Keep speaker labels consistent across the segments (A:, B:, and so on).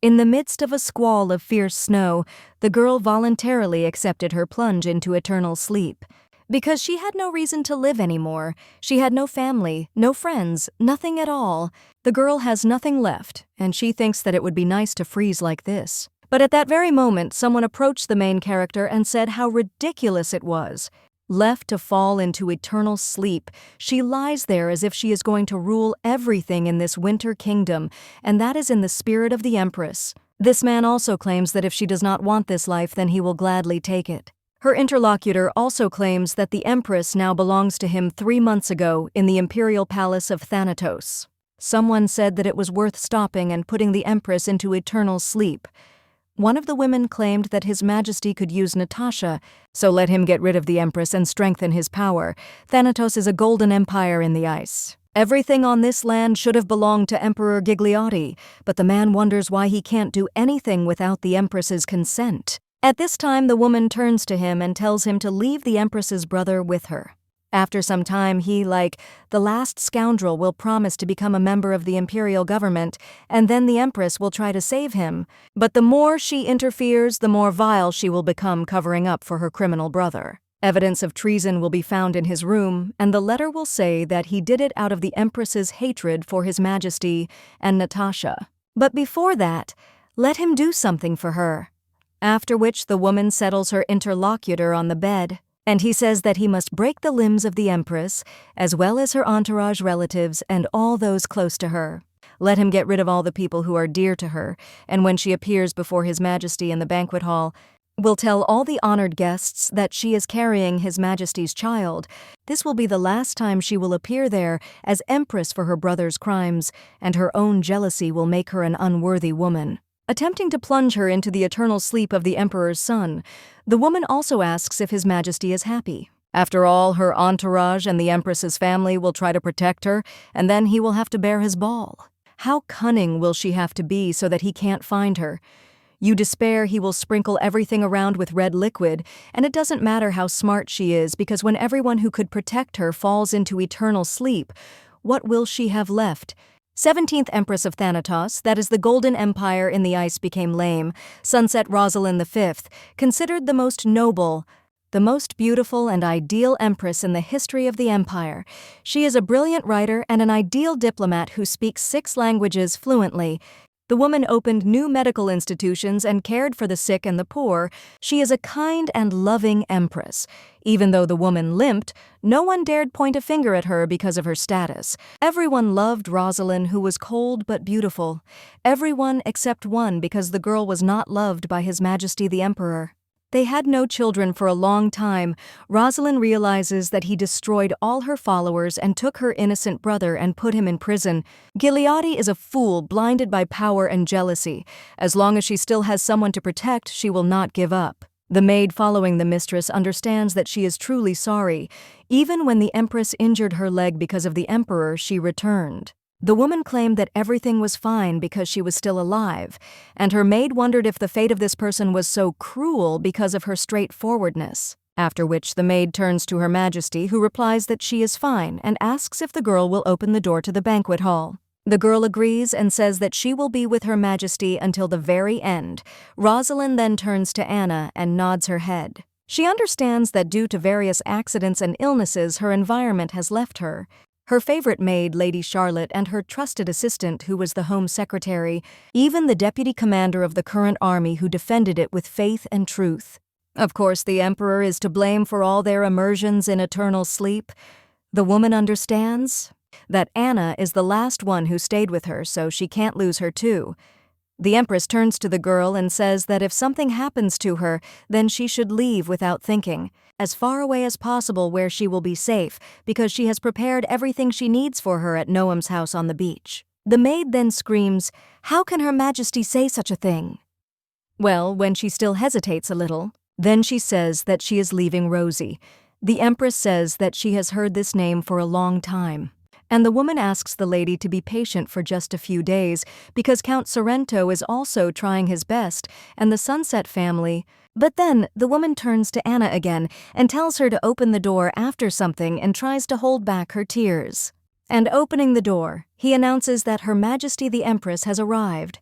A: In the midst of a squall of fierce snow, the girl voluntarily accepted her plunge into eternal sleep. Because she had no reason to live anymore, she had no family, no friends, nothing at all. The girl has nothing left, and she thinks that it would be nice to freeze like this. But at that very moment, someone approached the main character and said how ridiculous it was. Left to fall into eternal sleep, she lies there as if she is going to rule everything in this winter kingdom, and that is in the spirit of the Empress. This man also claims that if she does not want this life, then he will gladly take it. Her interlocutor also claims that the Empress now belongs to him 3 months ago in the imperial palace of Thanatos. Someone said that it was worth stopping and putting the Empress into eternal sleep. One of the women claimed that His Majesty could use Natasha, so let him get rid of the Empress and strengthen his power. Thanatos is a golden empire in the ice. Everything on this land should have belonged to Emperor Gigliotti, but the man wonders why he can't do anything without the Empress's consent. At this time, the woman turns to him and tells him to leave the Empress's brother with her. After some time, he, like the last scoundrel, will promise to become a member of the imperial government, and then the Empress will try to save him. But the more she interferes, the more vile she will become, covering up for her criminal brother. Evidence of treason will be found in his room, and the letter will say that he did it out of the Empress's hatred for His Majesty and Natasha. But before that, let him do something for her. After which the woman settles her interlocutor on the bed, and he says that he must break the limbs of the Empress, as well as her entourage relatives and all those close to her. Let him get rid of all the people who are dear to her, and when she appears before His Majesty in the banquet hall, will tell all the honored guests that she is carrying His Majesty's child. This will be the last time she will appear there as Empress for her brother's crimes, and her own jealousy will make her an unworthy woman. Attempting to plunge her into the eternal sleep of the Emperor's son, the woman also asks if His Majesty is happy. After all, her entourage and the Empress's family will try to protect her, and then he will have to bear his ball. How cunning will she have to be so that he can't find her? You despair he will sprinkle everything around with red liquid, and it doesn't matter how smart she is, because when everyone who could protect her falls into eternal sleep, what will she have left? 17th Empress of Thanatos, that is the Golden Empire in the ice, became lame. Sunset Rosalind V, considered the most noble, the most beautiful and ideal empress in the history of the empire. She is a brilliant writer and an ideal diplomat who speaks 6 languages fluently. The woman opened new medical institutions and cared for the sick and the poor. She is a kind and loving empress. Even though the woman limped, no one dared point a finger at her because of her status. Everyone loved Rosalind, who was cold but beautiful. Everyone except one, because the girl was not loved by His Majesty the Emperor. They had no children for a long time. Rosalind realizes that he destroyed all her followers and took her innocent brother and put him in prison. Gigliotti is a fool, blinded by power and jealousy. As long as she still has someone to protect, she will not give up. The maid following the mistress understands that she is truly sorry. Even when the Empress injured her leg because of the Emperor, she returned. The woman claimed that everything was fine because she was still alive, and her maid wondered if the fate of this person was so cruel because of her straightforwardness. After which the maid turns to Her Majesty, who replies that she is fine and asks if the girl will open the door to the banquet hall. The girl agrees and says that she will be with Her Majesty until the very end. Rosalind then turns to Anna and nods her head. She understands that due to various accidents and illnesses, her environment has left her. Her favorite maid, Lady Charlotte, and her trusted assistant, who was the Home Secretary, even the deputy commander of the current army who defended it with faith and truth. Of course, the Emperor is to blame for all their immersions in eternal sleep. The woman understands that Anna is the last one who stayed with her, so she can't lose her too. The Empress turns to the girl and says that if something happens to her, then she should leave without thinking, as far away as possible where she will be safe, because she has prepared everything she needs for her at Noam's house on the beach. The maid then screams, "How can Her Majesty say such a thing?" Well, when she still hesitates a little, then she says that she is leaving Rosie. The Empress says that she has heard this name for a long time. And the woman asks the lady to be patient for just a few days, because Count Sorrento is also trying his best, and the Sunset family. But then the woman turns to Anna again and tells her to open the door after something and tries to hold back her tears. And opening the door, he announces that Her Majesty the Empress has arrived.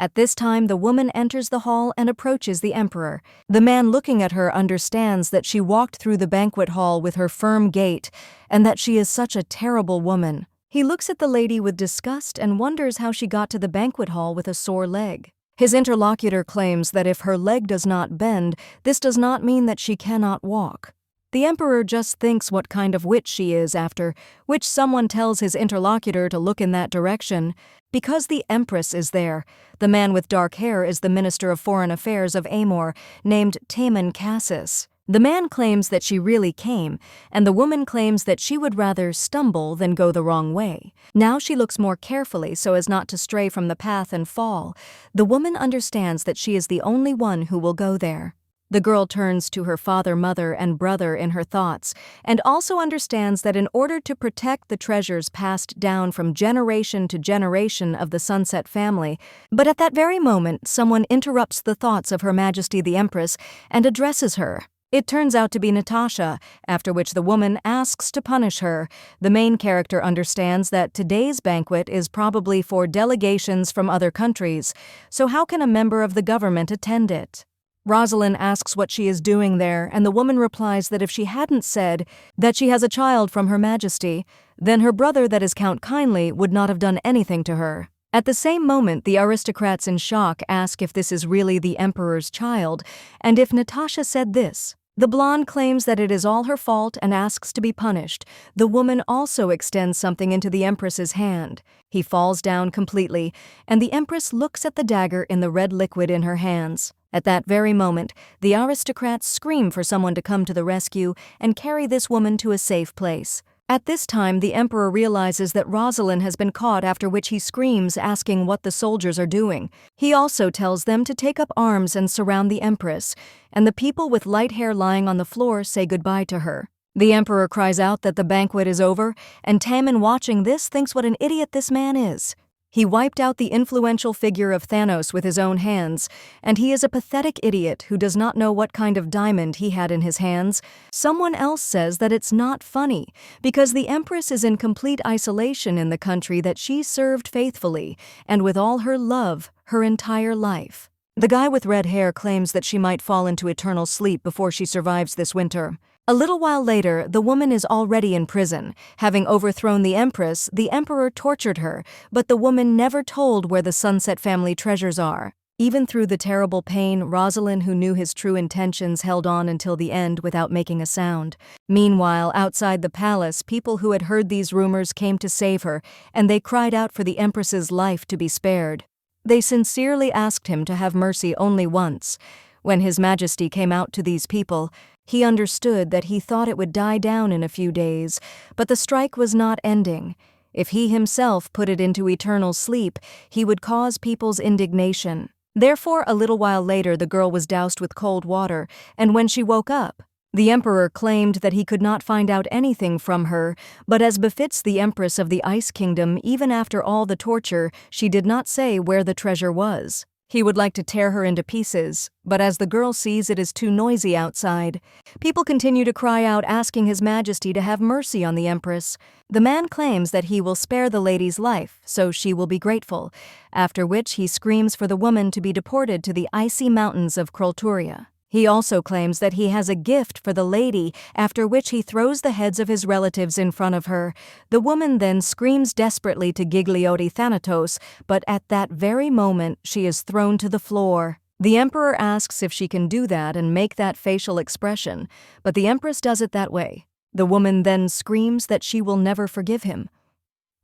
A: At this time, the woman enters the hall and approaches the emperor. The man looking at her understands that she walked through the banquet hall with her firm gait and that she is such a terrible woman. He looks at the lady with disgust and wonders how she got to the banquet hall with a sore leg. His interlocutor claims that if her leg does not bend, this does not mean that she cannot walk. The emperor just thinks what kind of witch she is, after which someone tells his interlocutor to look in that direction. Because the empress is there, the man with dark hair is the Minister of Foreign Affairs of Amor, named Taman Cassis. The man claims that she really came, and the woman claims that she would rather stumble than go the wrong way. Now she looks more carefully so as not to stray from the path and fall. The woman understands that she is the only one who will go there. The girl turns to her father, mother, and brother in her thoughts, and also understands that in order to protect the treasures passed down from generation to generation of the Sunset family, but at that very moment someone interrupts the thoughts of Her Majesty the Empress and addresses her. It turns out to be Natasha, after which the woman asks to punish her. The main character understands that today's banquet is probably for delegations from other countries, so how can a member of the government attend it? Rosalind asks what she is doing there, and the woman replies that if she hadn't said that she has a child from Her Majesty, then her brother, that is Count Kindly, would not have done anything to her. At the same moment, the aristocrats in shock ask if this is really the emperor's child, and if Natasha said this. The blonde claims that it is all her fault and asks to be punished. The woman also extends something into the empress's hand. He falls down completely, and the empress looks at the dagger in the red liquid in her hands. At that very moment, the aristocrats scream for someone to come to the rescue and carry this woman to a safe place. At this time, the emperor realizes that Rosalind has been caught, after which he screams, asking what the soldiers are doing. He also tells them to take up arms and surround the empress, and the people with light hair lying on the floor say goodbye to her. The emperor cries out that the banquet is over, and Taman, watching this, thinks what an idiot this man is. He wiped out the influential figure of Thanos with his own hands, and he is a pathetic idiot who does not know what kind of diamond he had in his hands. Someone else says that it's not funny, because the Empress is in complete isolation in the country that she served faithfully, and with all her love, her entire life. The guy with red hair claims that she might fall into eternal sleep before she survives this winter. A little while later, the woman is already in prison. Having overthrown the Empress, the Emperor tortured her, but the woman never told where the Sunset family treasures are. Even through the terrible pain, Rosalind, who knew his true intentions, held on until the end without making a sound. Meanwhile, outside the palace, people who had heard these rumors came to save her, and they cried out for the Empress's life to be spared. They sincerely asked him to have mercy only once. When His Majesty came out to these people, he understood that he thought it would die down in a few days, but the strike was not ending. If he himself put it into eternal sleep, he would cause people's indignation. Therefore, a little while later, the girl was doused with cold water, and when she woke up, the Emperor claimed that he could not find out anything from her, but as befits the Empress of the Ice Kingdom, even after all the torture, she did not say where the treasure was. He would like to tear her into pieces, but as the girl sees it is too noisy outside, people continue to cry out asking His Majesty to have mercy on the Empress. The man claims that he will spare the lady's life, so she will be grateful, after which he screams for the woman to be deported to the icy mountains of Krolturia. He also claims that he has a gift for the lady, after which he throws the heads of his relatives in front of her. The woman then screams desperately to Gigliotti Thanatos, but at that very moment she is thrown to the floor. The Emperor asks if she can do that and make that facial expression, but the Empress does it that way. The woman then screams that she will never forgive him.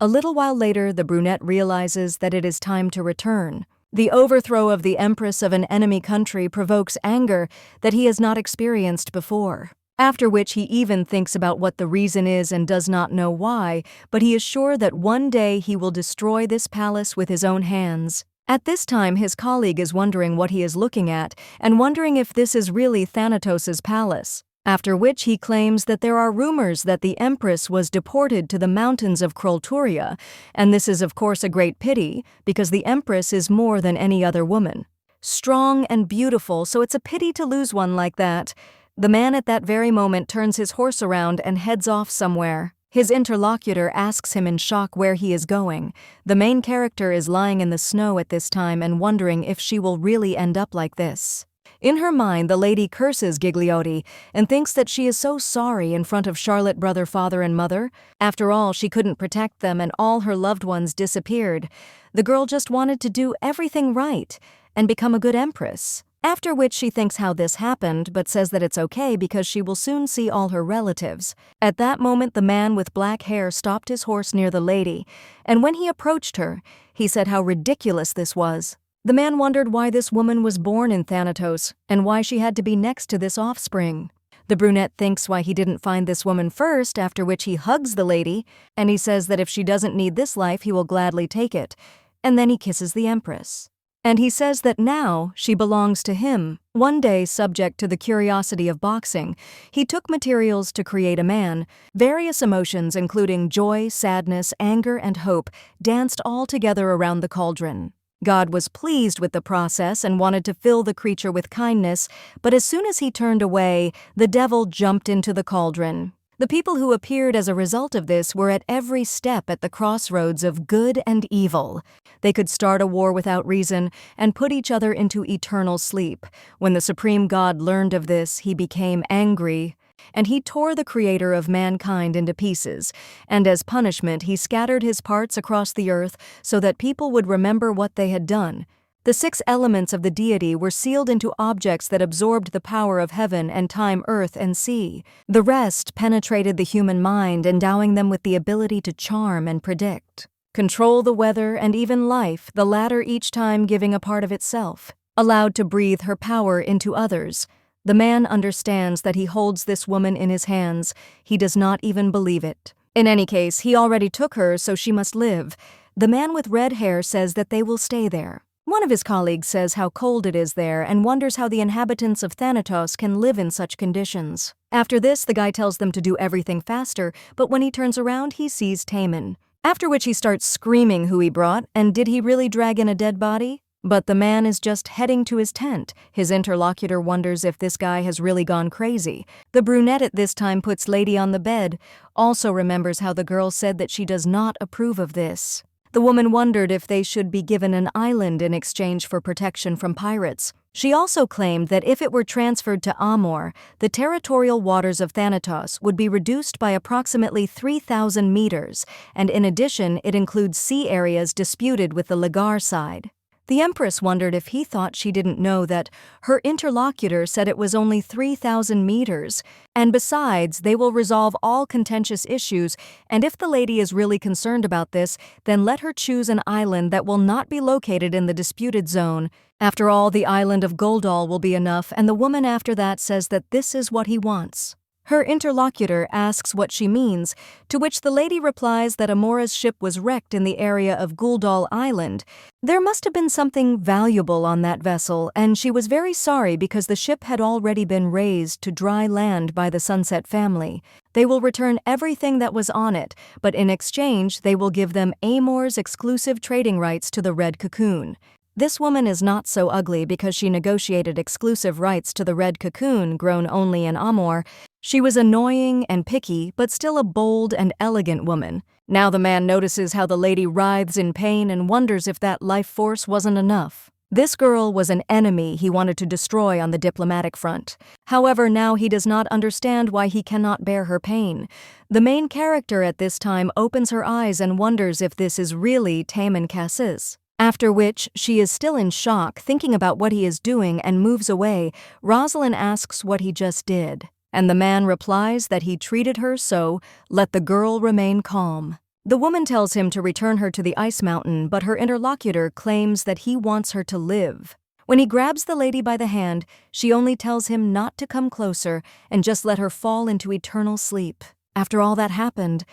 A: A little while later, the brunette realizes that it is time to return. The overthrow of the Empress of an enemy country provokes anger that he has not experienced before. After which he even thinks about what the reason is and does not know why, but he is sure that one day he will destroy this palace with his own hands. At this time, his colleague is wondering what he is looking at and wondering if this is really Thanatos's palace. After which he claims that there are rumors that the Empress was deported to the mountains of Krolturia, and this is of course a great pity, because the Empress is more than any other woman. Strong and beautiful, so it's a pity to lose one like that. The man at that very moment turns his horse around and heads off somewhere. His interlocutor asks him in shock where he is going. The main character is lying in the snow at this time and wondering if she will really end up like this. In her mind, the lady curses Gigliotti and thinks that she is so sorry in front of Charlotte brother, father, and mother. After all, she couldn't protect them and all her loved ones disappeared. The girl just wanted to do everything right and become a good empress. After which she thinks how this happened, but says that it's okay because she will soon see all her relatives. At that moment, the man with black hair stopped his horse near the lady, and when he approached her, he said how ridiculous this was. The man wondered why this woman was born in Thanatos, and why she had to be next to this offspring. The brunette thinks why he didn't find this woman first, after which he hugs the lady, and he says that if she doesn't need this life, he will gladly take it. And then he kisses the empress. And he says that now she belongs to him. One day, subject to the curiosity of boxing, he took materials to create a man. Various emotions, including joy, sadness, anger, and hope, danced all together around the cauldron. God was pleased with the process and wanted to fill the creature with kindness, but as soon as he turned away, the devil jumped into the cauldron. The people who appeared as a result of this were at every step at the crossroads of good and evil. They could start a war without reason and put each other into eternal sleep. When the supreme God learned of this, he became angry, and he tore the creator of mankind into pieces, and as punishment he scattered his parts across the earth so that people would remember what they had done. The 6 elements of the deity were sealed into objects that absorbed the power of heaven and time, earth, and sea. The rest penetrated the human mind, endowing them with the ability to charm and predict, control the weather and even life, the latter each time giving a part of itself, allowed to breathe her power into others. The man understands that he holds this woman in his hands. He does not even believe it. In any case, he already took her, so she must live. The man with red hair says that they will stay there. One of his colleagues says how cold it is there and wonders how the inhabitants of Thanatos can live in such conditions. After this, the guy tells them to do everything faster, but when he turns around, he sees Taman. After which he starts screaming who he brought, and did he really drag in a dead body? But the man is just heading to his tent. His interlocutor wonders if this guy has really gone crazy. The brunette at this time puts Lady on the bed, also remembers how the girl said that she does not approve of this. The woman wondered if they should be given an island in exchange for protection from pirates. She also claimed that if it were transferred to Amor, the territorial waters of Thanatos would be reduced by approximately 3,000 meters, and in addition it includes sea areas disputed with the Ligar side. The Empress wondered if he thought she didn't know that her interlocutor said it was only 3,000 meters, and besides, they will resolve all contentious issues, and if the lady is really concerned about this, then let her choose an island that will not be located in the disputed zone. After all, the island of Goldal will be enough, and the woman after that says that this is what he wants. Her interlocutor asks what she means, to which the lady replies that Amora's ship was wrecked in the area of Guldal Island. There must have been something valuable on that vessel, and she was very sorry because the ship had already been raised to dry land by the Sunset family. They will return everything that was on it, but in exchange they will give them Amor's exclusive trading rights to the Red Cocoon. This woman is not so ugly because she negotiated exclusive rights to the Red Cocoon grown only in Amor. She was annoying and picky, but still a bold and elegant woman. Now the man notices how the lady writhes in pain and wonders if that life force wasn't enough. This girl was an enemy he wanted to destroy on the diplomatic front. However, now he does not understand why he cannot bear her pain. The main character at this time opens her eyes and wonders if this is really Taman Cassis. After which, she is still in shock, thinking about what he is doing, and moves away. Rosalind asks what he just did, and the man replies that he treated her so, let the girl remain calm. The woman tells him to return her to the ice mountain, but her interlocutor claims that he wants her to live. When he grabs the lady by the hand, she only tells him not to come closer and just let her fall into eternal sleep. After all that happened,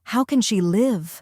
A: how can she live?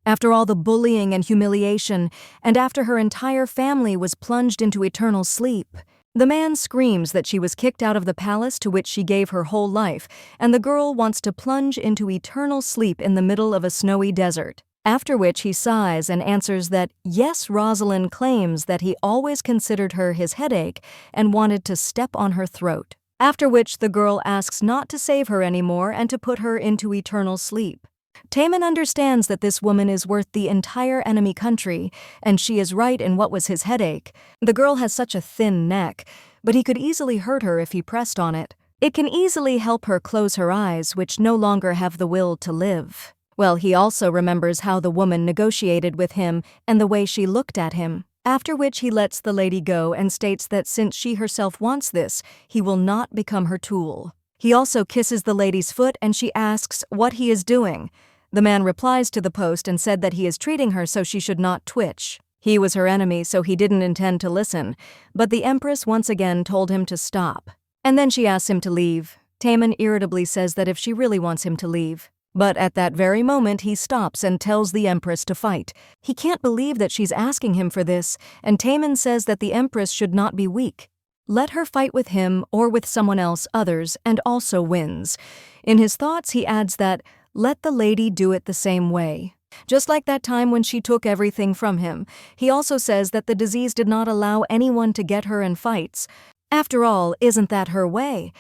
A: After all the bullying and humiliation, and after her entire family was plunged into eternal sleep, the man screams that she was kicked out of the palace to which she gave her whole life, and the girl wants to plunge into eternal sleep in the middle of a snowy desert. After which he sighs and answers that, yes, Rosalind claims that he always considered her his headache and wanted to step on her throat. after which the girl asks not to save her anymore and to put her into eternal sleep. Taemin understands that this woman is worth the entire enemy country, and she is right in what was his headache. The girl has such a thin neck, but he could easily hurt her if he pressed on it. It can easily help her close her eyes, which no longer have the will to live. Well, he also remembers how the woman negotiated with him and the way she looked at him. After which he lets the lady go and states that since she herself wants this, he will not become her tool. He also kisses the lady's foot and she asks what he is doing. The man replies to the post and said that he is treating her so she should not twitch. He was her enemy, so he didn't intend to listen, but the Empress once again told him to stop. And then she asks him to leave. Taemin irritably says that if she really wants him to leave. But at that very moment he stops and tells the Empress to fight. He can't believe that she's asking him for this, and Taemin says that the Empress should not be weak. Let her fight with him or with someone else, others, and also wins. In his thoughts he adds that, let the lady do it the same way. Just like that time when she took everything from him. He also says that the disease did not allow anyone to get her in fights. After all, isn't that her way?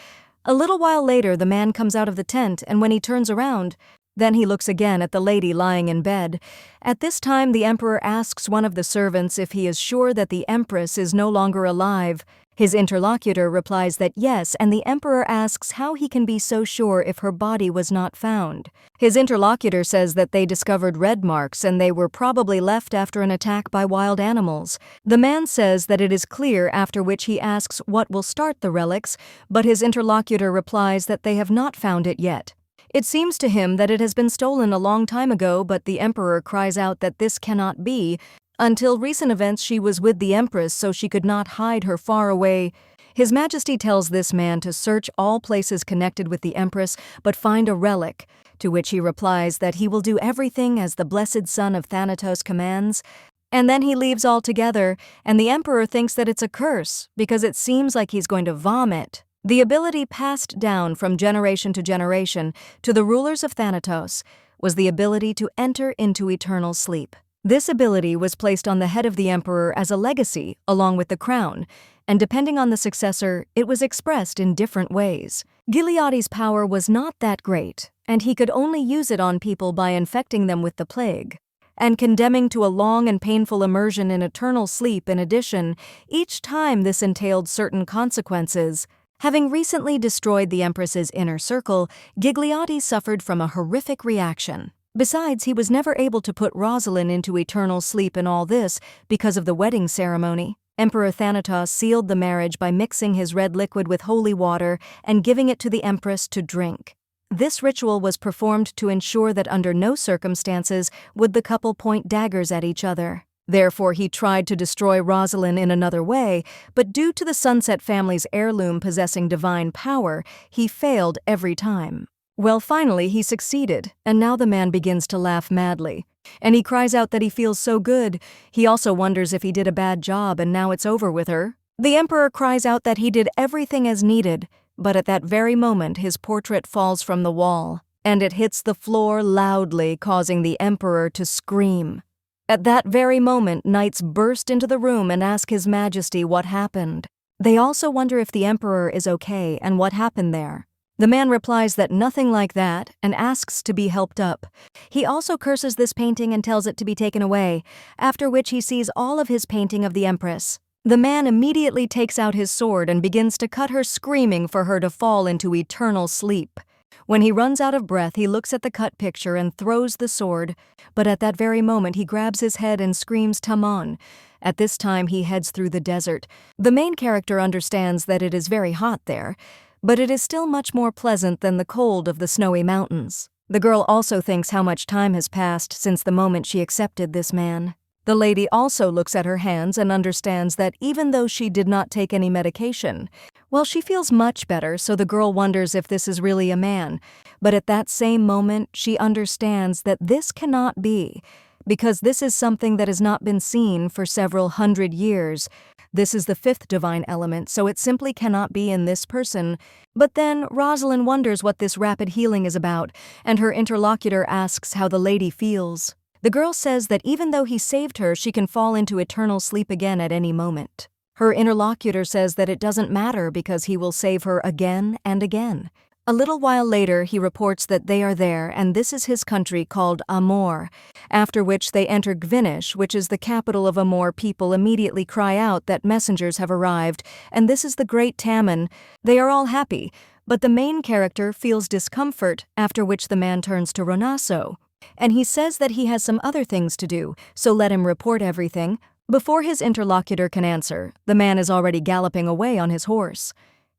A: A little while later, the man comes out of the tent, and when he turns around, then he looks again at the lady lying in bed. At this time, the emperor asks one of the servants if he is sure that the Empress is no longer alive. His interlocutor replies that yes, and the emperor asks how he can be so sure if her body was not found. His interlocutor says that they discovered red marks and they were probably left after an attack by wild animals. The man says that it is clear, after which he asks what will start the relics, but his interlocutor replies that they have not found it yet. It seems to him that it has been stolen a long time ago, but the emperor cries out that this cannot be. Until recent events she was with the Empress, so she could not hide her far away. His Majesty tells this man to search all places connected with the Empress, but find a relic, to which he replies that he will do everything as the blessed son of Thanatos commands. And then he leaves altogether, and the Emperor thinks that it's a curse, because it seems like he's going to vomit. The ability passed down from generation to generation to the rulers of Thanatos was the ability to enter into eternal sleep. This ability was placed on the head of the emperor as a legacy, along with the crown, and depending on the successor, it was expressed in different ways. Gilead's power was not that great, and he could only use it on people by infecting them with the plague, and condemning to a long and painful immersion in eternal sleep. In addition, each time this entailed certain consequences. Having recently destroyed the Empress's inner circle, Gilead suffered from a horrific reaction. Besides, he was never able to put Rosalind into eternal sleep in all this because of the wedding ceremony. Emperor Thanatos sealed the marriage by mixing his red liquid with holy water and giving it to the Empress to drink. This ritual was performed to ensure that under no circumstances would the couple point daggers at each other. Therefore, he tried to destroy Rosalind in another way, but due to the Sunset family's heirloom possessing divine power, he failed every time. Well, finally, he succeeded, and now the man begins to laugh madly. And he cries out that he feels so good. He also wonders if he did a bad job and now it's over with her. The emperor cries out that he did everything as needed, but at that very moment his portrait falls from the wall, and it hits the floor loudly, causing the emperor to scream. At that very moment, knights burst into the room and ask His Majesty what happened. They also wonder if the emperor is okay and what happened there. The man replies that nothing like that and asks to be helped up. He also curses this painting and tells it to be taken away, after which he sees all of his painting of the Empress. The man immediately takes out his sword and begins to cut her, screaming for her to fall into eternal sleep. When he runs out of breath, he looks at the cut picture and throws the sword, but at that very moment he grabs his head and screams Tamon. At this time he heads through the desert. The main character understands that it is very hot there, but it is still much more pleasant than the cold of the snowy mountains. The girl also thinks how much time has passed since the moment she accepted this man. The lady also looks at her hands and understands that even though she did not take any medication, well, she feels much better, so the girl wonders if this is really a man. But at that same moment, she understands that this cannot be, because this is something that has not been seen for several hundred years. This is the fifth divine element, so it simply cannot be in this person. But then Rosalind wonders what this rapid healing is about, and her interlocutor asks how the lady feels. The girl says that even though he saved her, she can fall into eternal sleep again at any moment. Her interlocutor says that it doesn't matter because he will save her again and again. A little while later, he reports that they are there and this is his country called Amor, after which they enter Gvinish, which is the capital of Amor. People immediately cry out that messengers have arrived, and this is the great Tamon. They are all happy, but the main character feels discomfort, after which the man turns to Ronasso, and he says that he has some other things to do, so let him report everything. Before his interlocutor can answer, the man is already galloping away on his horse.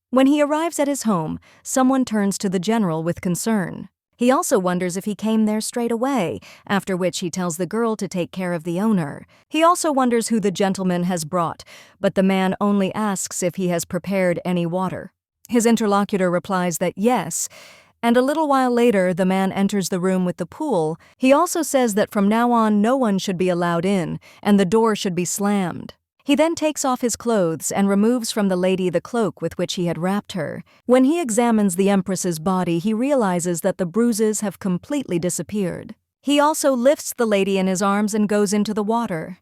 A: When he arrives at his home, someone turns to the general with concern. He also wonders if he came there straight away, after which he tells the girl to take care of the owner. He also wonders who the gentleman has brought, but the man only asks if he has prepared any water. His interlocutor replies that yes, and a little while later the man enters the room with the pool. He also says that from now on no one should be allowed in, and the door should be slammed. He then takes off his clothes and removes from the lady the cloak with which he had wrapped her. When he examines the Empress's body, he realizes that the bruises have completely disappeared. He also lifts the lady in his arms and goes into the water.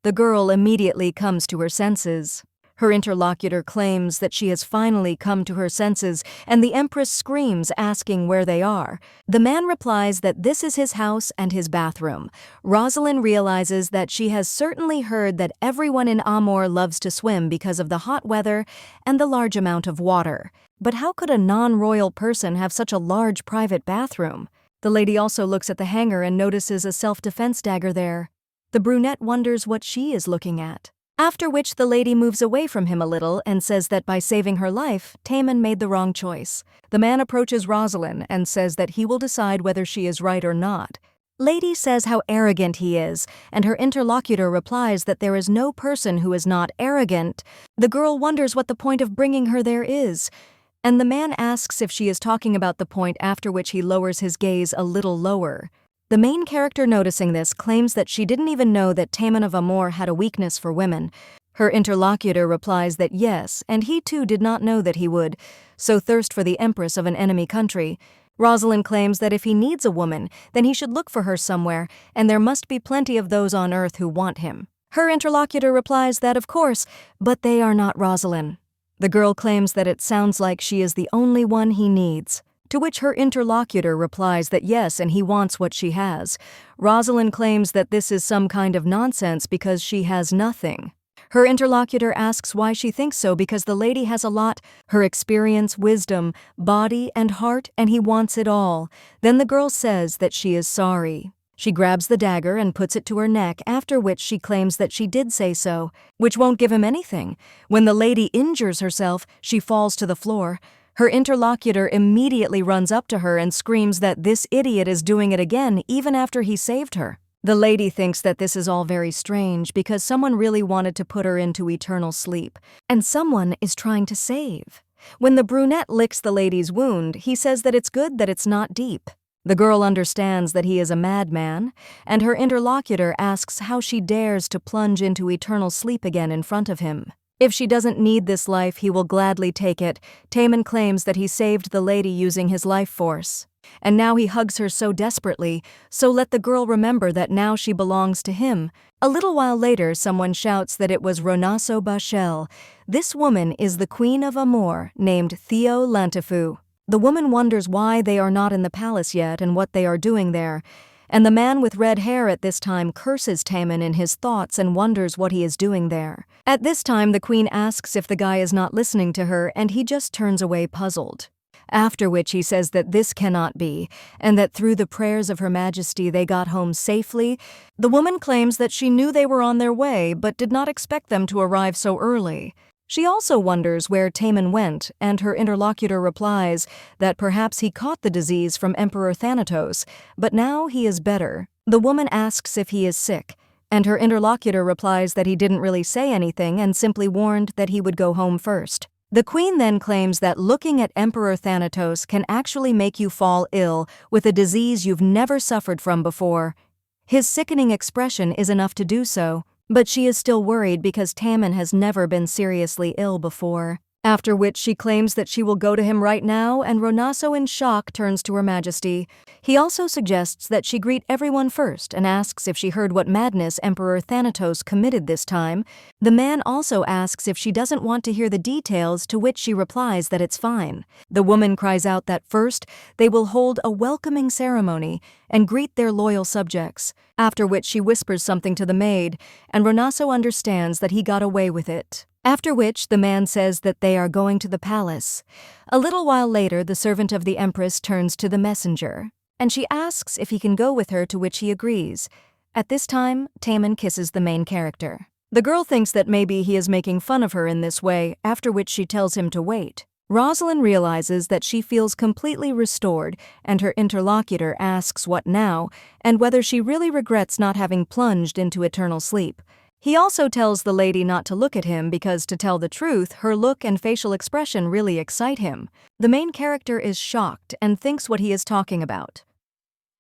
A: The girl immediately comes to her senses. Her interlocutor claims that she has finally come to her senses, and the Empress screams, asking where they are. The man replies that this is his house and his bathroom. Rosalind realizes that she has certainly heard that everyone in Amor loves to swim because of the hot weather and the large amount of water. But how could a non-royal person have such a large private bathroom? The lady also looks at the hanger and notices a self-defense dagger there. The brunette wonders what she is looking at. After which the lady moves away from him a little and says that by saving her life, Tamon made the wrong choice. The man approaches Rosalind and says that he will decide whether she is right or not. Lady says how arrogant he is, and her interlocutor replies that there is no person who is not arrogant. The girl wonders what the point of bringing her there is, and the man asks if she is talking about the point, after which he lowers his gaze a little lower. The main character, noticing this, claims that she didn't even know that Tamon of Amor had a weakness for women. Her interlocutor replies that yes, and he too did not know that he would so thirst for the empress of an enemy country. Rosalind claims that if he needs a woman, then he should look for her somewhere, and there must be plenty of those on earth who want him. Her interlocutor replies that of course, but they are not Rosalind. The girl claims that it sounds like she is the only one he needs. To which her interlocutor replies that yes, and he wants what she has. Rosalind claims that this is some kind of nonsense because she has nothing. Her interlocutor asks why she thinks so, because the lady has a lot, her experience, wisdom, body, and heart, and he wants it all. Then the girl says that she is sorry. She grabs the dagger and puts it to her neck, after which she claims that she did say so, which won't give him anything. When the lady injures herself, she falls to the floor. Her interlocutor immediately runs up to her and screams that this idiot is doing it again even after he saved her. The lady thinks that this is all very strange because someone really wanted to put her into eternal sleep, and someone is trying to save. When the brunette licks the lady's wound, he says that it's good that it's not deep. The girl understands that he is a madman, and her interlocutor asks how she dares to plunge into eternal sleep again in front of him. If she doesn't need this life, he will gladly take it. Tamon claims that he saved the lady using his life force. And now he hugs her so desperately, so let the girl remember that now she belongs to him. A little while later, someone shouts that it was Ronasso Bachel. This woman is the Queen of Amor, named Theo Lantifu. The woman wonders why they are not in the palace yet and what they are doing there. And the man with red hair at this time curses Tamon in his thoughts and wonders what he is doing there. At this time, the queen asks if the guy is not listening to her, and he just turns away puzzled. After which he says that this cannot be, and that through the prayers of Her Majesty they got home safely. The woman claims that she knew they were on their way, but did not expect them to arrive so early. She also wonders where Tamon went, and her interlocutor replies that perhaps he caught the disease from Emperor Thanatos, but now he is better. The woman asks if he is sick, and her interlocutor replies that he didn't really say anything and simply warned that he would go home first. The queen then claims that looking at Emperor Thanatos can actually make you fall ill with a disease you've never suffered from before. His sickening expression is enough to do so. But she is still worried because Tamon has never been seriously ill before. After which she claims that she will go to him right now, and Ronaso in shock turns to Her Majesty. He also suggests that she greet everyone first and asks if she heard what madness Emperor Thanatos committed this time. The man also asks if she doesn't want to hear the details, to which she replies that it's fine. The woman cries out that first they will hold a welcoming ceremony and greet their loyal subjects, after which she whispers something to the maid, and Ronaso understands that he got away with it. After which the man says that they are going to the palace. A little while later, the servant of the Empress turns to the messenger, and she asks if he can go with her, to which he agrees. At this time, Taemin kisses the main character. The girl thinks that maybe he is making fun of her in this way, after which she tells him to wait. Rosalind realizes that she feels completely restored, and her interlocutor asks what now, and whether she really regrets not having plunged into eternal sleep. He also tells the lady not to look at him because, to tell the truth, her look and facial expression really excite him. The main character is shocked and thinks what he is talking about.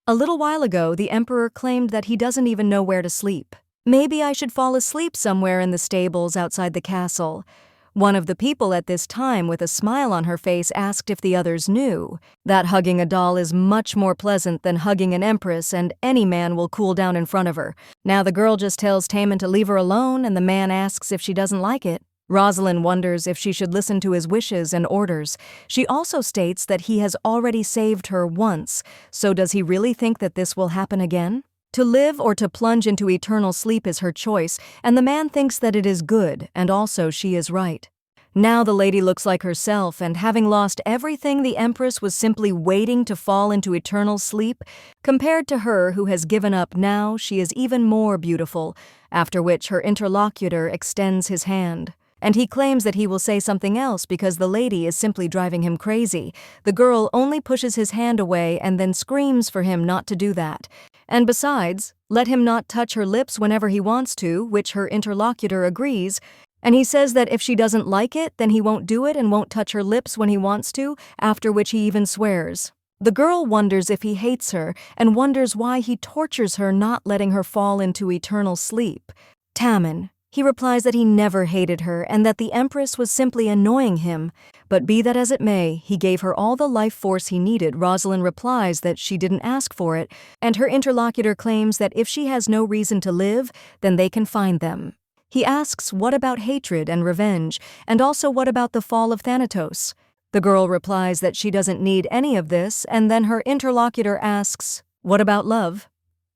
A: A little while ago, the emperor claimed that he doesn't even know where to sleep. Maybe I should fall asleep somewhere in the stables outside the castle. One of the people at this time, with a smile on her face, asked if the others knew that hugging a doll is much more pleasant than hugging an empress, and any man will cool down in front of her. Now the girl just tells Taemin to leave her alone, and the man asks if she doesn't like it. Rosalind wonders if she should listen to his wishes and orders. She also states that he has already saved her once, so does he really think that this will happen again? To live or to plunge into eternal sleep is her choice, and the man thinks that it is good, and also she is right. Now the lady looks like herself, and having lost everything, the Empress was simply waiting to fall into eternal sleep. Compared to her who has given up now, she is even more beautiful, after which her interlocutor extends his hand. And he claims that he will say something else because the lady is simply driving him crazy. The girl only pushes his hand away and then screams for him not to do that. And besides, let him not touch her lips whenever he wants to, which her interlocutor agrees, and he says that if she doesn't like it, then he won't do it and won't touch her lips when he wants to, after which he even swears. The girl wonders if he hates her and wonders why he tortures her, not letting her fall into eternal sleep. Taemin. He replies that he never hated her and that the Empress was simply annoying him. But be that as it may, he gave her all the life force he needed. Rosalind replies that she didn't ask for it, and her interlocutor claims that if she has no reason to live, then they can find them. He asks what about hatred and revenge, and also what about the fall of Thanatos. The girl replies that she doesn't need any of this, and then her interlocutor asks, what about love?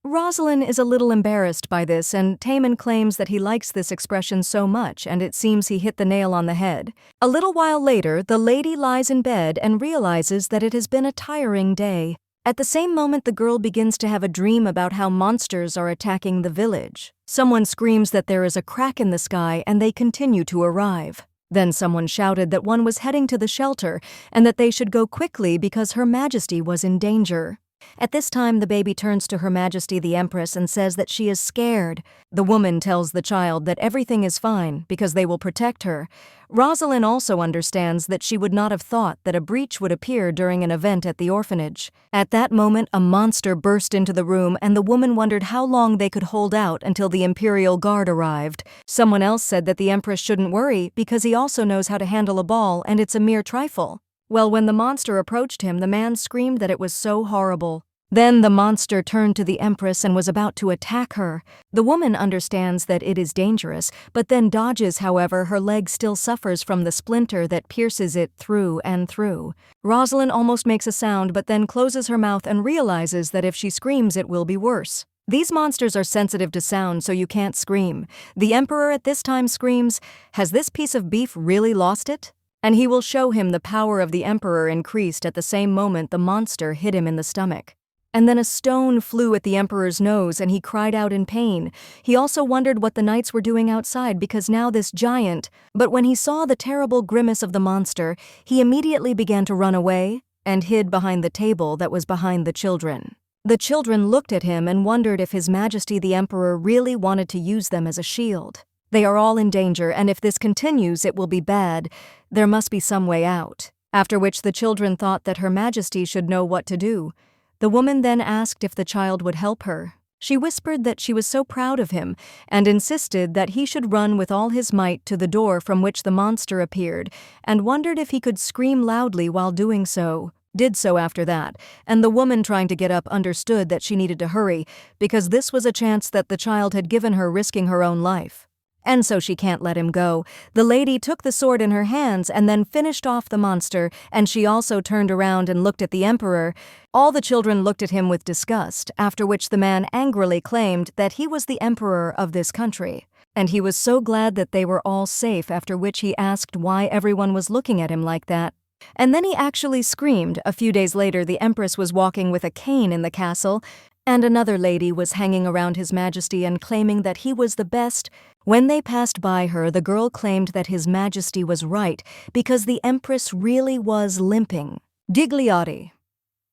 A: Rosalind is a little embarrassed by this, and Taemin claims that he likes this expression so much, and it seems he hit the nail on the head. A little while later, the lady lies in bed and realizes that it has been a tiring day. At the same moment, the girl begins to have a dream about how monsters are attacking the village. Someone screams that there is a crack in the sky, and they continue to arrive. Then someone shouted that one was heading to the shelter, and that they should go quickly because Her Majesty was in danger. At this time, the baby turns to Her Majesty the Empress and says that she is scared. The woman tells the child that everything is fine because they will protect her. Rosalind also understands that she would not have thought that a breach would appear during an event at the orphanage. At that moment, a monster burst into the room, and the woman wondered how long they could hold out until the Imperial Guard arrived. Someone else said that the Empress shouldn't worry because he also knows how to handle a ball and it's a mere trifle. Well, when the monster approached him, the man screamed that it was so horrible. Then the monster turned to the Empress and was about to attack her. The woman understands that it is dangerous, but then dodges. However, her leg still suffers from the splinter that pierces it through and through. Rosalind almost makes a sound, but then closes her mouth and realizes that if she screams, it will be worse. These monsters are sensitive to sound, so you can't scream. The Emperor at this time screams, "Has this piece of beef really lost it?" And he will show him the power of the Emperor increased. At the same moment, the monster hit him in the stomach. And then a stone flew at the Emperor's nose, and he cried out in pain. He also wondered what the knights were doing outside because now this giant. But when he saw the terrible grimace of the monster, he immediately began to run away and hid behind the table that was behind the children. The children looked at him and wondered if His Majesty the Emperor really wanted to use them as a shield. They are all in danger, and if this continues, it will be bad. There must be some way out. After which the children thought that Her Majesty should know what to do. The woman then asked if the child would help her. She whispered that she was so proud of him and insisted that he should run with all his might to the door from which the monster appeared, and wondered if he could scream loudly while doing so. Did so after that, and the woman trying to get up understood that she needed to hurry because this was a chance that the child had given her, risking her own life. And so she can't let him go. The lady took the sword in her hands and then finished off the monster, and she also turned around and looked at the emperor. All the children looked at him with disgust, after which the man angrily claimed that he was the emperor of this country. And he was so glad that they were all safe, after which he asked why everyone was looking at him like that. And then he actually screamed. A few days later, the empress was walking with a cane in the castle, and another lady was hanging around His Majesty and claiming that he was the best. When they passed by her, the girl claimed that His Majesty was right because the empress really was limping. Digliotti.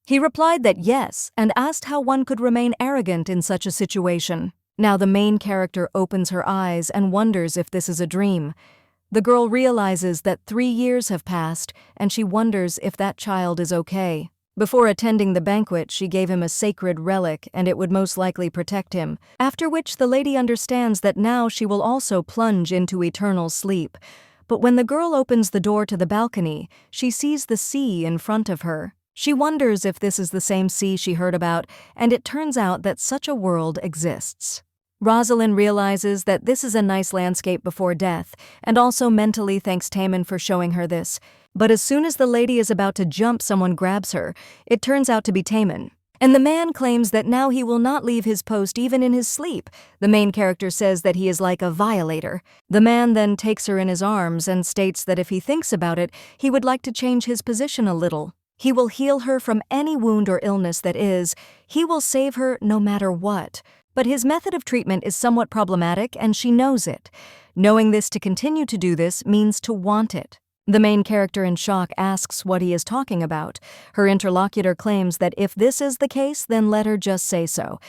A: He replied that yes, and asked how one could remain arrogant in such a situation. Now the main character opens her eyes and wonders if this is a dream. The girl realizes that 3 years have passed, and she wonders if that child is okay. Before attending the banquet, she gave him a sacred relic, and it would most likely protect him, after which the lady understands that now she will also plunge into eternal sleep. But when the girl opens the door to the balcony, she sees the sea in front of her. She wonders if this is the same sea she heard about, and it turns out that such a world exists. Rosalind realizes that this is a nice landscape before death, and also mentally thanks Taemin for showing her this. But as soon as the lady is about to jump, someone grabs her. It turns out to be Taemin. And the man claims that now he will not leave his post even in his sleep. The main character says that he is like a violator. The man then takes her in his arms and states that if he thinks about it, he would like to change his position a little. He will heal her from any wound or illness that is. He will save her no matter what. But his method of treatment is somewhat problematic, and she knows it. Knowing this, to continue to do this means to want it. The main character in shock asks what he is talking about. Her interlocutor claims that if this is the case, then let her just say so.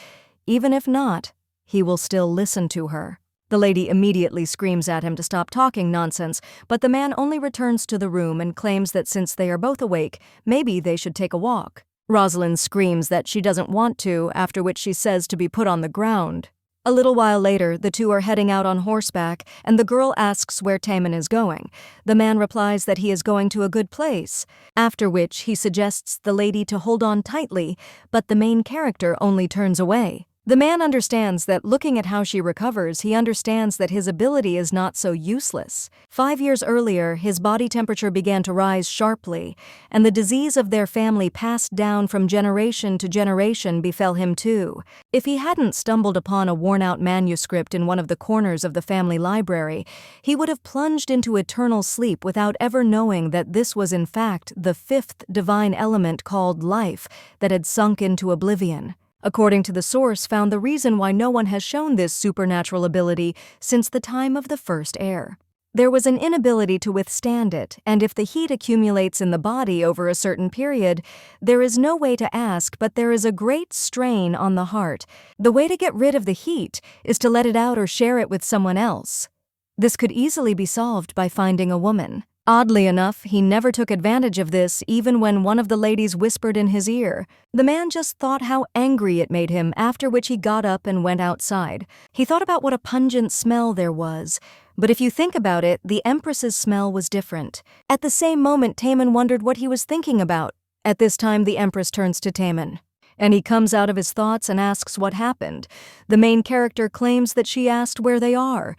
A: Even if not, he will still listen to her. The lady immediately screams at him to stop talking nonsense, but the man only returns to the room and claims that since they are both awake, maybe they should take a walk. Rosalind screams that she doesn't want to, after which she says to be put on the ground. A little while later, the two are heading out on horseback, and the girl asks where Taemin is going. The man replies that he is going to a good place, after which he suggests the lady to hold on tightly, but the main character only turns away. The man understands that looking at how she recovers, he understands that his ability is not so useless. 5 years earlier, his body temperature began to rise sharply, and the disease of their family passed down from generation to generation befell him too. If he hadn't stumbled upon a worn-out manuscript in one of the corners of the family library, he would have plunged into eternal sleep without ever knowing that this was in fact the 5th divine element called life that had sunk into oblivion. According to the source, found the reason why no one has shown this supernatural ability since the time of the first heir. There was an inability to withstand it, and if the heat accumulates in the body over a certain period, there is no way to ask, but there is a great strain on the heart. The way to get rid of the heat is to let it out or share it with someone else. This could easily be solved by finding a woman. Oddly enough, he never took advantage of this, even when one of the ladies whispered in his ear. The man just thought how angry it made him, after which he got up and went outside. He thought about what a pungent smell there was. But if you think about it, the Empress's smell was different. At the same moment, Taemin wondered what he was thinking about. At this time, the Empress turns to Taemin, and he comes out of his thoughts and asks what happened. The main character claims that she asked where they are.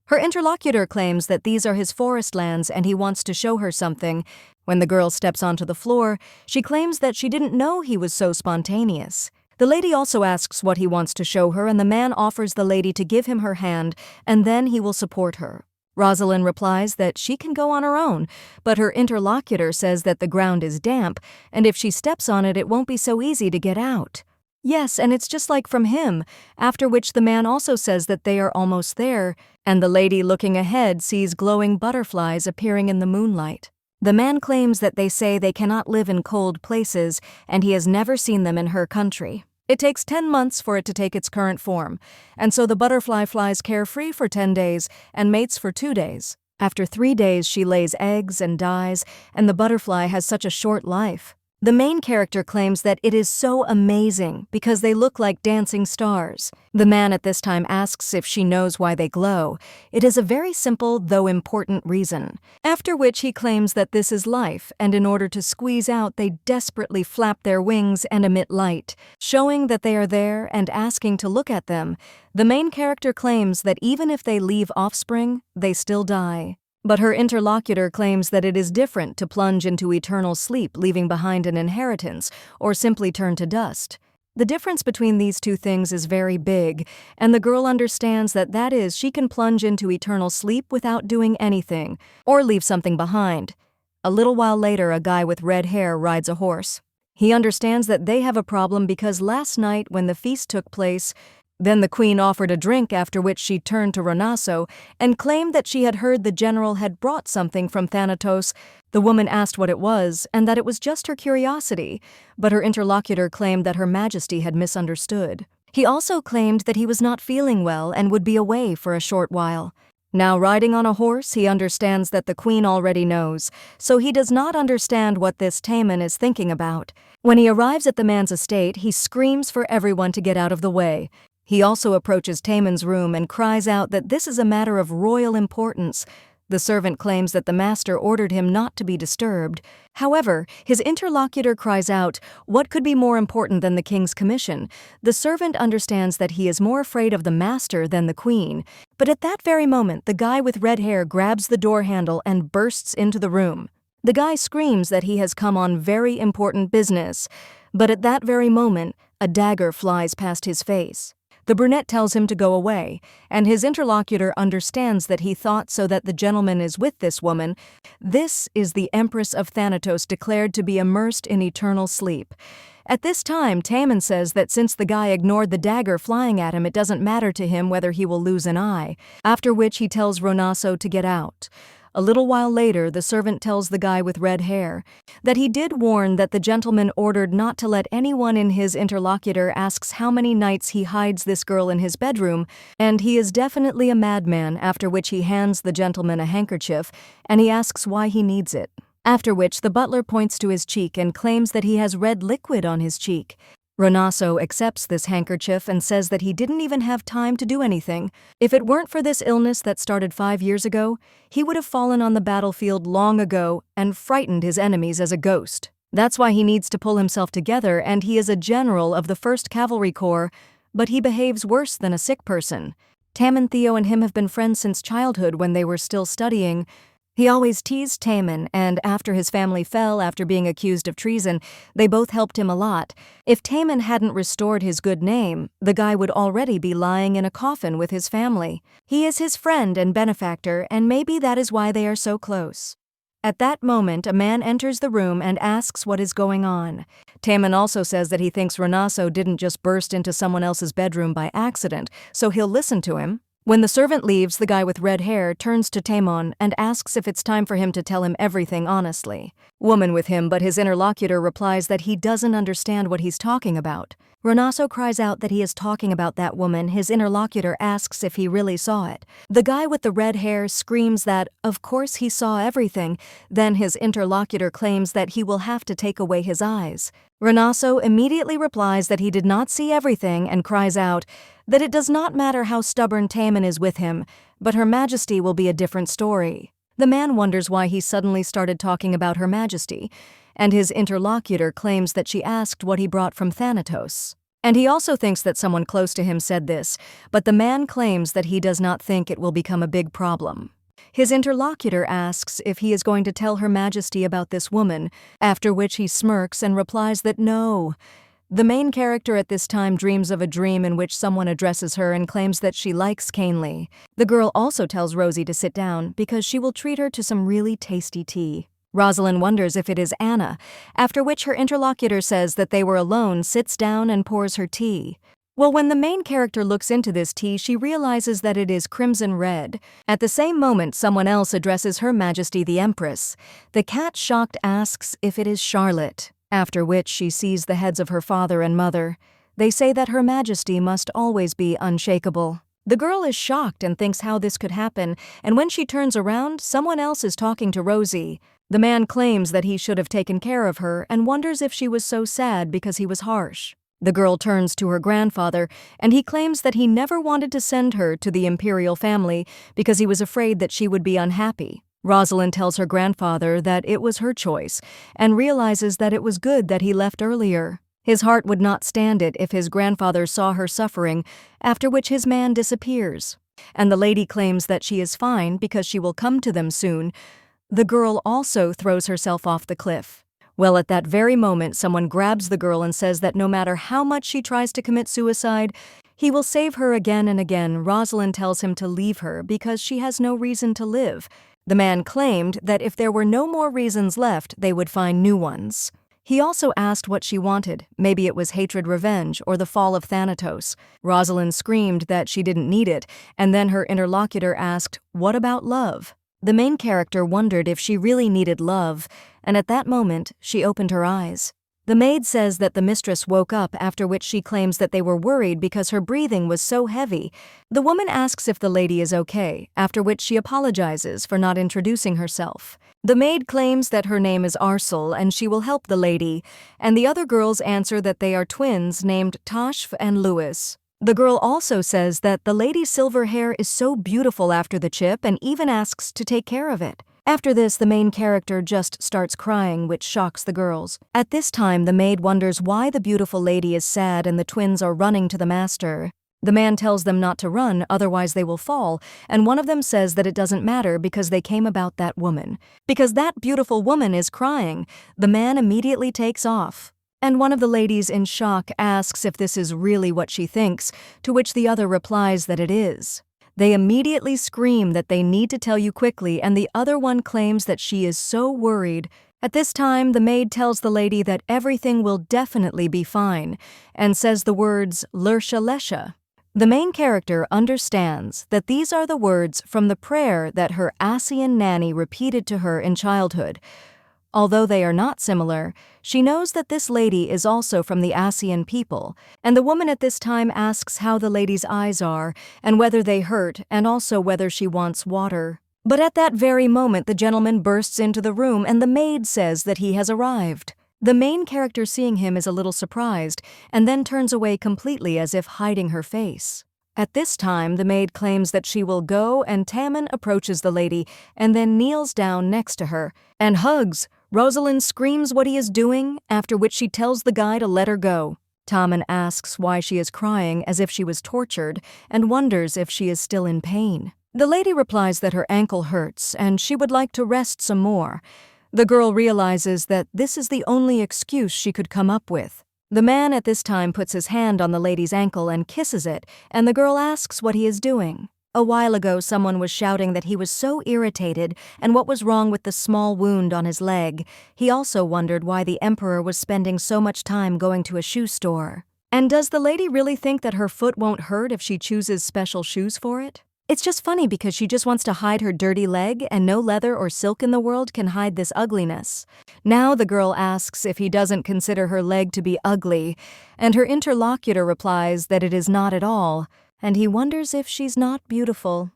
A: Her interlocutor claims that these are his forest lands and he wants to show her something. When the girl steps onto the floor, she claims that she didn't know he was so spontaneous. The lady also asks what he wants to show her, and the man offers the lady to give him her hand, and then he will support her. Rosalind replies that she can go on her own, but her interlocutor says that the ground is damp, and if she steps on it, it won't be so easy to get out. Yes, and it's just like from him, after which the man also says that they are almost there, and the lady looking ahead sees glowing butterflies appearing in the moonlight. The man claims that they say they cannot live in cold places, and he has never seen them in her country. It takes 10 months for it to take its current form, and so the butterfly flies carefree for 10 days and mates for 2 days. After 3 days, she lays eggs and dies, and the butterfly has such a short life. The main character claims that it is so amazing because they look like dancing stars. The man at this time asks if she knows why they glow. It is a very simple, though important reason. After which he claims that this is life, and in order to squeeze out, they desperately flap their wings and emit light, showing that they are there and asking to look at them. The main character claims that even if they leave offspring, they still die. But her interlocutor claims that it is different to plunge into eternal sleep, leaving behind an inheritance, or simply turn to dust. The difference between these two things is very big, and the girl understands that is, she can plunge into eternal sleep without doing anything, or leave something behind. A little while later, a guy with red hair rides a horse. He understands that they have a problem because last night when the feast took place, then the queen offered a drink, after which she turned to Renaso and claimed that she had heard the general had brought something from Thanatos. The woman asked what it was and that it was just her curiosity, but her interlocutor claimed that Her Majesty had misunderstood. He also claimed that he was not feeling well and would be away for a short while. Now riding on a horse, he understands that the queen already knows, so he does not understand what this Taemin is thinking about. When he arrives at the man's estate, he screams for everyone to get out of the way. He also approaches Taemin's room and cries out that this is a matter of royal importance. The servant claims that the master ordered him not to be disturbed. However, his interlocutor cries out, "What could be more important than the king's commission?" The servant understands that he is more afraid of the master than the queen. But at that very moment, the guy with red hair grabs the door handle and bursts into the room. The guy screams that he has come on very important business. But at that very moment, a dagger flies past his face. The brunette tells him to go away, and his interlocutor understands that he thought so that the gentleman is with this woman. This is the Empress of Thanatos declared to be immersed in eternal sleep. At this time, Taemin says that since the guy ignored the dagger flying at him, it doesn't matter to him whether he will lose an eye, after which he tells Renaso to get out. A little while later, the servant tells the guy with red hair that he did warn that the gentleman ordered not to let anyone in. His interlocutor asks how many nights he hides this girl in his bedroom, and he is definitely a madman, after which he hands the gentleman a handkerchief, and he asks why he needs it. After which the butler points to his cheek and claims that he has red liquid on his cheek. Renaso accepts this handkerchief and says that he didn't even have time to do anything. If it weren't for this illness that started 5 years ago, he would have fallen on the battlefield long ago and frightened his enemies as a ghost. That's why he needs to pull himself together, and he is a general of the 1st Cavalry Corps, but he behaves worse than a sick person. Taemin, Theo, and him have been friends since childhood when they were still studying. He always teased Taemin, and after his family fell after being accused of treason, they both helped him a lot. If Taemin hadn't restored his good name, the guy would already be lying in a coffin with his family. He is his friend and benefactor, and maybe that is why they are so close. At that moment, a man enters the room and asks what is going on. Taemin also says that he thinks Renaso didn't just burst into someone else's bedroom by accident, so he'll listen to him. When the servant leaves, the guy with red hair turns to Taemon and asks if it's time for him to tell him everything honestly. Woman with him, but his interlocutor replies that he doesn't understand what he's talking about. Renaso cries out that he is talking about that woman. His interlocutor asks if he really saw it. The guy with the red hair screams that, of course he saw everything. Then his interlocutor claims that he will have to take away his eyes. Renaso immediately replies that he did not see everything and cries out that it does not matter how stubborn Taemin is with him, but Her Majesty will be a different story. The man wonders why he suddenly started talking about Her Majesty, and his interlocutor claims that she asked what he brought from Thanatos. And he also thinks that someone close to him said this, but the man claims that he does not think it will become a big problem. His interlocutor asks if he is going to tell Her Majesty about this woman, after which he smirks and replies that no. The main character at this time dreams of a dream in which someone addresses her and claims that she likes Canely. The girl also tells Rosie to sit down because she will treat her to some really tasty tea. Rosalind wonders if it is Anna, after which her interlocutor says that they were alone, sits down and pours her tea. Well, when the main character looks into this tea, she realizes that it is crimson red. At the same moment, someone else addresses Her Majesty the Empress. The cat, shocked, asks if it is Charlotte, after which she sees the heads of her father and mother. They say that Her Majesty must always be unshakable. The girl is shocked and thinks how this could happen, and when she turns around, someone else is talking to Rosie. The man claims that he should have taken care of her and wonders if she was so sad because he was harsh. The girl turns to her grandfather, and he claims that he never wanted to send her to the imperial family because he was afraid that she would be unhappy. Rosalind tells her grandfather that it was her choice and realizes that it was good that he left earlier. His heart would not stand it if his grandfather saw her suffering, after which his man disappears. And the lady claims that she is fine because she will come to them soon. The girl also throws herself off the cliff. Well, at that very moment, someone grabs the girl and says that no matter how much she tries to commit suicide, he will save her again and again. Rosalind tells him to leave her because she has no reason to live. The man claimed that if there were no more reasons left, they would find new ones. He also asked what she wanted. Maybe it was hatred, revenge, or the fall of Thanatos. Rosalind screamed that she didn't need it, and then her interlocutor asked, "What about love?" The main character wondered if she really needed love, and at that moment, she opened her eyes. The maid says that the mistress woke up, after which she claims that they were worried because her breathing was so heavy. The woman asks if the lady is okay, after which she apologizes for not introducing herself. The maid claims that her name is Arsel and she will help the lady, and the other girls answer that they are twins named Tashf and Louis. The girl also says that the lady's silver hair is so beautiful after the chip and even asks to take care of it. After this, the main character just starts crying, which shocks the girls. At this time, the maid wonders why the beautiful lady is sad and the twins are running to the master. The man tells them not to run, otherwise they will fall, and one of them says that it doesn't matter because they came about that woman. Because that beautiful woman is crying, the man immediately takes off. And one of the ladies in shock asks if this is really what she thinks, to which the other replies that it is. They immediately scream that they need to tell you quickly, and the other one claims that she is so worried. At this time, the maid tells the lady that everything will definitely be fine, and says the words, "Lersha Lesha." The main character understands that these are the words from the prayer that her Asian nanny repeated to her in childhood. Although they are not similar, she knows that this lady is also from the Asian people, and the woman at this time asks how the lady's eyes are, and whether they hurt, and also whether she wants water. But at that very moment, the gentleman bursts into the room, and the maid says that he has arrived. The main character, seeing him, is a little surprised, and then turns away completely as if hiding her face. At this time, the maid claims that she will go, and Tammin approaches the lady, and then kneels down next to her, and hugs. Rosalind screams what he is doing, after which she tells the guy to let her go. Tammin asks why she is crying as if she was tortured, and wonders if she is still in pain. The lady replies that her ankle hurts, and she would like to rest some more. The girl realizes that this is the only excuse she could come up with. The man at this time puts his hand on the lady's ankle and kisses it, and the girl asks what he is doing. A while ago, someone was shouting that he was so irritated and what was wrong with the small wound on his leg. He also wondered why the emperor was spending so much time going to a shoe store. And does the lady really think that her foot won't hurt if she chooses special shoes for it? It's just funny because she just wants to hide her dirty leg, and no leather or silk in the world can hide this ugliness. Now the girl asks if he doesn't consider her leg to be ugly, and her interlocutor replies that it is not at all. And he wonders if she's not beautiful.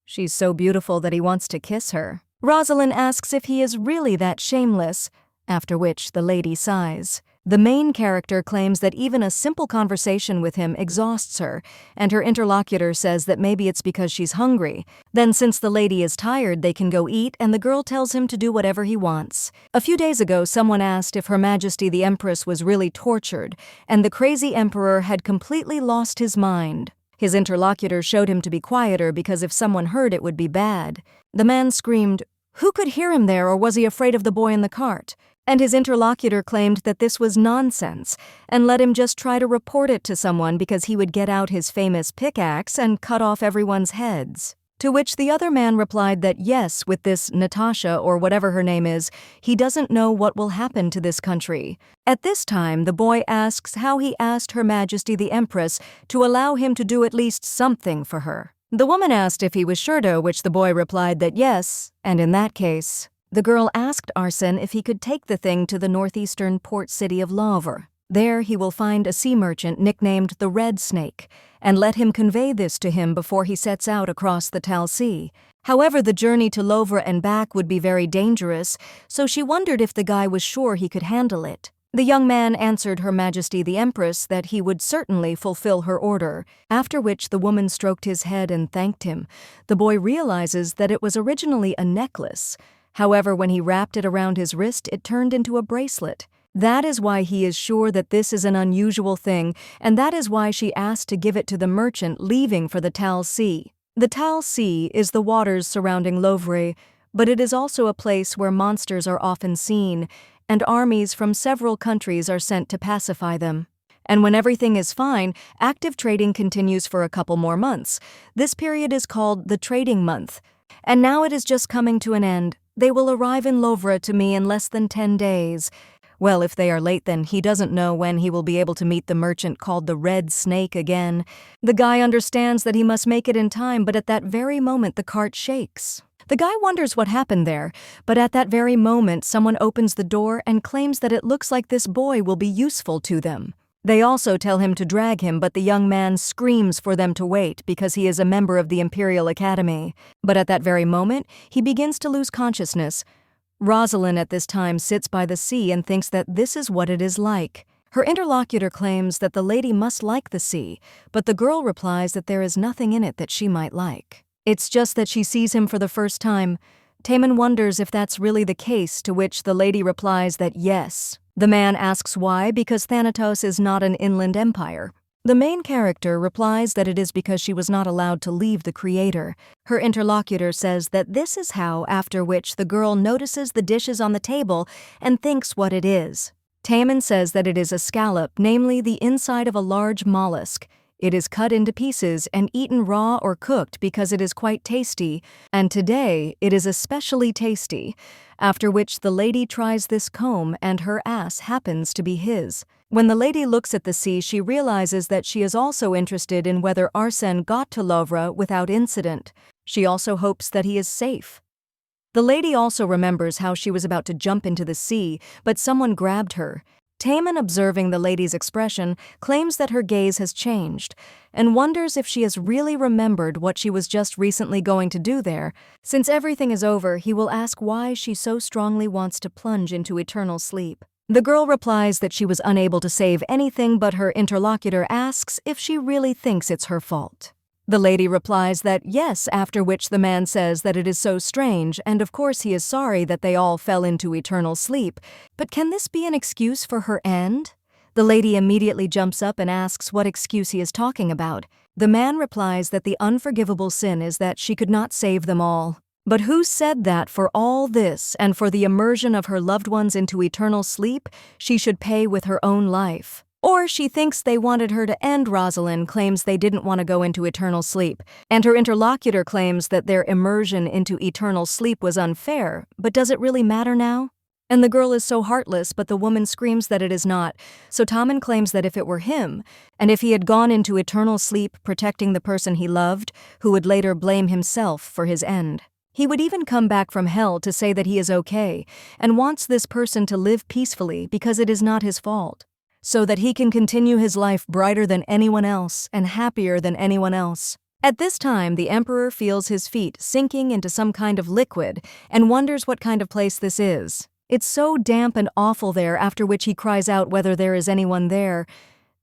A: She's so beautiful that he wants to kiss her. Rosalind asks if he is really that shameless, after which the lady sighs. The main character claims that even a simple conversation with him exhausts her, and her interlocutor says that maybe it's because she's hungry. Then since the lady is tired, they can go eat, and the girl tells him to do whatever he wants. A few days ago, someone asked if Her Majesty the Empress was really tortured, and the crazy emperor had completely lost his mind. His interlocutor showed him to be quieter because if someone heard it would be bad. The man screamed, "Who could hear him there, or was he afraid of the boy in the cart?" And his interlocutor claimed that this was nonsense and let him just try to report it to someone because he would get out his famous pickaxe and cut off everyone's heads. To which the other man replied that yes, with this Natasha or whatever her name is, he doesn't know what will happen to this country. At this time, the boy asks how he asked Her Majesty the Empress to allow him to do at least something for her. The woman asked if he was sure, to which the boy replied that yes, and in that case, the girl asked Arsène if he could take the thing to the northeastern port city of Louvre. There he will find a sea merchant nicknamed the Red Snake, and let him convey this to him before he sets out across the Tal Sea. However, the journey to Lovra and back would be very dangerous, so she wondered if the guy was sure he could handle it. The young man answered Her Majesty the Empress that he would certainly fulfill her order, after which the woman stroked his head and thanked him. The boy realizes that it was originally a necklace. However, when he wrapped it around his wrist, it turned into a bracelet. That is why he is sure that this is an unusual thing, and that is why she asked to give it to the merchant leaving for the Tal Sea. The Tal Sea is the waters surrounding Lovre, but it is also a place where monsters are often seen, and armies from several countries are sent to pacify them. And when everything is fine, active trading continues for a couple more months. This period is called the trading month. And now it is just coming to an end. They will arrive in Lovra to me in less than 10 days. Well, if they are late, then he doesn't know when he will be able to meet the merchant called the Red Snake again. The guy understands that he must make it in time, but at that very moment the cart shakes. The guy wonders what happened there, but at that very moment someone opens the door and claims that it looks like this boy will be useful to them. They also tell him to drag him, but the young man screams for them to wait because he is a member of the Imperial Academy. But at that very moment, he begins to lose consciousness. Rosalind at this time sits by the sea and thinks that this is what it is like. Her interlocutor claims that the lady must like the sea, but the girl replies that there is nothing in it that she might like. It's just that she sees him for the first time. Taemin wonders if that's really the case, to which the lady replies that yes. The man asks why, because Thanatos is not an inland empire. The main character replies that it is because she was not allowed to leave the creator. Her interlocutor says that this is how, after which the girl notices the dishes on the table and thinks what it is. Taemin says that it is a scallop, namely the inside of a large mollusk. It is cut into pieces and eaten raw or cooked because it is quite tasty, and today it is especially tasty. After which the lady tries this comb and her ass happens to be his. When the lady looks at the sea, she realizes that she is also interested in whether Arsène got to Lovra without incident. She also hopes that he is safe. The lady also remembers how she was about to jump into the sea, but someone grabbed her. Taemin, observing the lady's expression, claims that her gaze has changed, and wonders if she has really remembered what she was just recently going to do there. Since everything is over, he will ask why she so strongly wants to plunge into eternal sleep. The girl replies that she was unable to save anything, but her interlocutor asks if she really thinks it's her fault. The lady replies that yes, after which the man says that it is so strange, and of course he is sorry that they all fell into eternal sleep. But can this be an excuse for her end? The lady immediately jumps up and asks what excuse he is talking about. The man replies that the unforgivable sin is that she could not save them all. But who said that for all this and for the immersion of her loved ones into eternal sleep, she should pay with her own life? Or she thinks they wanted her to end. Rosalind claims they didn't want to go into eternal sleep, and her interlocutor claims that their immersion into eternal sleep was unfair, but does it really matter now? And the girl is so heartless, but the woman screams that it is not, so Taemin claims that if it were him, and if he had gone into eternal sleep protecting the person he loved, who would later blame himself for his end. He would even come back from hell to say that he is okay, and wants this person to live peacefully because it is not his fault, so that he can continue his life brighter than anyone else and happier than anyone else. At this time, the emperor feels his feet sinking into some kind of liquid and wonders what kind of place this is. It's so damp and awful there, after which he cries out whether there is anyone there.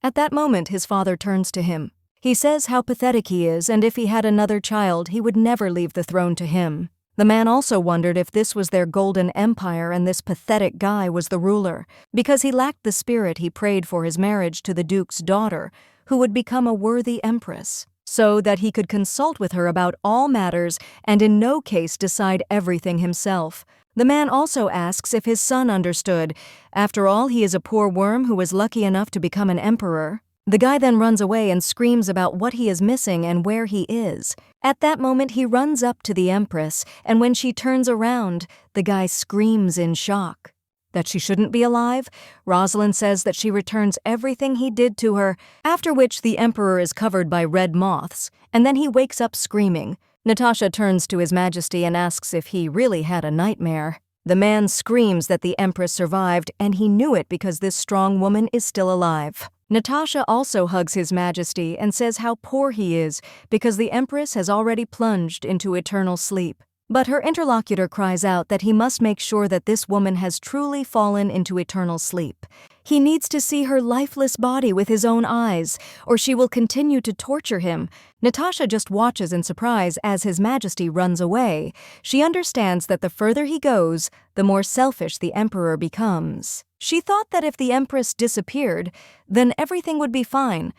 A: At that moment, his father turns to him. He says how pathetic he is, and if he had another child, he would never leave the throne to him. The man also wondered if this was their golden empire and this pathetic guy was the ruler. Because he lacked the spirit, he prayed for his marriage to the duke's daughter, who would become a worthy empress, so that he could consult with her about all matters and in no case decide everything himself. The man also asks if his son understood. After all, he is a poor worm who was lucky enough to become an emperor. The guy then runs away and screams about what he is missing and where he is. At that moment, he runs up to the empress, and when she turns around, the guy screams in shock. That she shouldn't be alive? Rosalind says that she returns everything he did to her, after which the emperor is covered by red moths, and then he wakes up screaming. Natasha turns to His Majesty and asks if he really had a nightmare. The man screams that the Empress survived, and he knew it because this strong woman is still alive. Natasha also hugs His Majesty and says how poor he is because the Empress has already plunged into eternal sleep. But her interlocutor cries out that he must make sure that this woman has truly fallen into eternal sleep. He needs to see her lifeless body with his own eyes, or she will continue to torture him. Natasha just watches in surprise as His Majesty runs away. She understands that the further he goes, the more selfish the Emperor becomes. She thought that if the Empress disappeared, then everything would be fine.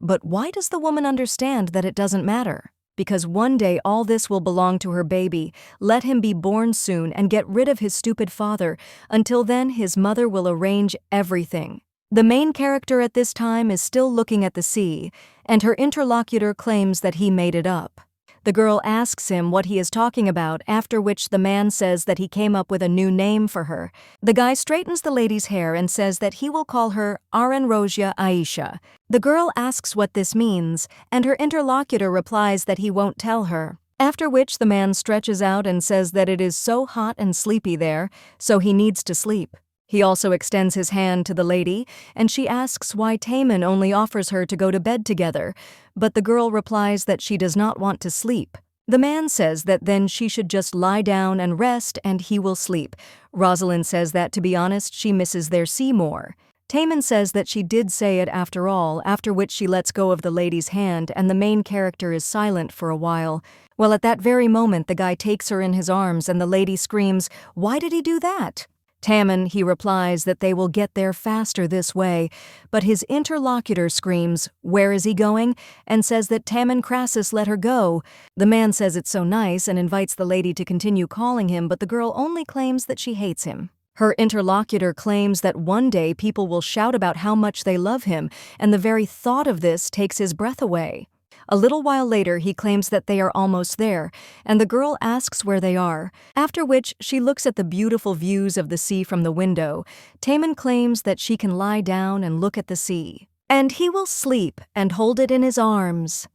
A: But why does the woman understand that it doesn't matter? Because one day all this will belong to her baby. Let him be born soon and get rid of his stupid father. Until then, his mother will arrange everything. The main character at this time is still looking at the sea, and her interlocutor claims that he made it up. The girl asks him what he is talking about, after which the man says that he came up with a new name for her. The guy straightens the lady's hair and says that he will call her Aranrosia Aisha. The girl asks what this means, and her interlocutor replies that he won't tell her. After which the man stretches out and says that it is so hot and sleepy there, so he needs to sleep. He also extends his hand to the lady, and she asks why Taemin only offers her to go to bed together, but the girl replies that she does not want to sleep. The man says that then she should just lie down and rest and he will sleep. Rosalind says that, to be honest, she misses their sea more. Taemin says that she did say it after all, after which she lets go of the lady's hand and the main character is silent for a while. Well, at that very moment the guy takes her in his arms and the lady screams, "Why did he do that?" Taemin, he replies that they will get there faster this way, but his interlocutor screams, "Where is he going?" and says that Taemin Crassus let her go. The man says it's so nice and invites the lady to continue calling him, but the girl only claims that she hates him. Her interlocutor claims that one day people will shout about how much they love him, and the very thought of this takes his breath away. A little while later, he claims that they are almost there, and the girl asks where they are, after which she looks at the beautiful views of the sea from the window. Taemin claims that she can lie down and look at the sea, and he will sleep and hold it in his arms.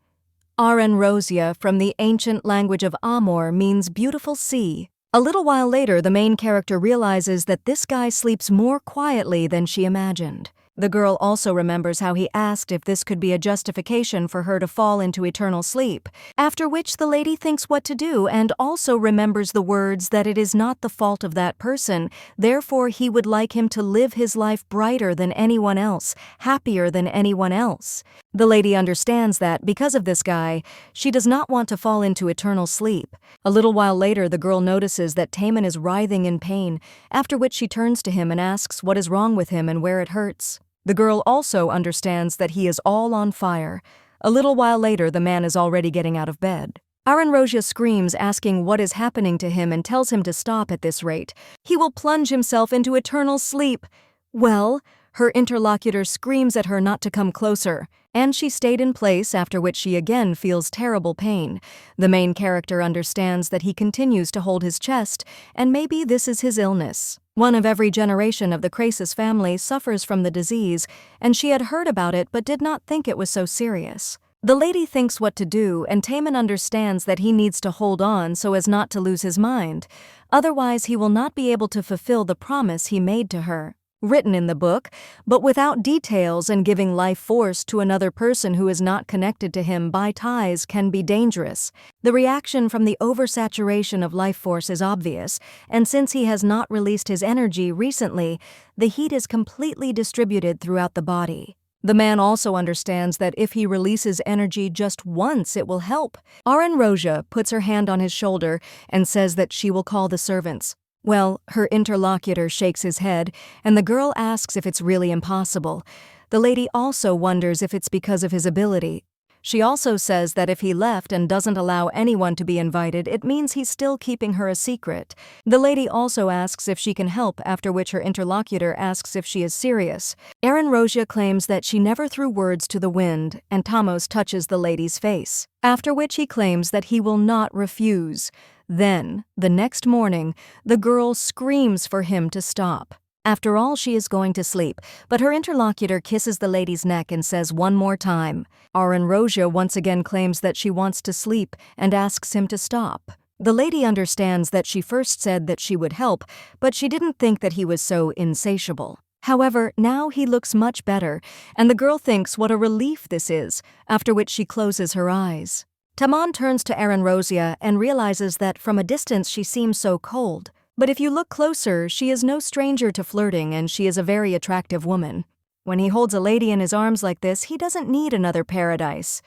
A: Aranrosia, from the ancient language of Amor, means beautiful sea. A little while later, the main character realizes that this guy sleeps more quietly than she imagined. The girl also remembers how he asked if this could be a justification for her to fall into eternal sleep, after which the lady thinks what to do and also remembers the words that it is not the fault of that person, therefore he would like him to live his life brighter than anyone else, happier than anyone else. The lady understands that, because of this guy, she does not want to fall into eternal sleep. A little while later, the girl notices that Taemin is writhing in pain, after which she turns to him and asks what is wrong with him and where it hurts. The girl also understands that he is all on fire. A little while later, the man is already getting out of bed. Aranrosia screams, asking what is happening to him and tells him to stop at this rate. He will plunge himself into eternal sleep. Well, her interlocutor screams at her not to come closer, and she stayed in place, after which she again feels terrible pain. The main character understands that he continues to hold his chest, and maybe this is his illness. One of every generation of the Crassus family suffers from the disease, and she had heard about it but did not think it was so serious. The lady thinks what to do, and Taemin understands that he needs to hold on so as not to lose his mind. Otherwise, he will not be able to fulfill the promise he made to her. Written in the book, but without details, and giving life force to another person who is not connected to him by ties can be dangerous. The reaction from the oversaturation of life force is obvious, and since he has not released his energy recently, the heat is completely distributed throughout the body. The man also understands that if he releases energy just once, it will help. Aranrosia puts her hand on his shoulder and says that she will call the servants. Well, her interlocutor shakes his head, and the girl asks if it's really impossible. The lady also wonders if it's because of his ability. She also says that if he left and doesn't allow anyone to be invited, it means he's still keeping her a secret. The lady also asks if she can help, after which her interlocutor asks if she is serious. Aranrosia claims that she never threw words to the wind, and Tamos touches the lady's face, after which he claims that he will not refuse. Then, the next morning, the girl screams for him to stop. After all, she is going to sleep, but her interlocutor kisses the lady's neck and says one more time. Aranrosia once again claims that she wants to sleep and asks him to stop. The lady understands that she first said that she would help, but she didn't think that he was so insatiable. However, now he looks much better, and the girl thinks what a relief this is, after which she closes her eyes. Taman turns to Rosia and realizes that from a distance she seems so cold. But if you look closer, she is no stranger to flirting and she is a very attractive woman. When he holds a lady in his arms like this, he doesn't need another paradise.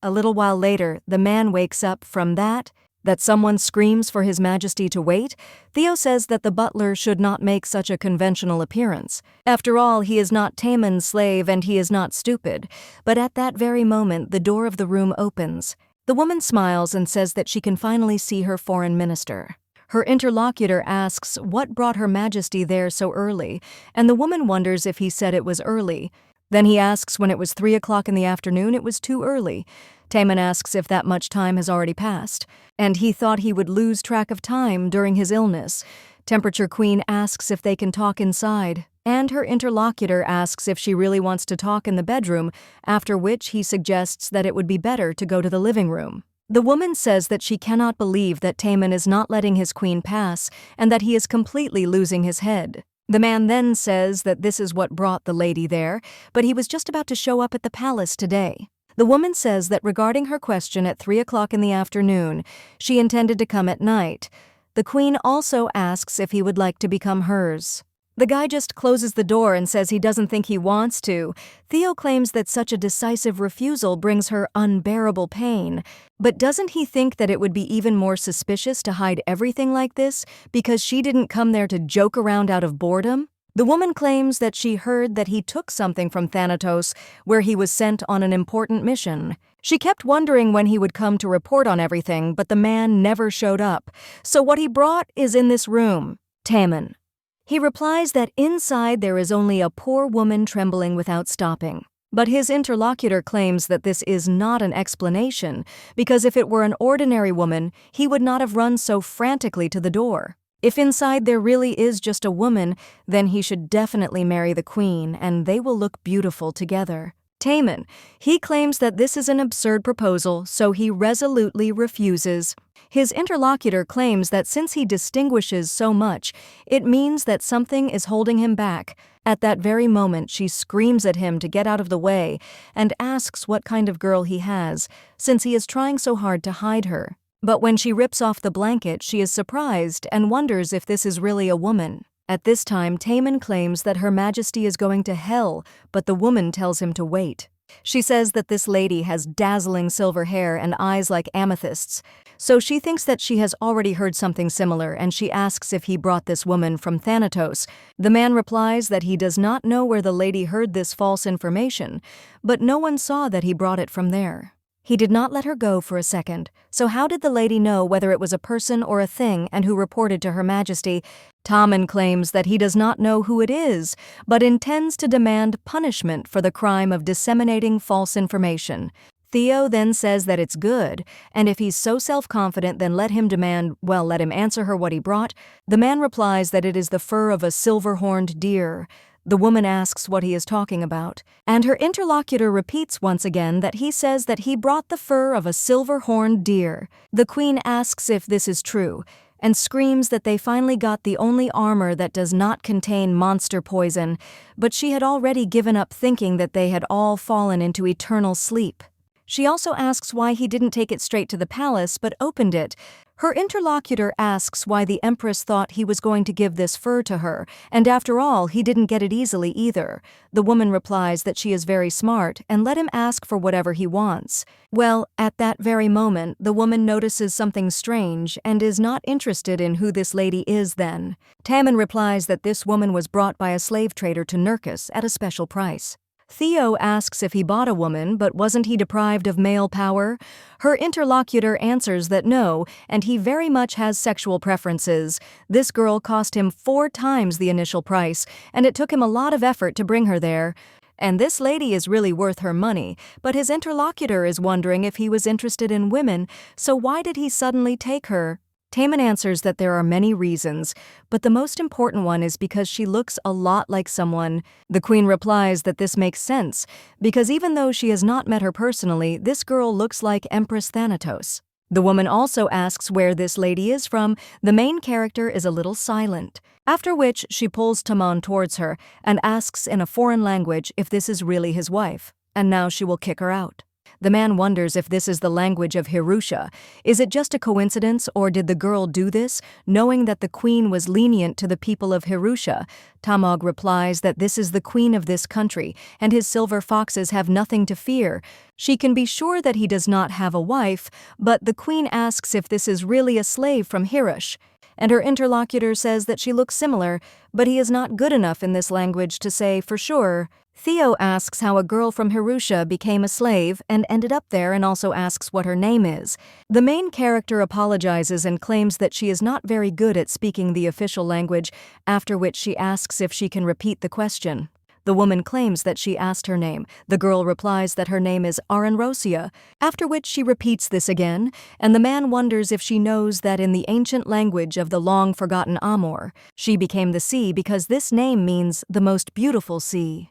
A: A little while later, the man wakes up from that someone screams for His Majesty to wait. Theo says that the butler should not make such a conventional appearance. After all, he is not Taman's slave and he is not stupid. But at that very moment, the door of the room opens. The woman smiles and says that she can finally see her foreign minister. Her interlocutor asks what brought Her Majesty there so early, and the woman wonders if he said it was early. Then he asks when it was 3 o'clock in the afternoon, it was too early. Taman asks if that much time has already passed, and he thought he would lose track of time during his illness. Temperature Queen asks if they can talk inside, and her interlocutor asks if she really wants to talk in the bedroom, after which he suggests that it would be better to go to the living room. The woman says that she cannot believe that Taman is not letting his queen pass and that he is completely losing his head. The man then says that this is what brought the lady there, but he was just about to show up at the palace today. The woman says that regarding her question at 3 o'clock in the afternoon, she intended to come at night. The queen also asks if he would like to become hers. The guy just closes the door and says he doesn't think he wants to. Theo claims that such a decisive refusal brings her unbearable pain. But doesn't he think that it would be even more suspicious to hide everything like this because she didn't come there to joke around out of boredom? The woman claims that she heard that he took something from Thanatos where he was sent on an important mission. She kept wondering when he would come to report on everything, but the man never showed up. So what he brought is in this room. Taman. He replies that inside there is only a poor woman trembling without stopping. But his interlocutor claims that this is not an explanation, because if it were an ordinary woman, he would not have run so frantically to the door. If inside there really is just a woman, then he should definitely marry the queen, and they will look beautiful together. Taman. He claims that this is an absurd proposal, so he resolutely refuses. His interlocutor claims that since he distinguishes so much, it means that something is holding him back. At that very moment, she screams at him to get out of the way and asks what kind of girl he has, since he is trying so hard to hide her. But when she rips off the blanket, she is surprised and wonders if this is really a woman. At this time, Taman claims that Her Majesty is going to hell, but the woman tells him to wait. She says that this lady has dazzling silver hair and eyes like amethysts, so she thinks that she has already heard something similar, and she asks if he brought this woman from Thanatos. The man replies that he does not know where the lady heard this false information, but no one saw that he brought it from there. He did not let her go for a second, so how did the lady know whether it was a person or a thing and who reported to Her Majesty? Taman claims that he does not know who it is, but intends to demand punishment for the crime of disseminating false information. Theo then says that it's good, and if he's so self-confident, then let him answer her what he brought. The man replies that it is the fur of a silver-horned deer. The woman asks what he is talking about, and her interlocutor repeats once again that he says that he brought the fur of a silver-horned deer. The queen asks if this is true, and screams that they finally got the only armor that does not contain monster poison, but she had already given up thinking that they had all fallen into eternal sleep. She also asks why he didn't take it straight to the palace but opened it. Her interlocutor asks why the Empress thought he was going to give this fur to her, and after all, he didn't get it easily either. The woman replies that she is very smart and let him ask for whatever he wants. Well, at that very moment, the woman notices something strange and is not interested in who this lady is then. Taman replies that this woman was brought by a slave trader to Nurkis at a special price. Theo asks if he bought a woman, but wasn't he deprived of male power? Her interlocutor answers that no, and he very much has sexual preferences. This girl cost him 4 times the initial price, and it took him a lot of effort to bring her there. And this lady is really worth her money, but his interlocutor is wondering if he was interested in women, so why did he suddenly take her? Taman answers that there are many reasons, but the most important one is because she looks a lot like someone. The queen replies that this makes sense, because even though she has not met her personally, this girl looks like Empress Thanatos. The woman also asks where this lady is from. The main character is a little silent, after which she pulls Tamon towards her and asks in a foreign language if this is really his wife, and now she will kick her out. The man wonders if this is the language of Hirusha. Is it just a coincidence, or did the girl do this, knowing that the queen was lenient to the people of Hirusha? Tamog replies that this is the queen of this country, and his silver foxes have nothing to fear. She can be sure that he does not have a wife, but the queen asks if this is really a slave from Hirush. And her interlocutor says that she looks similar, but he is not good enough in this language to say for sure. Theo asks how a girl from Hirusha became a slave and ended up there, and also asks what her name is. The main character apologizes and claims that she is not very good at speaking the official language, after which she asks if she can repeat the question. The woman claims that she asked her name. The girl replies that her name is Aranrosia, after which she repeats this again, and the man wonders if she knows that in the ancient language of the long-forgotten Amor, she became the sea because this name means the most beautiful sea.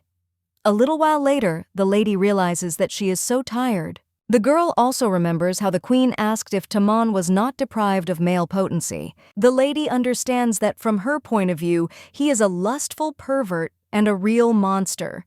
A: A little while later, the lady realizes that she is so tired. The girl also remembers how the queen asked if Tamon was not deprived of male potency. The lady understands that from her point of view, he is a lustful pervert and a real monster.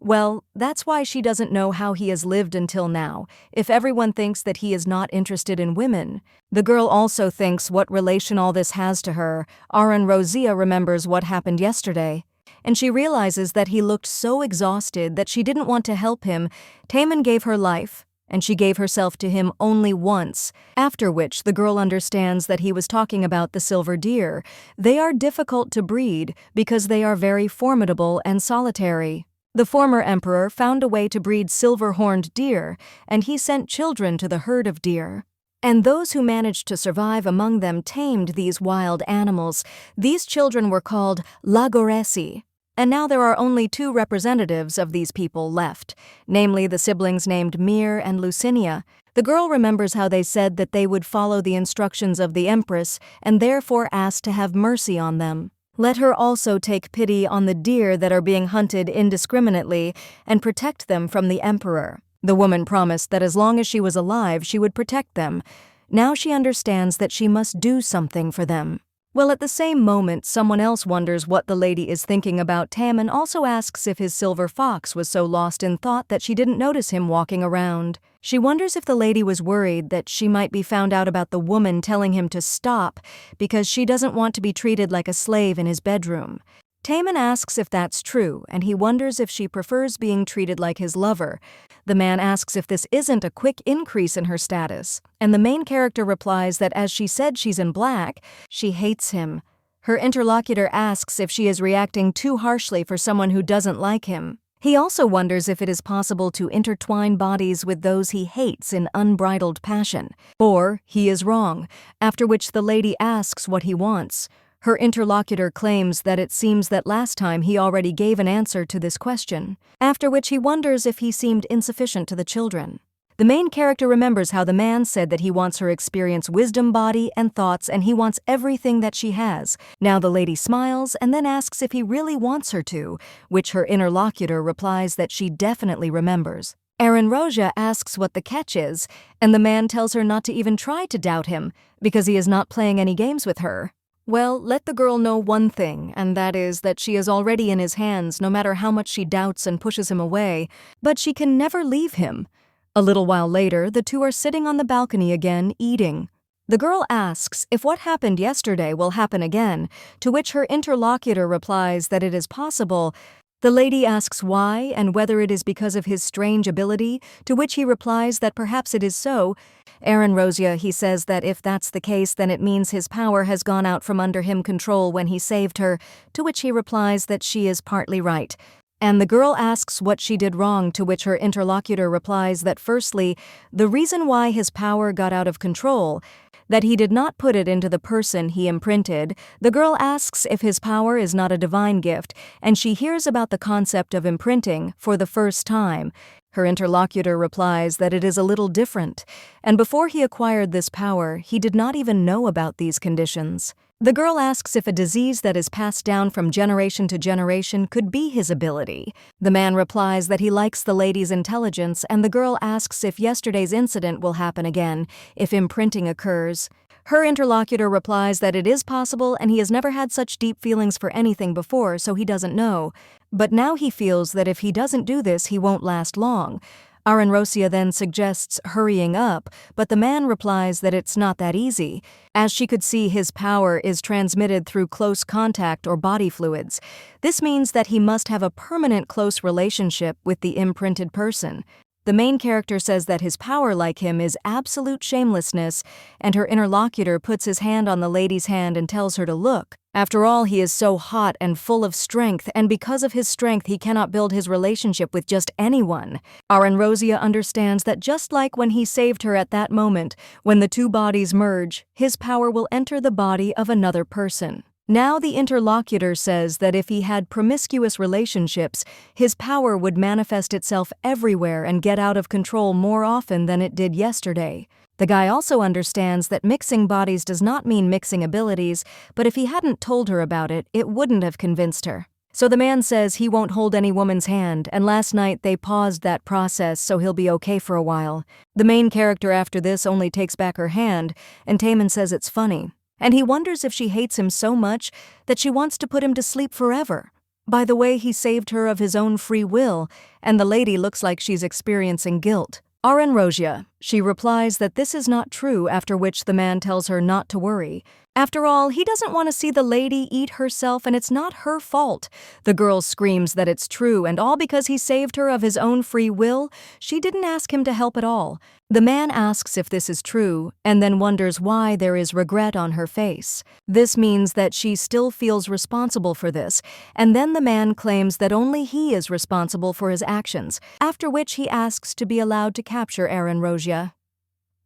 A: Well, that's why she doesn't know how he has lived until now, if everyone thinks that he is not interested in women. The girl also thinks what relation all this has to her. Aranrosia remembers what happened yesterday, and she realizes that he looked so exhausted that she didn't want to help him. Taemin gave her life, and she gave herself to him only once, after which the girl understands that he was talking about the silver deer. They are difficult to breed because they are very formidable and solitary. The former emperor found a way to breed silver-horned deer, and he sent children to the herd of deer. And those who managed to survive among them tamed these wild animals. These children were called Lagoresi. And now there are only 2 representatives of these people left, namely the siblings named Mir and Lucinia. The girl remembers how they said that they would follow the instructions of the empress and therefore asked to have mercy on them. Let her also take pity on the deer that are being hunted indiscriminately and protect them from the emperor. The woman promised that as long as she was alive, she would protect them. Now she understands that she must do something for them. Well, at the same moment, someone else wonders what the lady is thinking about. Taemin also asks if his silver fox was so lost in thought that she didn't notice him walking around. She wonders if the lady was worried that she might be found out about the woman telling him to stop because she doesn't want to be treated like a slave in his bedroom. Taemin asks if that's true, and he wonders if she prefers being treated like his lover. The man asks if this isn't a quick increase in her status, and the main character replies that as she said she's in black, she hates him. Her interlocutor asks if she is reacting too harshly for someone who doesn't like him. He also wonders if it is possible to intertwine bodies with those he hates in unbridled passion. Or he is wrong, after which the lady asks what he wants. Her interlocutor claims that it seems that last time he already gave an answer to this question, after which he wonders if he seemed insufficient to the children. The main character remembers how the man said that he wants her experience wisdom, body, and thoughts, and he wants everything that she has. Now the lady smiles and then asks if he really wants her to, which her interlocutor replies that she definitely remembers. Aranrosia asks what the catch is, and the man tells her not to even try to doubt him, because he is not playing any games with her. Well, let the girl know one thing, and that is that she is already in his hands no matter how much she doubts and pushes him away, but she can never leave him. A little while later, the 2 are sitting on the balcony again, eating. The girl asks if what happened yesterday will happen again, to which her interlocutor replies that it is possible. The lady asks why and whether it is because of his strange ability, to which he replies that perhaps it is so. Aranrosia, he says that if that's the case, then it means his power has gone out from under him control when he saved her, to which he replies that she is partly right. And the girl asks what she did wrong, to which her interlocutor replies that firstly, the reason why his power got out of control, that he did not put it into the person he imprinted. The girl asks if his power is not a divine gift, and she hears about the concept of imprinting for the first time. Her interlocutor replies that it is a little different, and before he acquired this power, he did not even know about these conditions. The girl asks if a disease that is passed down from generation to generation could be his ability. The man replies that he likes the lady's intelligence, and the girl asks if yesterday's incident will happen again, if imprinting occurs. Her interlocutor replies that it is possible and he has never had such deep feelings for anything before, so he doesn't know. But now he feels that if he doesn't do this, he won't last long. Aranrosia then suggests hurrying up, but the man replies that it's not that easy. As she could see, his power is transmitted through close contact or body fluids. This means that he must have a permanent close relationship with the imprinted person. The main character says that his power, like him, is absolute shamelessness, and her interlocutor puts his hand on the lady's hand and tells her to look. After all, he is so hot and full of strength, and because of his strength he cannot build his relationship with just anyone. Aranrosia understands that just like when he saved her at that moment, when the two bodies merge, his power will enter the body of another person. Now the interlocutor says that if he had promiscuous relationships, his power would manifest itself everywhere and get out of control more often than it did yesterday. The guy also understands that mixing bodies does not mean mixing abilities, but if he hadn't told her about it, it wouldn't have convinced her. So the man says he won't hold any woman's hand, and last night they paused that process so he'll be okay for a while. The main character after this only takes back her hand, and Taemin says it's funny. And he wonders if she hates him so much that she wants to put him to sleep forever. By the way, he saved her of his own free will, and the lady looks like she's experiencing guilt. Aranrosia. She replies that this is not true, after which the man tells her not to worry. After all, he doesn't want to see the lady eat herself, and it's not her fault. The girl screams that it's true, and all because he saved her of his own free will. She didn't ask him to help at all. The man asks if this is true, and then wonders why there is regret on her face. This means that she still feels responsible for this, and then the man claims that only he is responsible for his actions, after which he asks to be allowed to capture Aranrosia.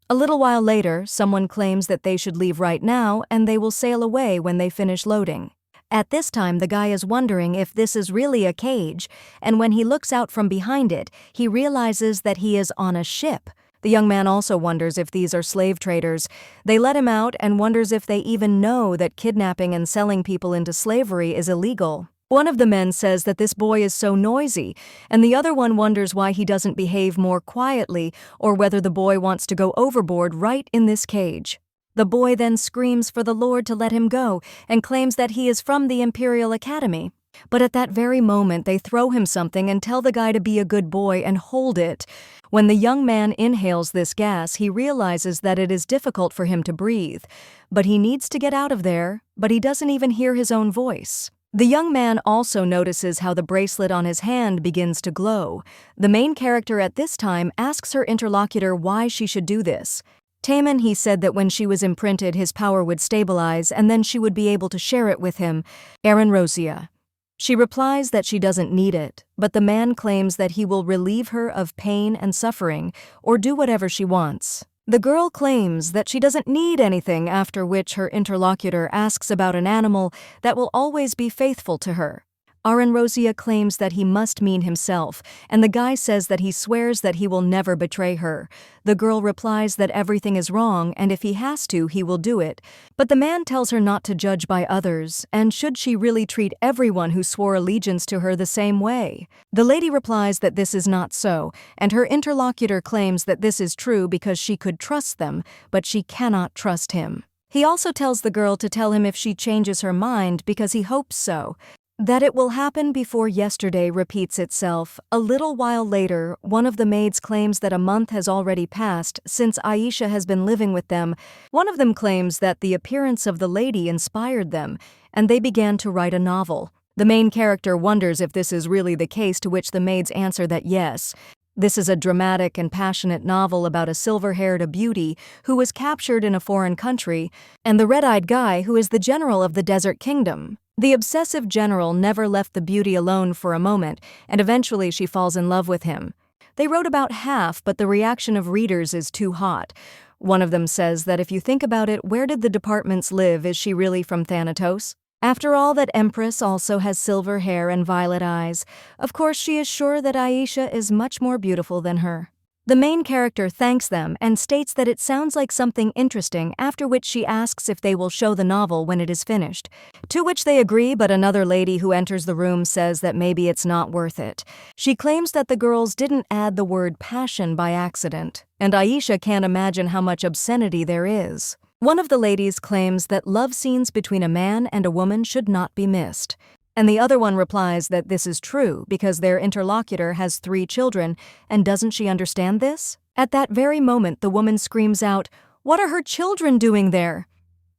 A: A little while later, someone claims that they should leave right now and they will sail away when they finish loading. At this time, the guy is wondering if this is really a cage, and when he looks out from behind it, he realizes that he is on a ship. The young man also wonders if these are slave traders. They let him out and wonders if they even know that kidnapping and selling people into slavery is illegal. One of the men says that this boy is so noisy, and the other one wonders why he doesn't behave more quietly or whether the boy wants to go overboard right in this cage. The boy then screams for the Lord to let him go and claims that he is from the Imperial Academy. But at that very moment, they throw him something and tell the guy to be a good boy and hold it. When the young man inhales this gas, he realizes that it is difficult for him to breathe. But he needs to get out of there, but he doesn't even hear his own voice. The young man also notices how the bracelet on his hand begins to glow. The main character at this time asks her interlocutor why she should do this. Taemin, he said that when she was imprinted, his power would stabilize and then she would be able to share it with him. Aranrosia. She replies that she doesn't need it, but the man claims that he will relieve her of pain and suffering or do whatever she wants. The girl claims that she doesn't need anything, after which her interlocutor asks about an animal that will always be faithful to her. Aranrosia claims that he must mean himself, and the guy says that he swears that he will never betray her. The girl replies that everything is wrong, and if he has to, he will do it. But the man tells her not to judge by others, and should she really treat everyone who swore allegiance to her the same way? The lady replies that this is not so, and her interlocutor claims that this is true because she could trust them, but she cannot trust him. He also tells the girl to tell him if she changes her mind because he hopes so. That it will happen before yesterday repeats itself. A little while later, one of the maids claims that a month has already passed since Aisha has been living with them. One of them claims that the appearance of the lady inspired them, and they began to write a novel. The main character wonders if this is really the case, to which the maids answer that yes. This is a dramatic and passionate novel about a silver-haired beauty who was captured in a foreign country, and the red-eyed guy who is the general of the Desert Kingdom. The obsessive general never left the beauty alone for a moment, and eventually she falls in love with him. They wrote about half, but the reaction of readers is too hot. One of them says that if you think about it, where did the departments live? Is she really from Thanatos? After all, that Empress also has silver hair and violet eyes. Of course, she is sure that Aisha is much more beautiful than her. The main character thanks them and states that it sounds like something interesting, after which she asks if they will show the novel when it is finished. To which they agree, but another lady who enters the room says that maybe it's not worth it. She claims that the girls didn't add the word passion by accident, and Aisha can't imagine how much obscenity there is. One of the ladies claims that love scenes between a man and a woman should not be missed. And the other one replies that this is true because their interlocutor has 3 children, and doesn't she understand this? At that very moment, the woman screams out, "What are her children doing there?"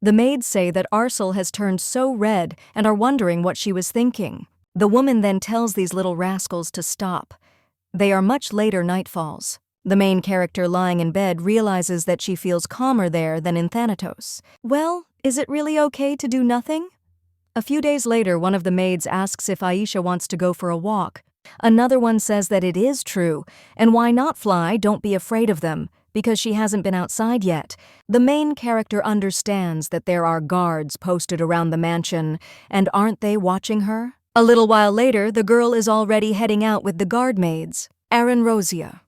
A: The maids say that Arsel has turned so red and are wondering what she was thinking. The woman then tells these little rascals to stop. They are much later nightfalls. The main character lying in bed realizes that she feels calmer there than in Thanatos. Well, is it really okay to do nothing? A few days later, one of the maids asks if Aisha wants to go for a walk. Another one says that it is true, and why not fly, don't be afraid of them, because she hasn't been outside yet. The main character understands that there are guards posted around the mansion, and aren't they watching her? A little while later, the girl is already heading out with the guard maids, Aaron Rosia.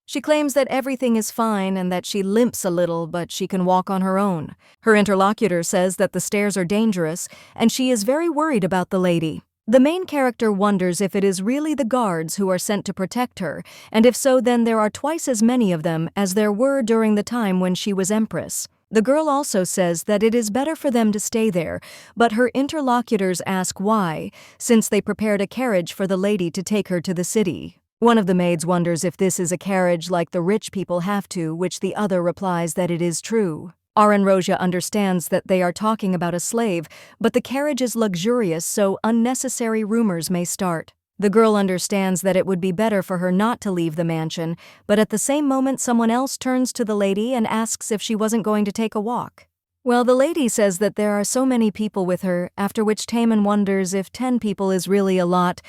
A: She claims that everything is fine and that she limps a little, but she can walk on her own. Her interlocutor says that the stairs are dangerous, and she is very worried about the lady. The main character wonders if it is really the guards who are sent to protect her, and if so, then there are twice as many of them as there were during the time when she was empress. The girl also says that it is better for them to stay there, but her interlocutors ask why, since they prepared a carriage for the lady to take her to the city. One of the maids wonders if this is a carriage like the rich people have to, which the other replies that it is true. Aaron Rosia understands that they are talking about a slave, but the carriage is luxurious, so unnecessary rumors may start. The girl understands that it would be better for her not to leave the mansion, but at the same moment someone else turns to the lady and asks if she wasn't going to take a walk. Well, the lady says that there are so many people with her, after which Taemin wonders if 10 people is really a lot.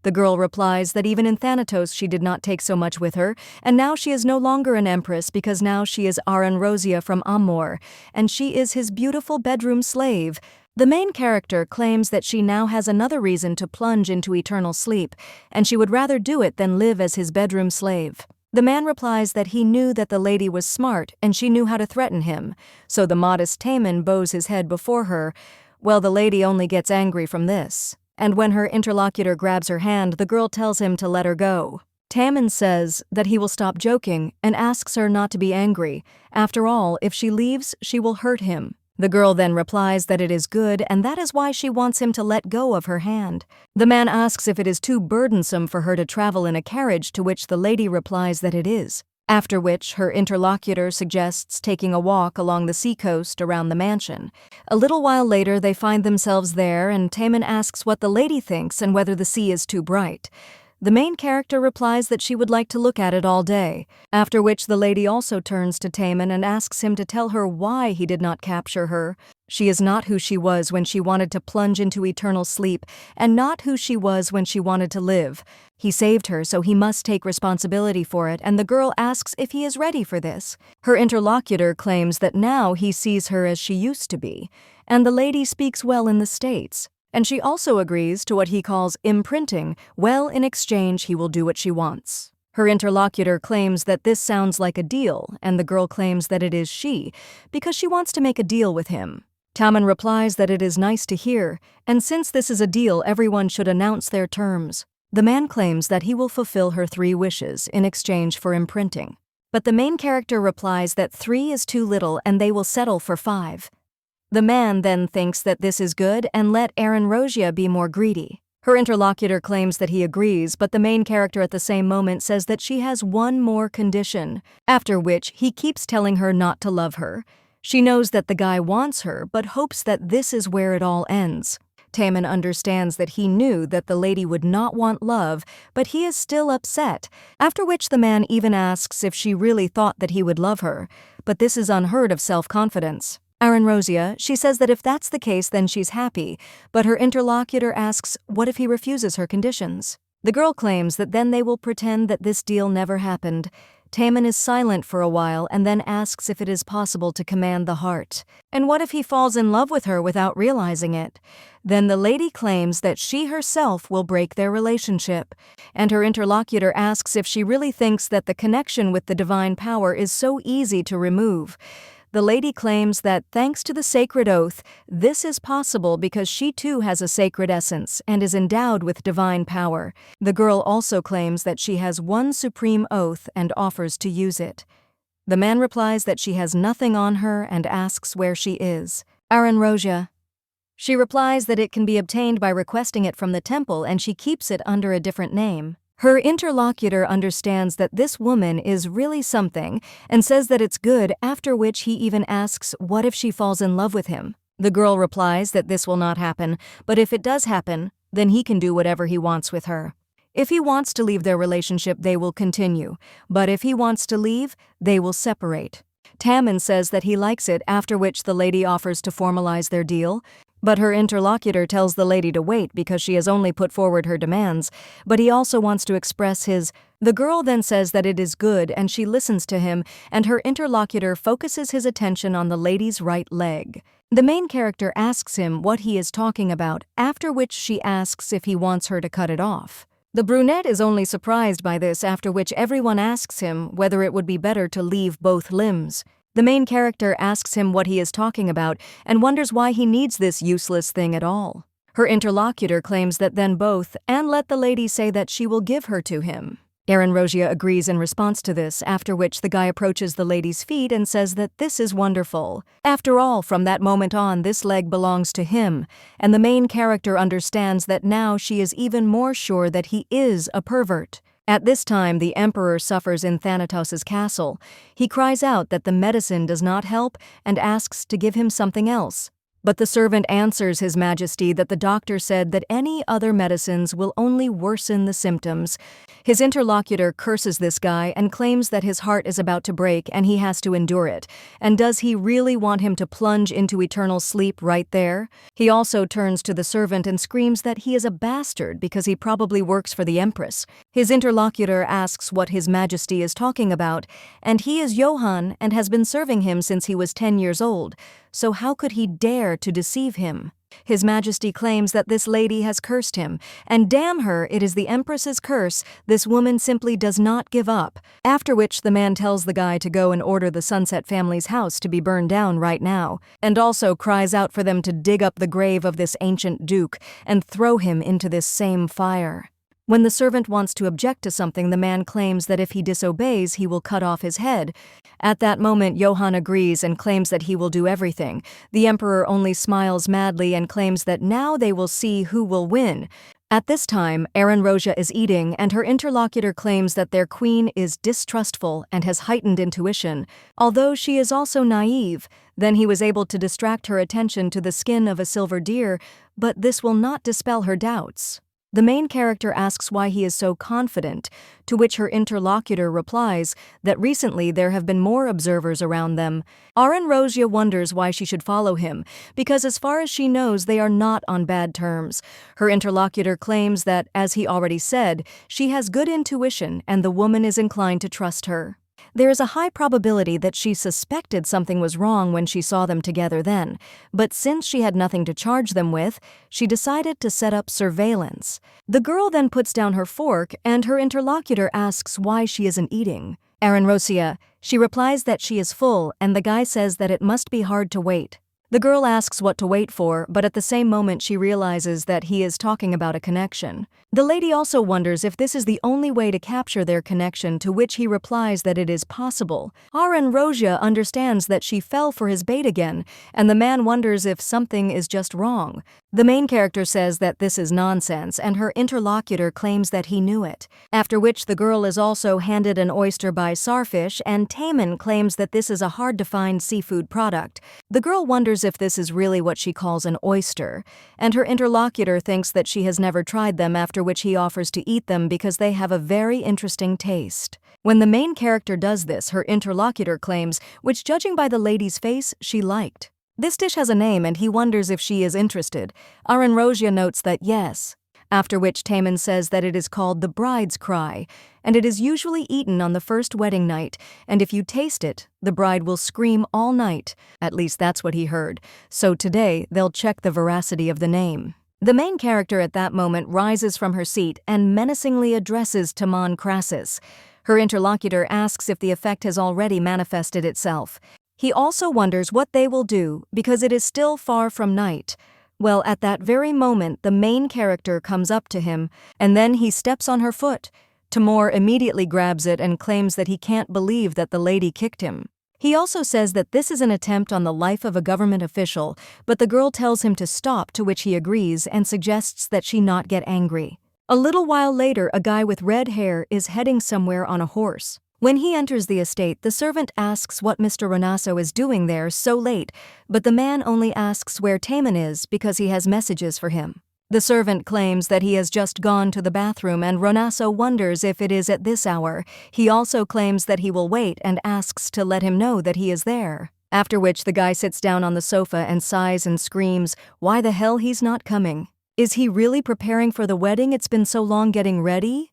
A: The girl replies that even in Thanatos she did not take so much with her, and now she is no longer an empress because now she is Aaron Rosia from Amor, and she is his beautiful bedroom slave. The main character claims that she now has another reason to plunge into eternal sleep, and she would rather do it than live as his bedroom slave. The man replies that he knew that the lady was smart and she knew how to threaten him, so the modest Taemin bows his head before her. Well, the lady only gets angry from this. And when her interlocutor grabs her hand, the girl tells him to let her go. Taemin says that he will stop joking and asks her not to be angry. After all, if she leaves, she will hurt him. The girl then replies that it is good, and that is why she wants him to let go of her hand. The man asks if it is too burdensome for her to travel in a carriage, to which the lady replies that it is. After which, her interlocutor suggests taking a walk along the seacoast around the mansion. A little while later, they find themselves there, and Taemin asks what the lady thinks and whether the sea is too bright. The main character replies that she would like to look at it all day, after which the lady also turns to Taemin and asks him to tell her why he did not capture her. She is not who she was when she wanted to plunge into eternal sleep, and not who she was when she wanted to live. He saved her, so he must take responsibility for it, and the girl asks if he is ready for this. Her interlocutor claims that now he sees her as she used to be, and the lady speaks well in the States. And she also agrees to what he calls imprinting. Well, in exchange, he will do what she wants. Her interlocutor claims that this sounds like a deal, and the girl claims that it is she, because she wants to make a deal with him. Taemin replies that it is nice to hear, and since this is a deal, everyone should announce their terms. The man claims that he will fulfill her 3 wishes in exchange for imprinting. But the main character replies that 3 is too little and they will settle for 5. The man then thinks that this is good and let Aaron Rosia be more greedy. Her interlocutor claims that he agrees, but the main character at the same moment says that she has one more condition, after which he keeps telling her not to love her. She knows that the guy wants her, but hopes that this is where it all ends. Taemin understands that he knew that the lady would not want love, but he is still upset, after which the man even asks if she really thought that he would love her, but this is unheard of self-confidence. Aaron Rosia, she says that if that's the case then she's happy, but her interlocutor asks what if he refuses her conditions. The girl claims that then they will pretend that this deal never happened. Taemin is silent for a while and then asks if it is possible to command the heart. And what if he falls in love with her without realizing it? Then the lady claims that she herself will break their relationship, and her interlocutor asks if she really thinks that the connection with the divine power is so easy to remove. The lady claims that thanks to the sacred oath, this is possible because she too has a sacred essence and is endowed with divine power. The girl also claims that she has one supreme oath and offers to use it. The man replies that she has nothing on her and asks where she is. Aranrosia. She replies that it can be obtained by requesting it from the temple and she keeps it under a different name. Her interlocutor understands that this woman is really something and says that it's good, after which he even asks what if she falls in love with him. The girl replies that this will not happen, but if it does happen, then he can do whatever he wants with her. If he wants to leave their relationship, they will continue, but if he wants to leave, they will separate. Taemin says that he likes it, after which the lady offers to formalize their deal. But her interlocutor tells the lady to wait because she has only put forward her demands, but he also wants to express his. The girl then says that it is good and she listens to him, and her interlocutor focuses his attention on the lady's right leg. The main character asks him what he is talking about, after which she asks if he wants her to cut it off. The brunette is only surprised by this, after which everyone asks him whether it would be better to leave both limbs. The main character asks him what he is talking about and wonders why he needs this useless thing at all. Her interlocutor claims that then both, and let the lady say that she will give her to him. Aranrosia agrees in response to this, after which the guy approaches the lady's feet and says that this is wonderful. After all, from that moment on, this leg belongs to him, and the main character understands that now she is even more sure that he is a pervert. At this time, the emperor suffers in Thanatos' castle. He cries out that the medicine does not help and asks to give him something else. But the servant answers His Majesty that the doctor said that any other medicines will only worsen the symptoms. His interlocutor curses this guy and claims that his heart is about to break and he has to endure it. And does he really want him to plunge into eternal sleep right there? He also turns to the servant and screams that he is a bastard because he probably works for the Empress. His interlocutor asks what His Majesty is talking about, and he is Johann and has been serving him since he was 10 years old. So how could he dare to deceive him? His Majesty claims that this lady has cursed him, and damn her, it is the Empress's curse. This woman simply does not give up. After which the man tells the guy to go and order the Sunset family's house to be burned down right now, and also cries out for them to dig up the grave of this ancient duke and throw him into this same fire. When the servant wants to object to something, the man claims that if he disobeys, he will cut off his head. At that moment, Johann agrees and claims that he will do everything. The emperor only smiles madly and claims that now they will see who will win. At this time, Aranrosia is eating, and her interlocutor claims that their queen is distrustful and has heightened intuition, although she is also naive. Then he was able to distract her attention to the skin of a silver deer, but this will not dispel her doubts. The main character asks why he is so confident, to which her interlocutor replies that recently there have been more observers around them. Aranrosia wonders why she should follow him, because as far as she knows, they are not on bad terms. Her interlocutor claims that, as he already said, she has good intuition and the woman is inclined to trust her. There is a high probability that she suspected something was wrong when she saw them together then, but since she had nothing to charge them with, she decided to set up surveillance. The girl then puts down her fork, and her interlocutor asks why she isn't eating. Aranrosia, she replies that she is full, and the guy says that it must be hard to wait. The girl asks what to wait for, but at the same moment she realizes that he is talking about a connection. The lady also wonders if this is the only way to capture their connection, to which he replies that it is possible. Aranrosia understands that she fell for his bait again, and the man wonders if something is just wrong. The main character says that this is nonsense, and her interlocutor claims that he knew it. After which the girl is also handed an oyster by Starfish, and Taemin claims that this is a hard-to-find seafood product. The girl wonders if this is really what she calls an oyster, and her interlocutor thinks that she has never tried them, after which he offers to eat them because they have a very interesting taste. When the main character does this, her interlocutor claims, which judging by the lady's face, she liked. This dish has a name and he wonders if she is interested. Aranrosia notes that yes. after which Taemin says that it is called the bride's cry, and it is usually eaten on the first wedding night, and if you taste it, the bride will scream all night. At least that's what he heard, so today they'll check the veracity of the name. The main character at that moment rises from her seat and menacingly addresses Taman Crassus. Her interlocutor asks if the effect has already manifested itself. He also wonders what they will do because it is still far from night. Well, at that very moment, the main character comes up to him, and then he steps on her foot. Timur immediately grabs it and claims that he can't believe that the lady kicked him. He also says that this is an attempt on the life of a government official, but the girl tells him to stop, to which he agrees and suggests that she not get angry. A little while later, a guy with red hair is heading somewhere on a horse. When he enters the estate, the servant asks what Mr. Renasso is doing there so late, but the man only asks where Taemin is because he has messages for him. The servant claims that he has just gone to the bathroom, and Renasso wonders if it is at this hour. He also claims that he will wait and asks to let him know that he is there. After which the guy sits down on the sofa and sighs and screams, why the hell he's not coming. Is he really preparing for the wedding? It's been so long getting ready?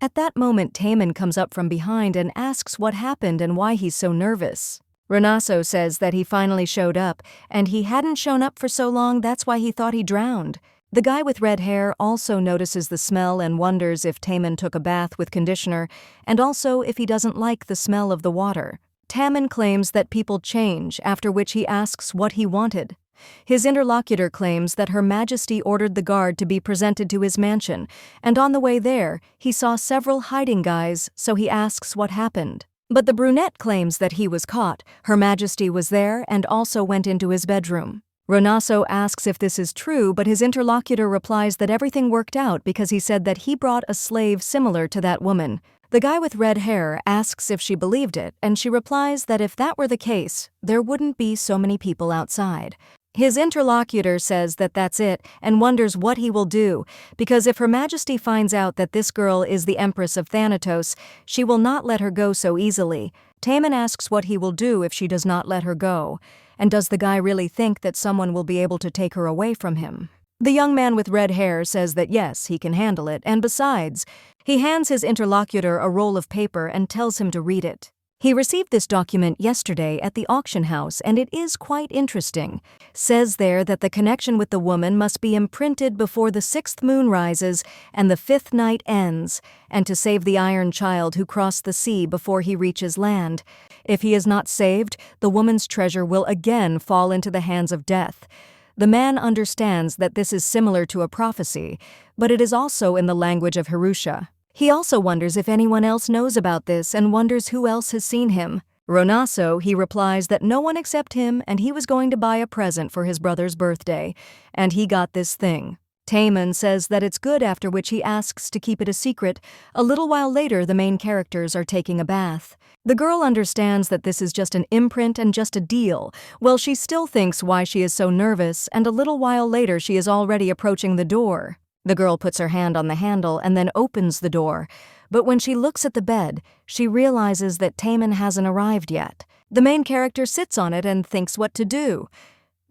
A: At that moment, Taemin comes up from behind and asks what happened and why he's so nervous. Renasso says that he finally showed up, and he hadn't shown up for so long, that's why he thought he drowned. The guy with red hair also notices the smell and wonders if Taemin took a bath with conditioner, and also if he doesn't like the smell of the water. Taemin claims that people change, after which he asks what he wanted. His interlocutor claims that Her Majesty ordered the guard to be presented to his mansion, and on the way there, he saw several hiding guys, so he asks what happened. But the brunette claims that he was caught, Her Majesty was there and also went into his bedroom. Renasso asks if this is true, but his interlocutor replies that everything worked out because he said that he brought a slave similar to that woman. The guy with red hair asks if she believed it, and she replies that if that were the case, there wouldn't be so many people outside. His interlocutor says that that's it and wonders what he will do, because if Her Majesty finds out that this girl is the Empress of Thanatos, she will not let her go so easily. Taemin asks what he will do if she does not let her go, and does the guy really think that someone will be able to take her away from him? The young man with red hair says that yes, he can handle it, and besides, he hands his interlocutor a roll of paper and tells him to read it. He received this document yesterday at the auction house, and it is quite interesting. Says there that the connection with the woman must be imprinted before the 6th moon rises and the 5th night ends, and to save the iron child who crossed the sea before he reaches land. If he is not saved, the woman's treasure will again fall into the hands of death. The man understands that this is similar to a prophecy, but it is also in the language of Hirusha. He also wonders if anyone else knows about this and wonders who else has seen him. Renasso, he replies that no one except him, and he was going to buy a present for his brother's birthday, and he got this thing. Taemin says that it's good, after which he asks to keep it a secret. A little while later, the main characters are taking a bath. The girl understands that this is just an imprint and just a deal. Well, she still thinks why she is so nervous, and a little while later she is already approaching the door. The girl puts her hand on the handle and then opens the door, but when she looks at the bed, she realizes that Taemin hasn't arrived yet. The main character sits on it and thinks what to do.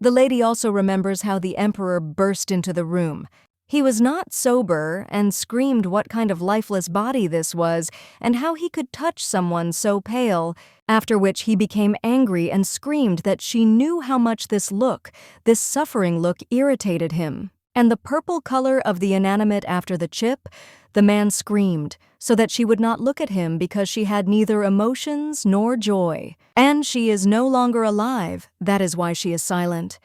A: The lady also remembers how the emperor burst into the room. He was not sober and screamed what kind of lifeless body this was and how he could touch someone so pale, after which he became angry and screamed that she knew how much this suffering look irritated him. And the purple color of the inanimate after the chip, the man screamed, so that she would not look at him because she had neither emotions nor joy. And she is no longer alive, that is why she is silent.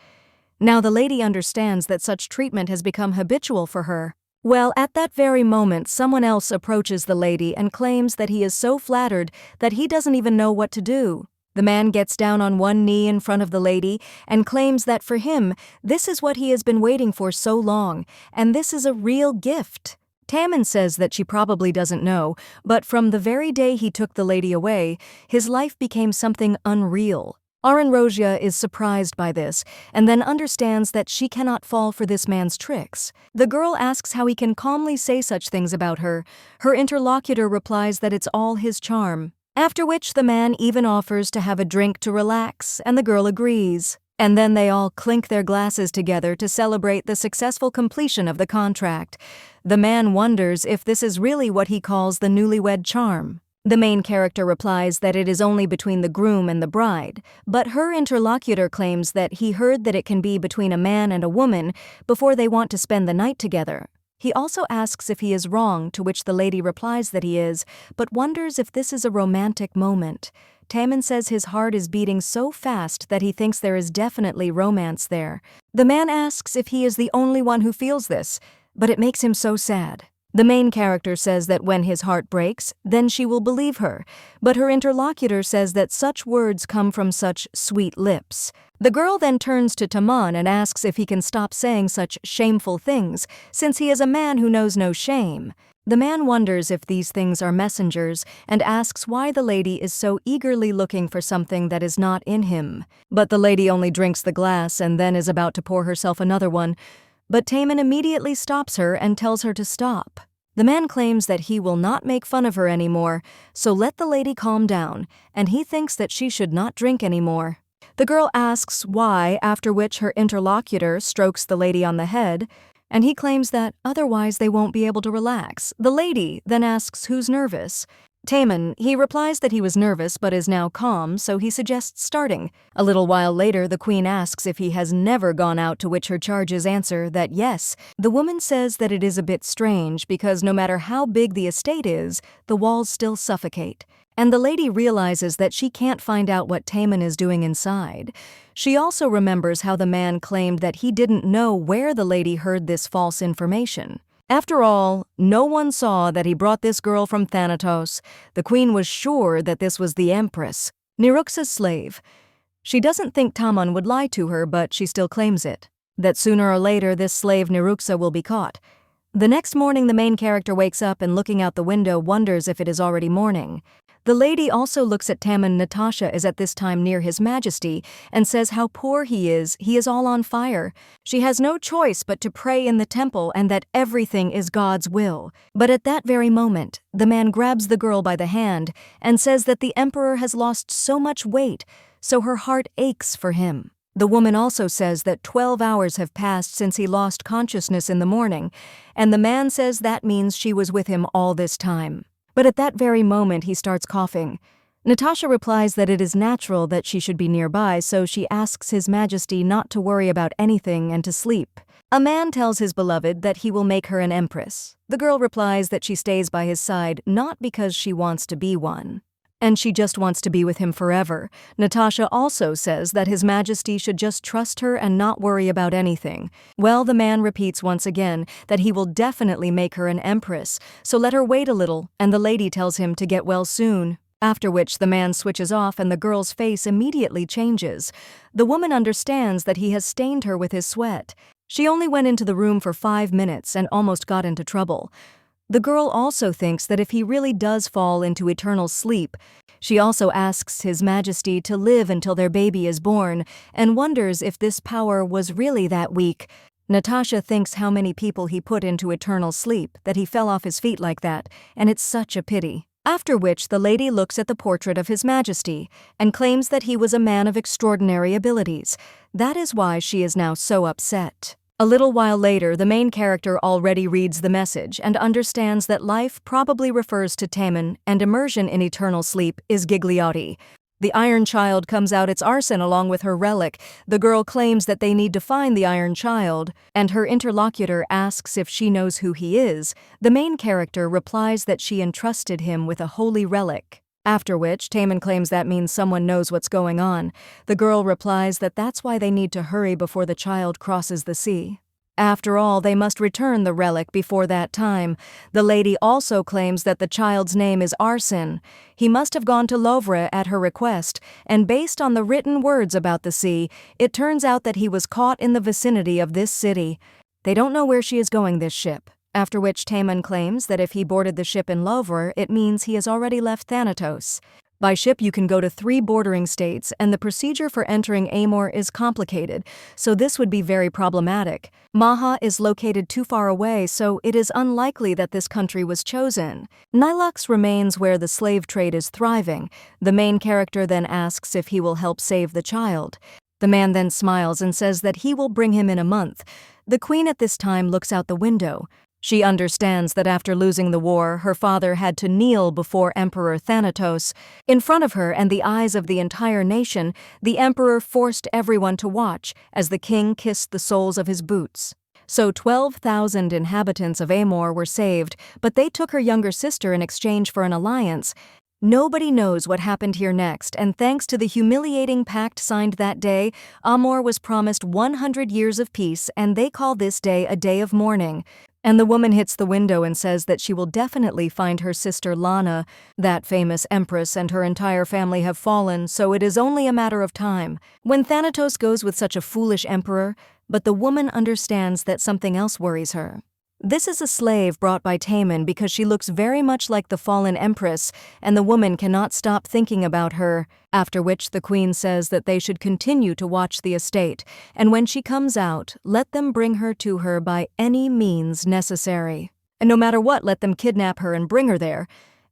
A: Now the lady understands that such treatment has become habitual for her. Well, at that very moment, someone else approaches the lady and claims that he is so flattered that he doesn't even know what to do. The man gets down on one knee in front of the lady and claims that for him, this is what he has been waiting for so long, and this is a real gift. Taemin says that she probably doesn't know, but from the very day he took the lady away, his life became something unreal. Aranrosia is surprised by this, and then understands that she cannot fall for this man's tricks. The girl asks how he can calmly say such things about her. Her interlocutor replies that it's all his charm. After which the man even offers to have a drink to relax, and the girl agrees. And then they all clink their glasses together to celebrate the successful completion of the contract. The man wonders if this is really what he calls the newlywed charm. The main character replies that it is only between the groom and the bride, but her interlocutor claims that he heard that it can be between a man and a woman before they want to spend the night together. He also asks if he is wrong, to which the lady replies that he is, but wonders if this is a romantic moment. Taemin says his heart is beating so fast that he thinks there is definitely romance there. The man asks if he is the only one who feels this, but it makes him so sad. The main character says that when his heart breaks, then she will believe her, but her interlocutor says that such words come from such sweet lips. The girl then turns to Taman and asks if he can stop saying such shameful things, since he is a man who knows no shame. The man wonders if these things are messengers and asks why the lady is so eagerly looking for something that is not in him. But the lady only drinks the glass and then is about to pour herself another one. But Taemin immediately stops her and tells her to stop. The man claims that he will not make fun of her anymore, so let the lady calm down, and he thinks that she should not drink anymore. The girl asks why, after which her interlocutor strokes the lady on the head, and he claims that otherwise they won't be able to relax. The lady then asks who's nervous. Taemin, he replies that he was nervous but is now calm, so he suggests starting. A little while later, the queen asks if he has never gone out, to which her charges answer that yes. The woman says that it is a bit strange because no matter how big the estate is, the walls still suffocate. And the lady realizes that she can't find out what Taemin is doing inside. She also remembers how the man claimed that he didn't know where the lady heard this false information. After all, no one saw that he brought this girl from Thanatos. The queen was sure that this was the empress, Niruxa's slave. She doesn't think Taman would lie to her, but she still claims it, that sooner or later this slave Niruxa will be caught. The next morning the main character wakes up and looking out the window wonders if it is already morning. The lady also looks at Taemin. Natasha is at this time near His Majesty and says how poor he is all on fire. She has no choice but to pray in the temple and that everything is God's will. But at that very moment, the man grabs the girl by the hand and says that the emperor has lost so much weight, so her heart aches for him. The woman also says that 12 hours have passed since he lost consciousness in the morning, and the man says that means she was with him all this time. But at that very moment he starts coughing. Natasha replies that it is natural that she should be nearby, so she asks His Majesty not to worry about anything and to sleep. A man tells his beloved that he will make her an empress. The girl replies that she stays by his side not because she wants to be one, and she just wants to be with him forever. Natasha also says that His Majesty should just trust her and not worry about anything. Well, the man repeats once again that he will definitely make her an empress, so let her wait a little, and the lady tells him to get well soon. After which the man switches off and the girl's face immediately changes. The woman understands that he has stained her with his sweat. She only went into the room for 5 minutes and almost got into trouble. The girl also thinks that if he really does fall into eternal sleep, she also asks His Majesty to live until their baby is born and wonders if this power was really that weak. Natasha thinks how many people he put into eternal sleep, that he fell off his feet like that, and it's such a pity. After which the lady looks at the portrait of His Majesty and claims that he was a man of extraordinary abilities. That is why she is now so upset. A little while later, the main character already reads the message and understands that life probably refers to Taemin and immersion in eternal sleep is Gigliotti. The Iron Child comes out its arson along with her relic. The girl claims that they need to find the Iron Child, and her interlocutor asks if she knows who he is. The main character replies that she entrusted him with a holy relic. After which, Taemin claims that means someone knows what's going on. The girl replies that that's why they need to hurry before the child crosses the sea. After all, they must return the relic before that time. The lady also claims that the child's name is Arsene. He must have gone to Louvre at her request, and based on the written words about the sea, it turns out that he was caught in the vicinity of this city. They don't know where she is going, this ship. After which Taemin claims that if he boarded the ship in Louvre, it means he has already left Thanatos. By ship you can go to 3 bordering states, and the procedure for entering Amor is complicated, so this would be very problematic. Manhwa is located too far away, so it is unlikely that this country was chosen. Nilux remains where the slave trade is thriving. The main character then asks if he will help save the child. The man then smiles and says that he will bring him in a month. The queen at this time looks out the window. She understands that after losing the war, her father had to kneel before Emperor Thanatos. In front of her and the eyes of the entire nation, the emperor forced everyone to watch as the king kissed the soles of his boots. So 12,000 inhabitants of Amor were saved, but they took her younger sister in exchange for an alliance. Nobody knows what happened here next, and thanks to the humiliating pact signed that day, Amor was promised 100 years of peace, and they call this day a day of mourning. And the woman hits the window and says that she will definitely find her sister Lana. That famous empress and her entire family have fallen, so it is only a matter of time. When Thanatos goes with such a foolish emperor, but the woman understands that something else worries her. This is a slave brought by Taman because she looks very much like the fallen empress, and the woman cannot stop thinking about her, after which the queen says that they should continue to watch the estate, and when she comes out, let them bring her to her by any means necessary. And no matter what, let them kidnap her and bring her there.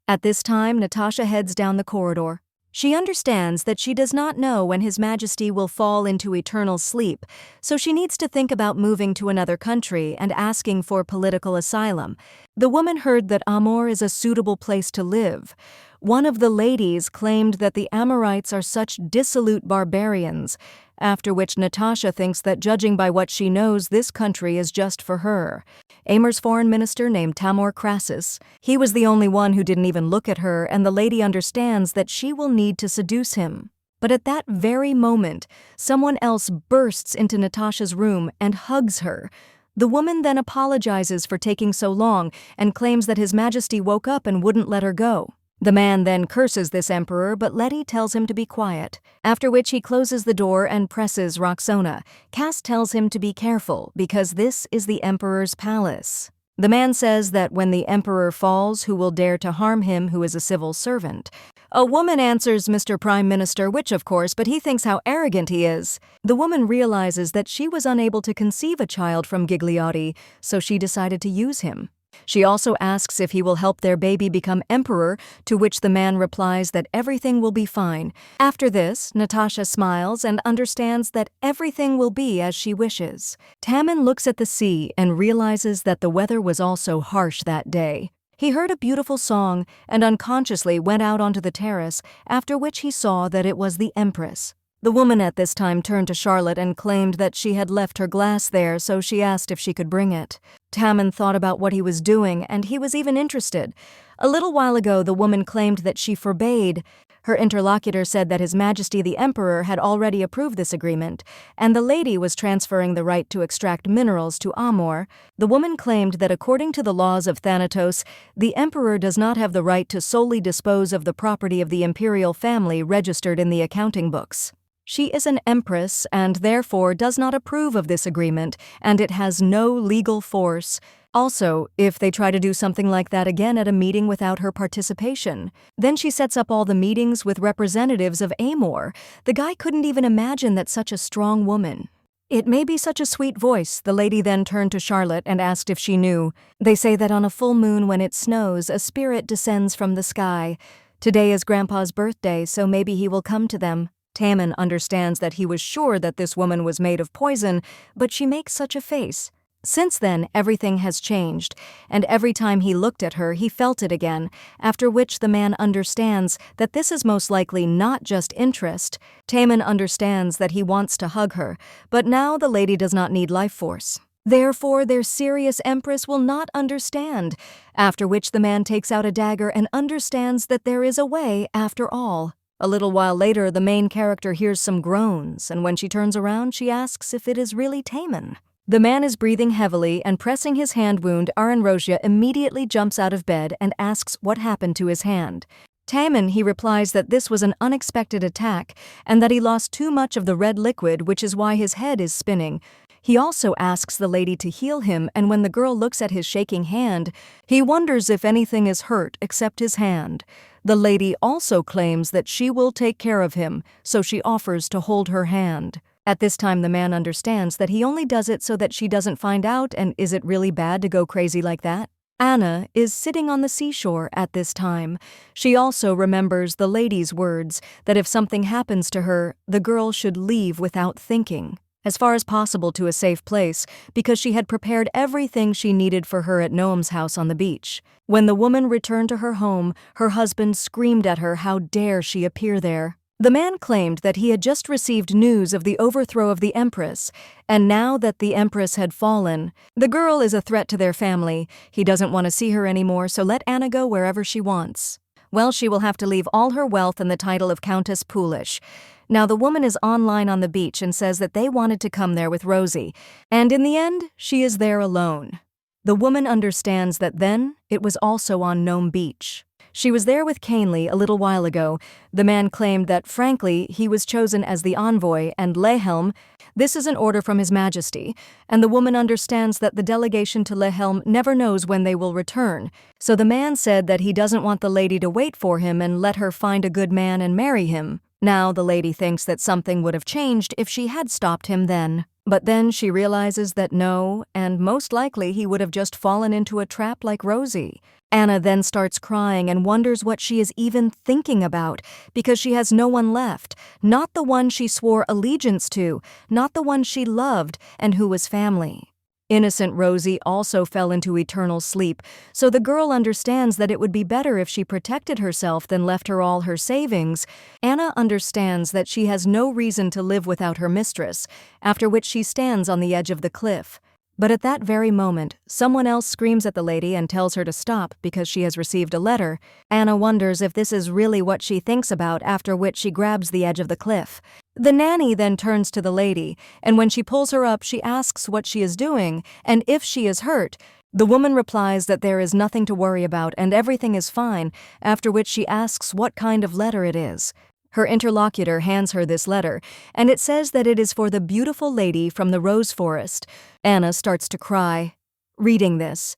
A: At this time, Natasha heads down the corridor. She understands that she does not know when His Majesty will fall into eternal sleep, so she needs to think about moving to another country and asking for political asylum. The woman heard that Amor is a suitable place to live. One of the ladies claimed that the Amorites are such dissolute barbarians, after which Natasha thinks that judging by what she knows, this country is just for her. Amor's foreign minister named Tamor Crassus. He was the only one who didn't even look at her, and the lady understands that she will need to seduce him. But at that very moment, someone else bursts into Natasha's room and hugs her. The woman then apologizes for taking so long and claims that His Majesty woke up and wouldn't let her go. The man then curses this emperor, but Letty tells him to be quiet, after which he closes the door and presses Roxana. Cass tells him to be careful, because this is the emperor's palace. The man says that when the emperor falls, who will dare to harm him who is a civil servant? A woman answers Mr. Prime Minister, which of course, but he thinks how arrogant he is. The woman realizes that she was unable to conceive a child from Gigliotti, so she decided to use him. She also asks if he will help their baby become emperor, to which the man replies that everything will be fine. After this, Natasha smiles and understands that everything will be as she wishes. Taman looks at the sea and realizes that the weather was also harsh that day. He heard a beautiful song and unconsciously went out onto the terrace, after which he saw that it was the Empress. The woman at this time turned to Charlotte and claimed that she had left her glass there, so she asked if she could bring it. Taman thought about what he was doing, and he was even interested. A little while ago, the woman claimed that she forbade. Her interlocutor said that His Majesty the Emperor had already approved this agreement, and the lady was transferring the right to extract minerals to Amor. The woman claimed that according to the laws of Thanatos, the Emperor does not have the right to solely dispose of the property of the imperial family registered in the accounting books. She is an empress and therefore does not approve of this agreement, and it has no legal force. Also, if they try to do something like that again at a meeting without her participation, then she sets up all the meetings with representatives of Amor. The guy couldn't even imagine that such a strong woman. It may be such a sweet voice. The lady then turned to Charlotte and asked if she knew. They say that on a full moon when it snows, a spirit descends from the sky. Today is Grandpa's birthday, so maybe he will come to them. Taman understands that he was sure that this woman was made of poison, but she makes such a face. Since then, everything has changed, and every time he looked at her, he felt it again, after which the man understands that this is most likely not just interest. Taman understands that he wants to hug her, but now the lady does not need life force. Therefore, their serious empress will not understand, after which the man takes out a dagger and understands that there is a way after all. A little while later, the main character hears some groans, and when she turns around, she asks if it is really Taman. The man is breathing heavily and pressing his hand wound. Aranrosia immediately jumps out of bed and asks what happened to his hand. Taman, he replies that this was an unexpected attack and that he lost too much of the red liquid, which is why his head is spinning. He also asks the lady to heal him, and when the girl looks at his shaking hand, he wonders if anything is hurt except his hand. The lady also claims that she will take care of him, so she offers to hold her hand. At this time, the man understands that he only does it so that she doesn't find out, and is it really bad to go crazy like that? Anna is sitting on the seashore at this time. She also remembers the lady's words that if something happens to her, the girl should leave without thinking, as far as possible to a safe place, because she had prepared everything she needed for her at Noam's house on the beach. When the woman returned to her home, her husband screamed at her how dare she appear there. The man claimed that he had just received news of the overthrow of the Empress, and now that the Empress had fallen, the girl is a threat to their family. He doesn't want to see her anymore, so let Anna go wherever she wants. Well, she will have to leave all her wealth and the title of Countess Polish. Now the woman is online on the beach and says that they wanted to come there with Rosie, and in the end, she is there alone. The woman understands that then it was also on Nome Beach. She was there with Canley a little while ago. The man claimed that, frankly, he was chosen as the envoy, and Lehelm, this is an order from His Majesty, and the woman understands that the delegation to Lehelm never knows when they will return. So the man said that he doesn't want the lady to wait for him and let her find a good man and marry him. Now the lady thinks that something would have changed if she had stopped him then. But then she realizes that no, and most likely he would have just fallen into a trap like Rosie. Anna then starts crying and wonders what she is even thinking about, because she has no one left, not the one she swore allegiance to, not the one she loved and who was family. Innocent Rosie also fell into eternal sleep, so the girl understands that it would be better if she protected herself than left her all her savings. Anna understands that she has no reason to live without her mistress, after which she stands on the edge of the cliff. But at that very moment, someone else screams at the lady and tells her to stop because she has received a letter. Anna wonders if this is really what she thinks about, after which she grabs the edge of the cliff. The nanny then turns to the lady, and when she pulls her up, she asks what she is doing, and if she is hurt. The woman replies that there is nothing to worry about and everything is fine, after which she asks what kind of letter it is. Her interlocutor hands her this letter, and it says that it is for the beautiful lady from the rose forest. Anna starts to cry. Reading this,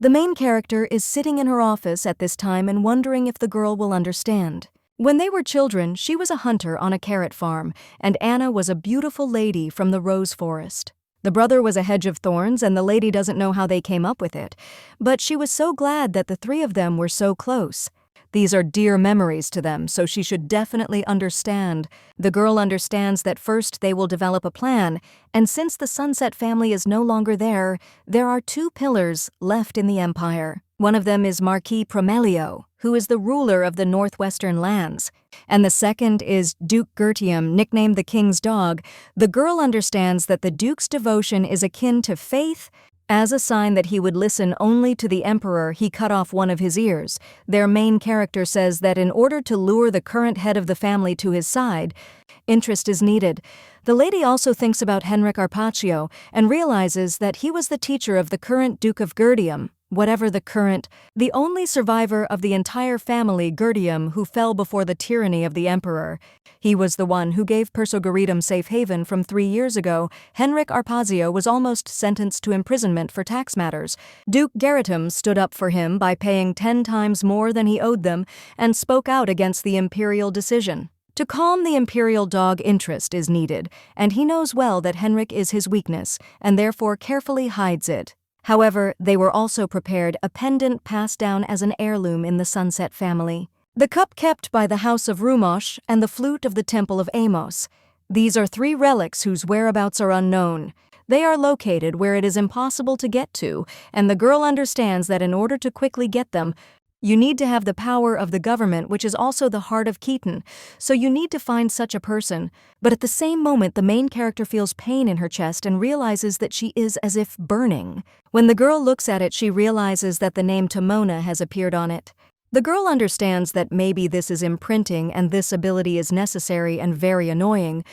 A: the main character is sitting in her office at this time and wondering if the girl will understand. When they were children, she was a hunter on a carrot farm, and Anna was a beautiful lady from the rose forest. The brother was a hedge of thorns, and the lady doesn't know how they came up with it, but she was so glad that the three of them were so close. These are dear memories to them, so she should definitely understand. The girl understands that first they will develop a plan, and since the Sunset family is no longer there, there are two pillars left in the empire. One of them is Marquis Promelio, who is the ruler of the northwestern lands, and the second is Duke Gertium, nicknamed the King's Dog. The girl understands that the Duke's devotion is akin to faith. As a sign that he would listen only to the emperor, he cut off one of his ears. Their main character says that in order to lure the current head of the family to his side, interest is needed. The lady also thinks about Henrik Arpaccio and realizes that he was the teacher of the current Duke of Gertium. Whatever the only survivor of the entire family, Gertium, who fell before the tyranny of the emperor. He was the one who gave Persogeritum safe haven from 3 years ago. Henrik Arpazio was almost sentenced to imprisonment for tax matters. Duke Geritum stood up for him by paying 10 times more than he owed them and spoke out against the imperial decision. To calm the imperial dog, interest is needed, and he knows well that Henrik is his weakness and therefore carefully hides it. However, they were also prepared a pendant passed down as an heirloom in the Sunset family. The cup kept by the house of Rumosh and the flute of the temple of Amos. These are 3 relics whose whereabouts are unknown. They are located where it is impossible to get to, and the girl understands that in order to quickly get them, you need to have the power of the government, which is also the heart of Keaton, so you need to find such a person. But at the same moment, the main character feels pain in her chest and realizes that she is as if burning. When the girl looks at it, she realizes that the name Timona has appeared on it. The girl understands that maybe this is imprinting and this ability is necessary and very annoying.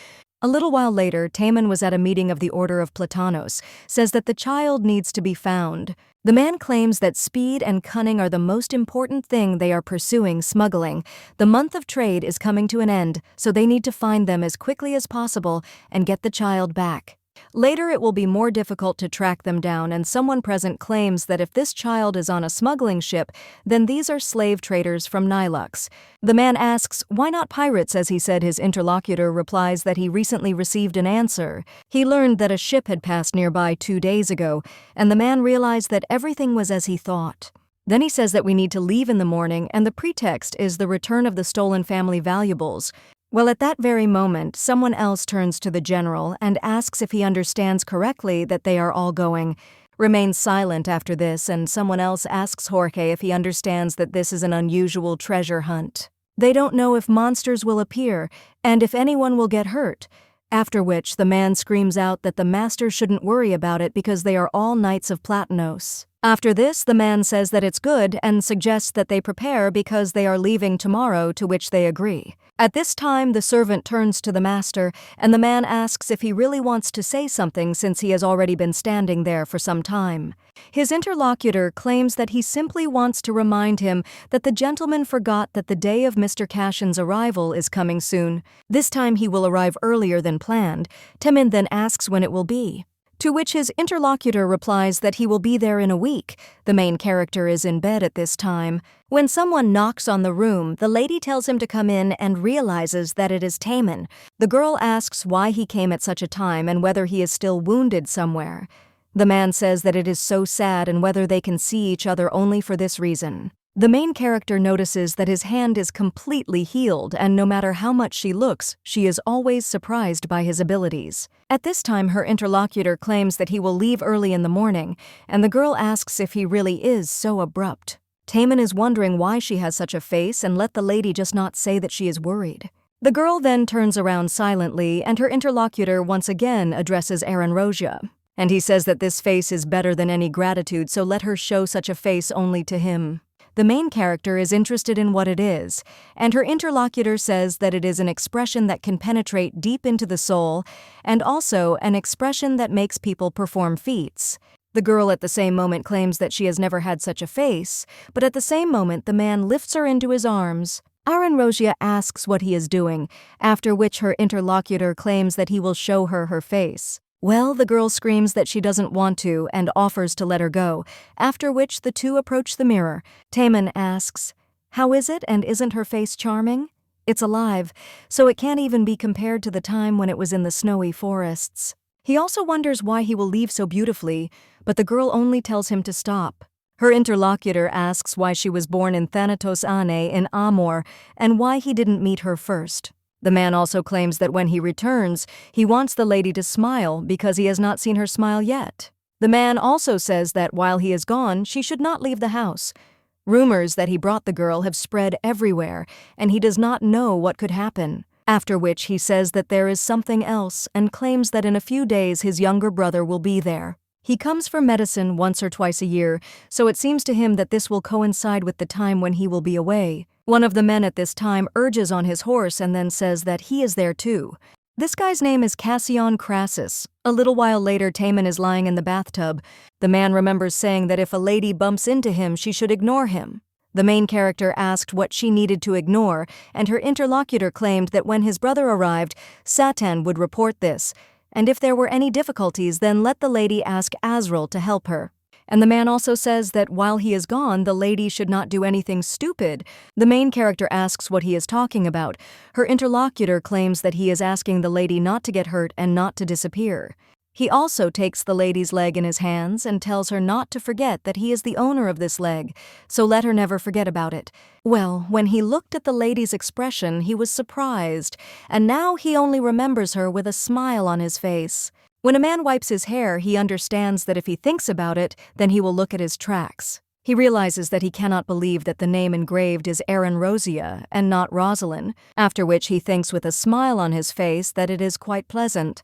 A: A little while later, Taman was at a meeting of the Order of Platanos, says that the child needs to be found. The man claims that speed and cunning are the most important thing they are pursuing smuggling. The month of trade is coming to an end, so they need to find them as quickly as possible and get the child back. Later it will be more difficult to track them down, and someone present claims that if this child is on a smuggling ship, then these are slave traders from Nilux. The man asks, why not pirates, as he said his interlocutor replies that he recently received an answer. He learned that a ship had passed nearby 2 days ago, and the man realized that everything was as he thought. Then he says that we need to leave in the morning, and the pretext is the return of the stolen family valuables. Well, at that very moment, someone else turns to the general and asks if he understands correctly that they are all going. Remains silent after this, and someone else asks Jorge if he understands that this is an unusual treasure hunt. They don't know if monsters will appear, and if anyone will get hurt. After which, the man screams out that the master shouldn't worry about it because they are all Knights of Platanos. After this, the man says that it's good and suggests that they prepare because they are leaving tomorrow, to which they agree. At this time, the servant turns to the master, and the man asks if he really wants to say something since he has already been standing there for some time. His interlocutor claims that he simply wants to remind him that the gentleman forgot that the day of Mr. Cashin's arrival is coming soon. This time he will arrive earlier than planned. Temin then asks when it will be. To which his interlocutor replies that he will be there in a week. The main character is in bed at this time. When someone knocks on the room, the lady tells him to come in and realizes that it is Taemin. The girl asks why he came at such a time and whether he is still wounded somewhere. The man says that it is so sad and whether they can see each other only for this reason. The main character notices that his hand is completely healed, and no matter how much she looks, she is always surprised by his abilities. At this time, her interlocutor claims that he will leave early in the morning, and the girl asks if he really is so abrupt. Taemin is wondering why she has such a face and let the lady just not say that she is worried. The girl then turns around silently, and her interlocutor once again addresses Aaron Rosia. And he says that this face is better than any gratitude, so let her show such a face only to him. The main character is interested in what it is, and her interlocutor says that it is an expression that can penetrate deep into the soul, and also an expression that makes people perform feats. The girl at the same moment claims that she has never had such a face, but at the same moment the man lifts her into his arms. Aaron Rosia asks what he is doing, after which her interlocutor claims that he will show her face. Well, the girl screams that she doesn't want to and offers to let her go, after which the two approach the mirror. Taemin asks, "How is it, and isn't her face charming?" It's alive, so it can't even be compared to the time when it was in the snowy forests. He also wonders why he will leave so beautifully, but the girl only tells him to stop. Her interlocutor asks why she was born in Thanatos Ane in Amor and why he didn't meet her first. The man also claims that when he returns, he wants the lady to smile because he has not seen her smile yet. The man also says that while he is gone, she should not leave the house. Rumors that he brought the girl have spread everywhere, and he does not know what could happen. After which he says that there is something else and claims that in a few days his younger brother will be there. He comes for medicine once or twice a year, so it seems to him that this will coincide with the time when he will be away. One of the men at this time urges on his horse and then says that he is there too. This guy's name is Cassian Crassus. A little while later, Taemin is lying in the bathtub. The man remembers saying that if a lady bumps into him, she should ignore him. The main character asked what she needed to ignore, and her interlocutor claimed that when his brother arrived, Satan would report this, and if there were any difficulties, then let the lady ask Azrael to help her. And the man also says that while he is gone, the lady should not do anything stupid. The main character asks what he is talking about. Her interlocutor claims that he is asking the lady not to get hurt and not to disappear. He also takes the lady's leg in his hands and tells her not to forget that he is the owner of this leg, so let her never forget about it. Well, when he looked at the lady's expression, he was surprised, and now he only remembers her with a smile on his face. When a man wipes his hair, he understands that if he thinks about it, then he will look at his tracks. He realizes that he cannot believe that the name engraved is Aaron Rosia and not Rosalind, after which he thinks with a smile on his face that it is quite pleasant.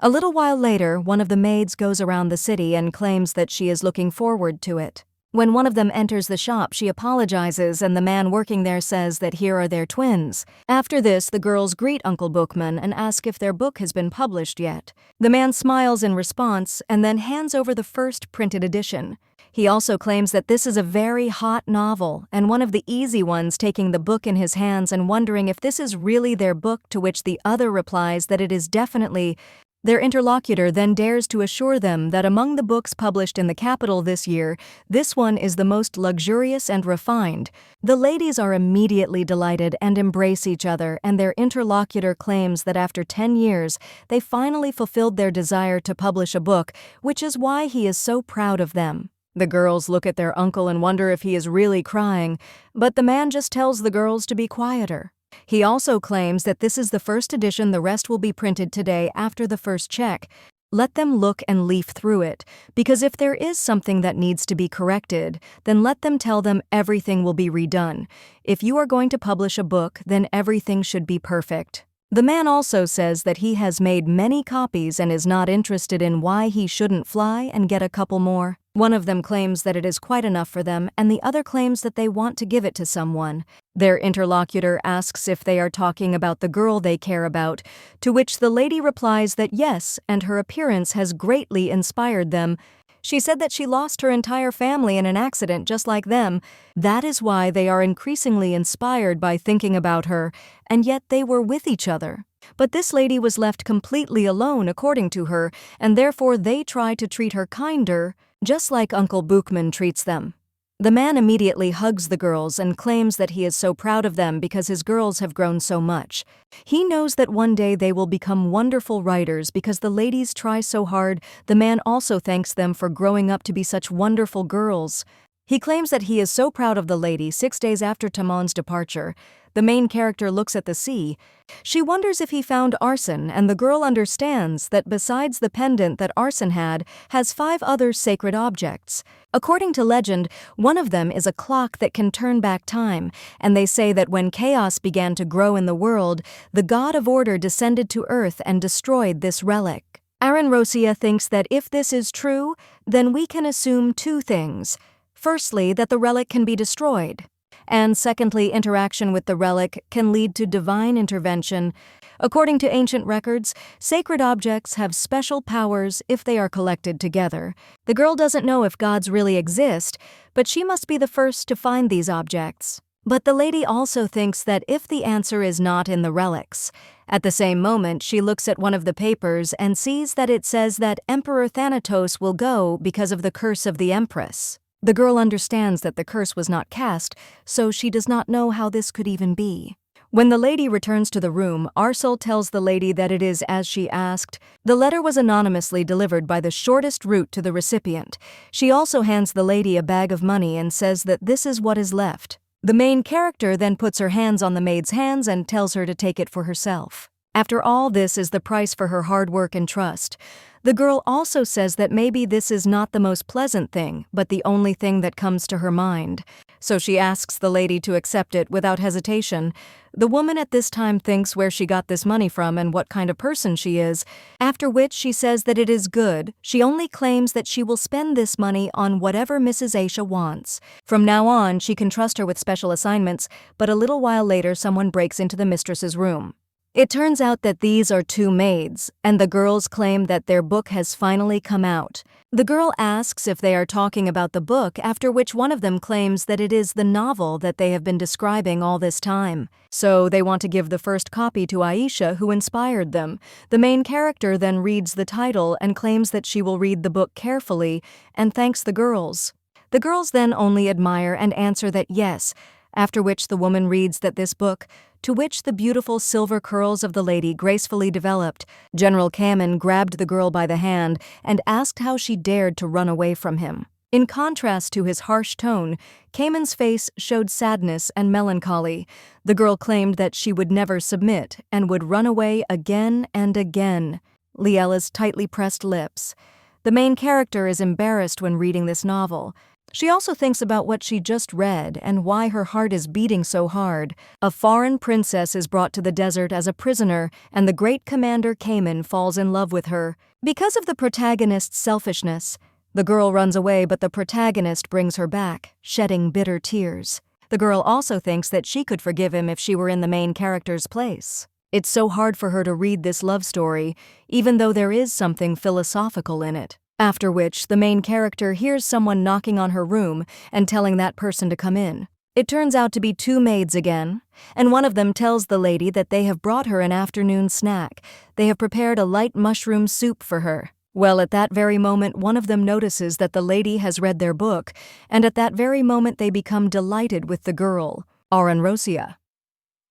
A: A little while later, one of the maids goes around the city and claims that she is looking forward to it. When one of them enters the shop, she apologizes, and the man working there says that here are their twins. After this, the girls greet Uncle Bookman and ask if their book has been published yet. The man smiles in response and then hands over the first printed edition. He also claims that this is a very hot novel, and one of the easy ones taking the book in his hands and wondering if this is really their book, to which the other replies that it is definitely. Their interlocutor then dares to assure them that among the books published in the capital this year, this one is the most luxurious and refined. The ladies are immediately delighted and embrace each other, and their interlocutor claims that after 10 years, they finally fulfilled their desire to publish a book, which is why he is so proud of them. The girls look at their uncle and wonder if he is really crying, but the man just tells the girls to be quieter. He also claims that this is the first edition, the rest will be printed today after the first check. Let them look and leaf through it, because if there is something that needs to be corrected, then let them tell them everything will be redone. If you are going to publish a book, then everything should be perfect. The man also says that he has made many copies and is not interested in why he shouldn't fly and get a couple more. One of them claims that it is quite enough for them, and the other claims that they want to give it to someone. Their interlocutor asks if they are talking about the girl they care about, to which the lady replies that yes, and her appearance has greatly inspired them. She said that she lost her entire family in an accident just like them. That is why they are increasingly inspired by thinking about her, and yet they were with each other. But this lady was left completely alone, according to her, and therefore they try to treat her kinder, just like Uncle Bookman treats them. The man immediately hugs the girls and claims that he is so proud of them because his girls have grown so much. He knows that one day they will become wonderful writers because the ladies try so hard. The man also thanks them for growing up to be such wonderful girls. He claims that he is so proud of the lady. 6 days after Tamon's departure, the main character looks at the sea. She wonders if he found Arson, and the girl understands that besides the pendant that Arson had, has 5 other sacred objects. According to legend, one of them is a clock that can turn back time, and they say that when chaos began to grow in the world, the god of order descended to earth and destroyed this relic. Aaron Rosia thinks that if this is true, then we can assume 2 things. Firstly, that the relic can be destroyed. And secondly, interaction with the relic can lead to divine intervention. According to ancient records, sacred objects have special powers if they are collected together. The girl doesn't know if gods really exist, but she must be the first to find these objects. But the lady also thinks that if the answer is not in the relics. At the same moment, she looks at one of the papers and sees that it says that Emperor Thanatos will go because of the curse of the Empress. The girl understands that the curse was not cast, so she does not know how this could even be. When the lady returns to the room, Arsel tells the lady that it is as she asked. The letter was anonymously delivered by the shortest route to the recipient. She also hands the lady a bag of money and says that this is what is left. The main character then puts her hands on the maid's hands and tells her to take it for herself. After all, this is the price for her hard work and trust. The girl also says that maybe this is not the most pleasant thing, but the only thing that comes to her mind. So she asks the lady to accept it without hesitation. The woman at this time thinks where she got this money from and what kind of person she is, after which she says that it is good. She only claims that she will spend this money on whatever Mrs. Aisha wants. From now on, she can trust her with special assignments, but a little while later someone breaks into the mistress's room. It turns out that these are 2 maids, and the girls claim that their book has finally come out. The girl asks if they are talking about the book, after which one of them claims that it is the novel that they have been describing all this time. So they want to give the first copy to Aisha, who inspired them. The main character then reads the title and claims that she will read the book carefully and thanks the girls. The girls then only admire and answer that yes, after which the woman reads that this book, to which the beautiful silver curls of the lady gracefully developed. General Kamen grabbed the girl by the hand and asked how she dared to run away from him. In contrast to his harsh tone, Kamen's face showed sadness and melancholy. The girl claimed that she would never submit and would run away again and again. Liella's tightly pressed lips. The main character is embarrassed when reading this novel. She also thinks about what she just read and why her heart is beating so hard. A foreign princess is brought to the desert as a prisoner, and the great commander Kamen falls in love with her. Because of the protagonist's selfishness, the girl runs away, but the protagonist brings her back, shedding bitter tears. The girl also thinks that she could forgive him if she were in the main character's place. It's so hard for her to read this love story, even though there is something philosophical in it. After which, the main character hears someone knocking on her room and telling that person to come in. It turns out to be two maids again, and one of them tells the lady that they have brought her an afternoon snack. They have prepared a light mushroom soup for her. Well, at that very moment, one of them notices that the lady has read their book, and at that very moment they become delighted with the girl, Aranrosia.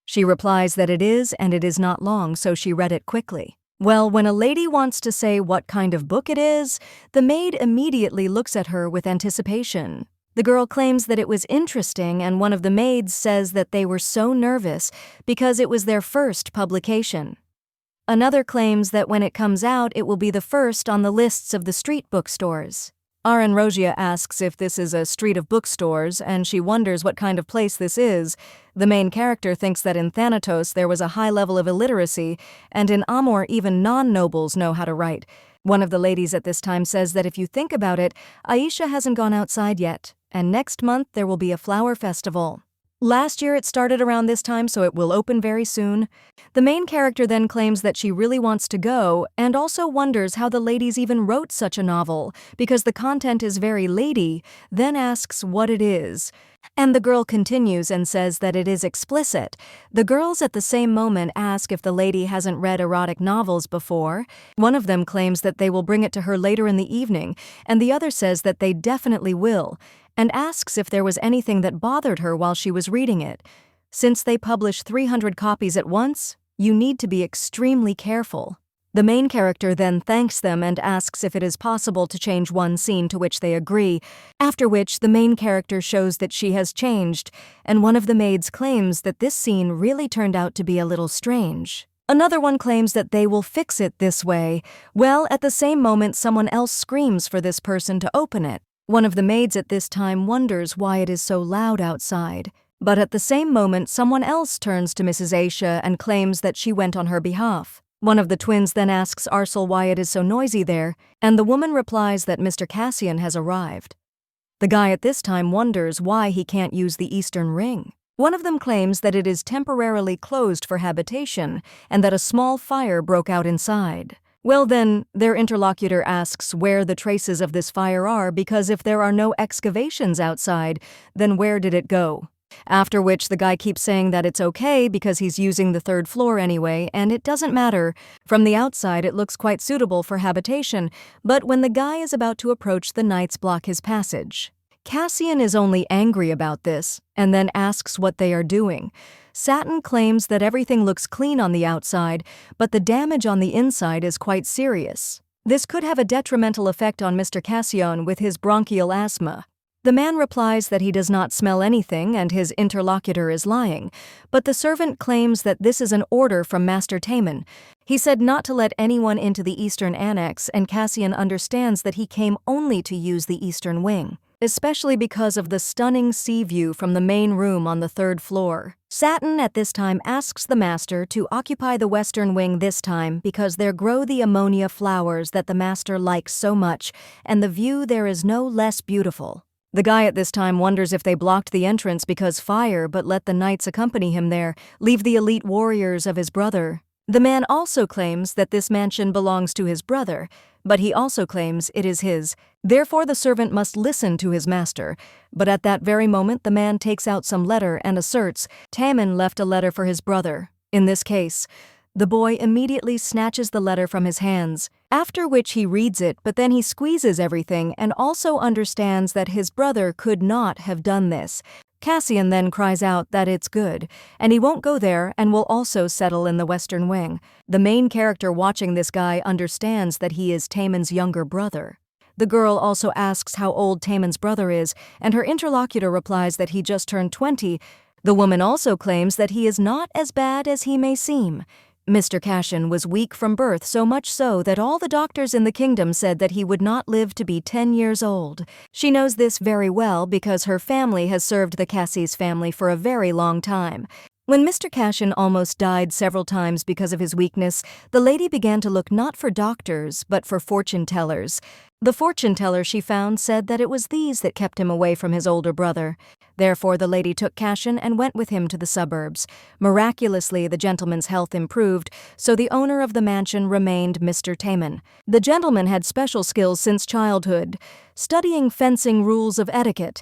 A: She replies that it is, and it is not long, so she read it quickly. Well, when a lady wants to say what kind of book it is, the maid immediately looks at her with anticipation. The girl claims that it was interesting, and one of the maids says that they were so nervous because it was their first publication. Another claims that when it comes out, it will be the first on the lists of the street bookstores. Aranrosia asks if this is a street of bookstores, and she wonders what kind of place this is. The main character thinks that in Thanatos there was a high level of illiteracy, and in Amor even non-nobles know how to write. One of the ladies at this time says that if you think about it, Aisha hasn't gone outside yet, and next month there will be a flower festival. Last year it started around this time, so it will open very soon. The main character then claims that she really wants to go, and also wonders how the ladies even wrote such a novel, because the content is very lady, then asks what it is. And the girl continues and says that it is explicit. The girls at the same moment ask if the lady hasn't read erotic novels before. One of them claims that they will bring it to her later in the evening, and the other says that they definitely will, and asks if there was anything that bothered her while she was reading it. Since they publish 300 copies at once, you need to be extremely careful. The main character then thanks them and asks if it is possible to change one scene, to which they agree, after which the main character shows that she has changed, and one of the maids claims that this scene really turned out to be a little strange. Another one claims that they will fix it this way. Well, at the same moment someone else screams for this person to open it. One of the maids at this time wonders why it is so loud outside. But at the same moment, someone else turns to Mrs. Aisha and claims that she went on her behalf. One of the twins then asks Arsel why it is so noisy there, and the woman replies that Mr. Cassian has arrived. The guy at this time wonders why he can't use the Eastern Ring. One of them claims that it is temporarily closed for habitation and that a small fire broke out inside. Well then, their interlocutor asks where the traces of this fire are, because if there are no excavations outside, then where did it go? After which the guy keeps saying that it's okay because he's using the third floor anyway, and it doesn't matter. From the outside it looks quite suitable for habitation, but when the guy is about to approach, the knights block his passage. Cassian is only angry about this, and then asks what they are doing. Satin claims that everything looks clean on the outside, but the damage on the inside is quite serious. This could have a detrimental effect on Mr. Cassian with his bronchial asthma. The man replies that he does not smell anything and his interlocutor is lying, but the servant claims that this is an order from Master Taman. He said not to let anyone into the Eastern Annex, and Cassian understands that he came only to use the Eastern Wing, especially because of the stunning sea view from the main room on the third floor. Satin at this time asks the master to occupy the Western Wing this time because there grow the ammonia flowers that the master likes so much, and the view there is no less beautiful. The guy at this time wonders if they blocked the entrance because fire, but let the knights accompany him there, leave the elite warriors of his brother. The man also claims that this mansion belongs to his brother, but he also claims it is his. Therefore the servant must listen to his master. But at that very moment the man takes out some letter and asserts Taman left a letter for his brother. In this case, the boy immediately snatches the letter from his hands, after which he reads it, but then he squeezes everything and also understands that his brother could not have done this. Cassian then cries out that it's good, and he won't go there and will also settle in the Western Wing. The main character watching this guy understands that he is Taman's younger brother. The girl also asks how old Taman's brother is, and her interlocutor replies that he just turned 20. The woman also claims that he is not as bad as he may seem. Mr. Cassian was weak from birth, so much so that all the doctors in the kingdom said that he would not live to be 10 years old. She knows this very well because her family has served the Cassis family for a very long time. When Mr. Cassian almost died several times because of his weakness, the lady began to look not for doctors, but for fortune-tellers. The fortune-teller she found said that it was these that kept him away from his older brother. Therefore the lady took Cassian and went with him to the suburbs. Miraculously, the gentleman's health improved, so the owner of the mansion remained Mr. Taman. The gentleman had special skills since childhood, studying fencing rules of etiquette,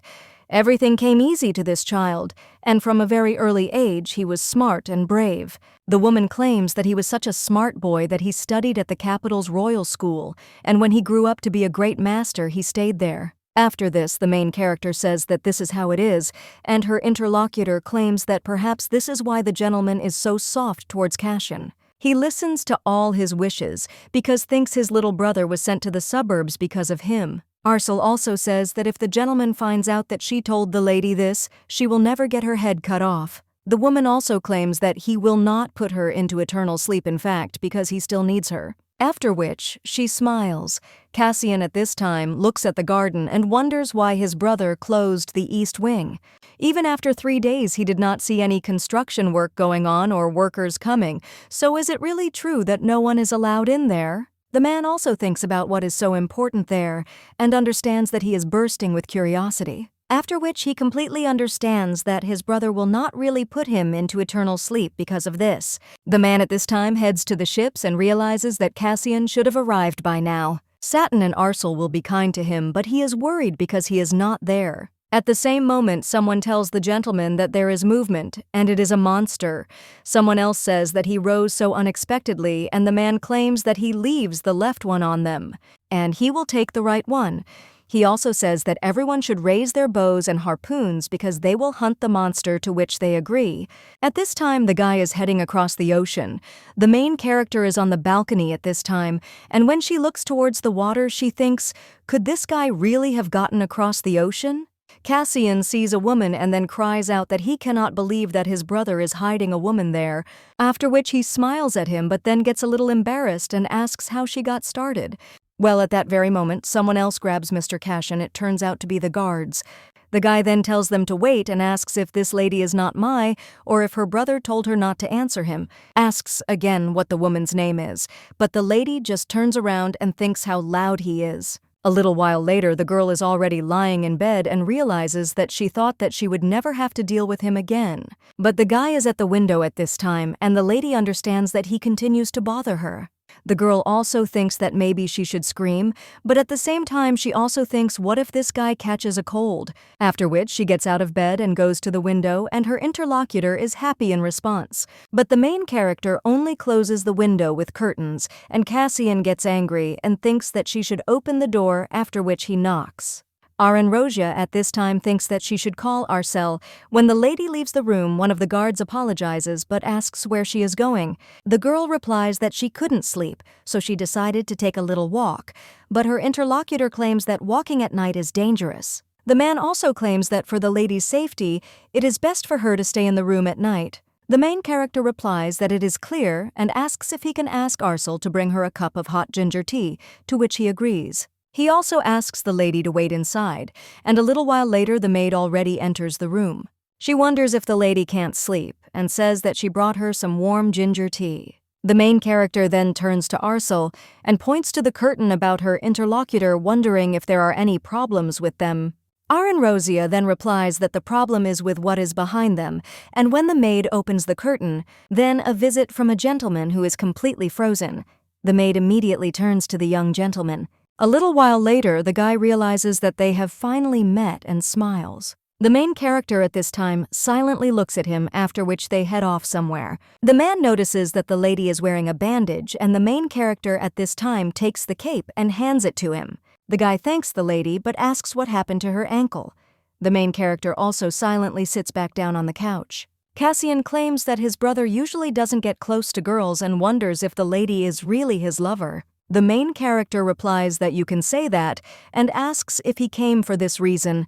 A: Everything came easy to this child, and from a very early age he was smart and brave. The woman claims that he was such a smart boy that he studied at the capital's royal school, and when he grew up to be a great master, he stayed there. After this, the main character says that this is how it is, and her interlocutor claims that perhaps this is why the gentleman is so soft towards Cassian. He listens to all his wishes because thinks his little brother was sent to the suburbs because of him. Arcel also says that if the gentleman finds out that she told the lady this, she will never get her head cut off. The woman also claims that he will not put her into eternal sleep, in fact, because he still needs her. After which, she smiles. Cassian at this time looks at the garden and wonders why his brother closed the east wing. Even after 3 days he did not see any construction work going on or workers coming, so is it really true that no one is allowed in there? The man also thinks about what is so important there and understands that he is bursting with curiosity. After which he completely understands that his brother will not really put him into eternal sleep because of this. The man at this time heads to the ships and realizes that Cassian should have arrived by now. Satin and Arcel will be kind to him, but he is worried because he is not there. At the same moment, someone tells the gentleman that there is movement, and it is a monster. Someone else says that he rose so unexpectedly, and the man claims that he leaves the left one on them, and he will take the right one. He also says that everyone should raise their bows and harpoons because they will hunt the monster, to which they agree. At this time, the guy is heading across the ocean. The main character is on the balcony at this time, and when she looks towards the water, she thinks, could this guy really have gotten across the ocean? Cassian sees a woman and then cries out that he cannot believe that his brother is hiding a woman there, after which he smiles at him but then gets a little embarrassed and asks how she got started. Well, at that very moment, someone else grabs Mr. Cassian. It turns out to be the guards. The guy then tells them to wait and asks if this lady is not Mai or if her brother told her not to answer him. Asks again what the woman's name is, but the lady just turns around and thinks how loud he is. A little while later, the girl is already lying in bed and realizes that she thought that she would never have to deal with him again. But the guy is at the window at this time, and the lady understands that he continues to bother her. The girl also thinks that maybe she should scream, but at the same time she also thinks, what if this guy catches a cold? After which she gets out of bed and goes to the window, and her interlocutor is happy in response. But the main character only closes the window with curtains, and Cassian gets angry and thinks that she should open the door, after which he knocks. Rosia at this time thinks that she should call Arcel. When the lady leaves the room, one of the guards apologizes but asks where she is going. The girl replies that she couldn't sleep, so she decided to take a little walk, but her interlocutor claims that walking at night is dangerous. The man also claims that for the lady's safety, it is best for her to stay in the room at night. The main character replies that it is clear and asks if he can ask Arcel to bring her a cup of hot ginger tea, to which he agrees. He also asks the lady to wait inside, and a little while later the maid already enters the room. She wonders if the lady can't sleep, and says that she brought her some warm ginger tea. The main character then turns to Arcel and points to the curtain about her interlocutor, wondering if there are any problems with them. Rosia then replies that the problem is with what is behind them, and when the maid opens the curtain, then a visit from a gentleman who is completely frozen. The maid immediately turns to the young gentleman. A little while later, the guy realizes that they have finally met and smiles. The main character at this time silently looks at him, after which they head off somewhere. The man notices that the lady is wearing a bandage, and the main character at this time takes the cape and hands it to him. The guy thanks the lady but asks what happened to her ankle. The main character also silently sits back down on the couch. Cassian claims that his brother usually doesn't get close to girls and wonders if the lady is really his lover. The main character replies that you can say that and asks if he came for this reason.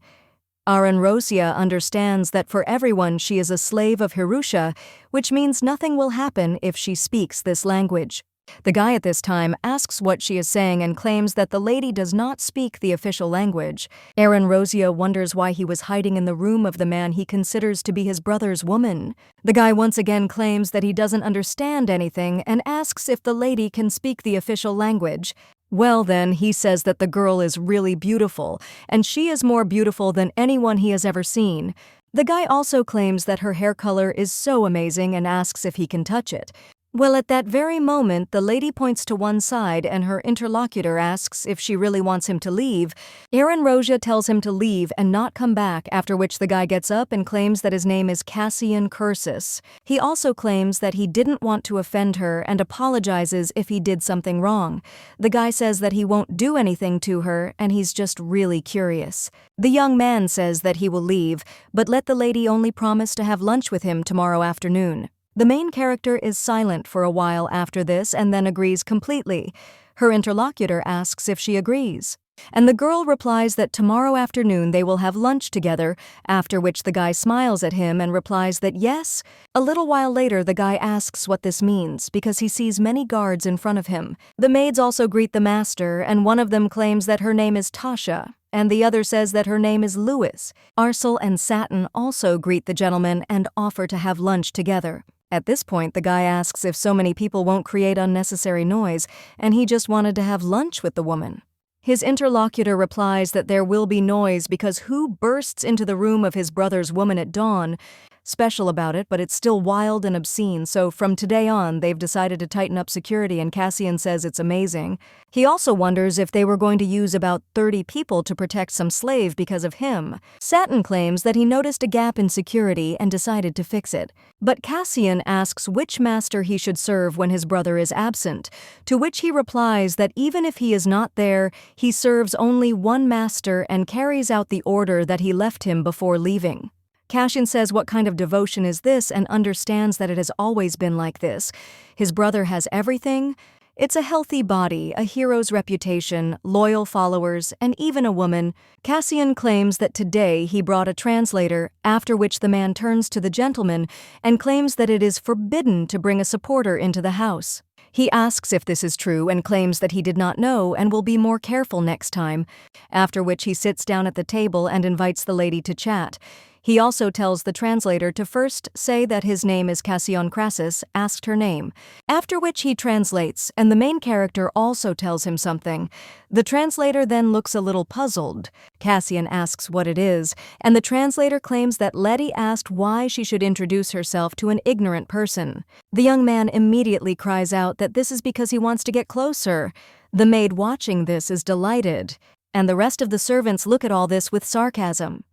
A: Rosia understands that for everyone she is a slave of Hirusha, which means nothing will happen if she speaks this language. The guy at this time asks what she is saying and claims that the lady does not speak the official language. Rosia wonders why he was hiding in the room of the man he considers to be his brother's woman. The guy once again claims that he doesn't understand anything and asks if the lady can speak the official language. Well then, he says that the girl is really beautiful, and she is more beautiful than anyone he has ever seen. The guy also claims that her hair color is so amazing and asks if he can touch it. Well, at that very moment, the lady points to one side and her interlocutor asks if she really wants him to leave. Aaron Roja tells him to leave and not come back, after which the guy gets up and claims that his name is Cassian Cursus. He also claims that he didn't want to offend her and apologizes if he did something wrong. The guy says that he won't do anything to her and he's just really curious. The young man says that he will leave, but let the lady only promise to have lunch with him tomorrow afternoon. The main character is silent for a while after this and then agrees completely. Her interlocutor asks if she agrees, and the girl replies that tomorrow afternoon they will have lunch together, after which the guy smiles at him and replies that yes. A little while later, the guy asks what this means because he sees many guards in front of him. The maids also greet the master, and one of them claims that her name is Tasha, and the other says that her name is Louis. Arcel and Satin also greet the gentleman and offer to have lunch together. At this point, the guy asks if so many people won't create unnecessary noise, and he just wanted to have lunch with the woman. His interlocutor replies that there will be noise because who bursts into the room of his brother's woman at dawn? Special about it, but it's still wild and obscene, so from today on, they've decided to tighten up security, and Cassian says it's amazing. He also wonders if they were going to use about 30 people to protect some slave because of him. Satin claims that he noticed a gap in security and decided to fix it. But Cassian asks which master he should serve when his brother is absent, to which he replies that even if he is not there, he serves only one master and carries out the order that he left him before leaving. Cassian says what kind of devotion is this and understands that it has always been like this. His brother has everything. It's a healthy body, a hero's reputation, loyal followers, and even a woman. Cassian claims that today he brought a translator, after which the man turns to the gentleman and claims that it is forbidden to bring a supporter into the house. He asks if this is true and claims that he did not know and will be more careful next time, after which he sits down at the table and invites the lady to chat. He also tells the translator to first say that his name is Cassian Crassus, asked her name, after which he translates, and the main character also tells him something. The translator then looks a little puzzled. Cassian asks what it is, and the translator claims that Letty asked why she should introduce herself to an ignorant person. The young man immediately cries out that this is because he wants to get closer. The maid watching this is delighted, and the rest of the servants look at all this with sarcasm.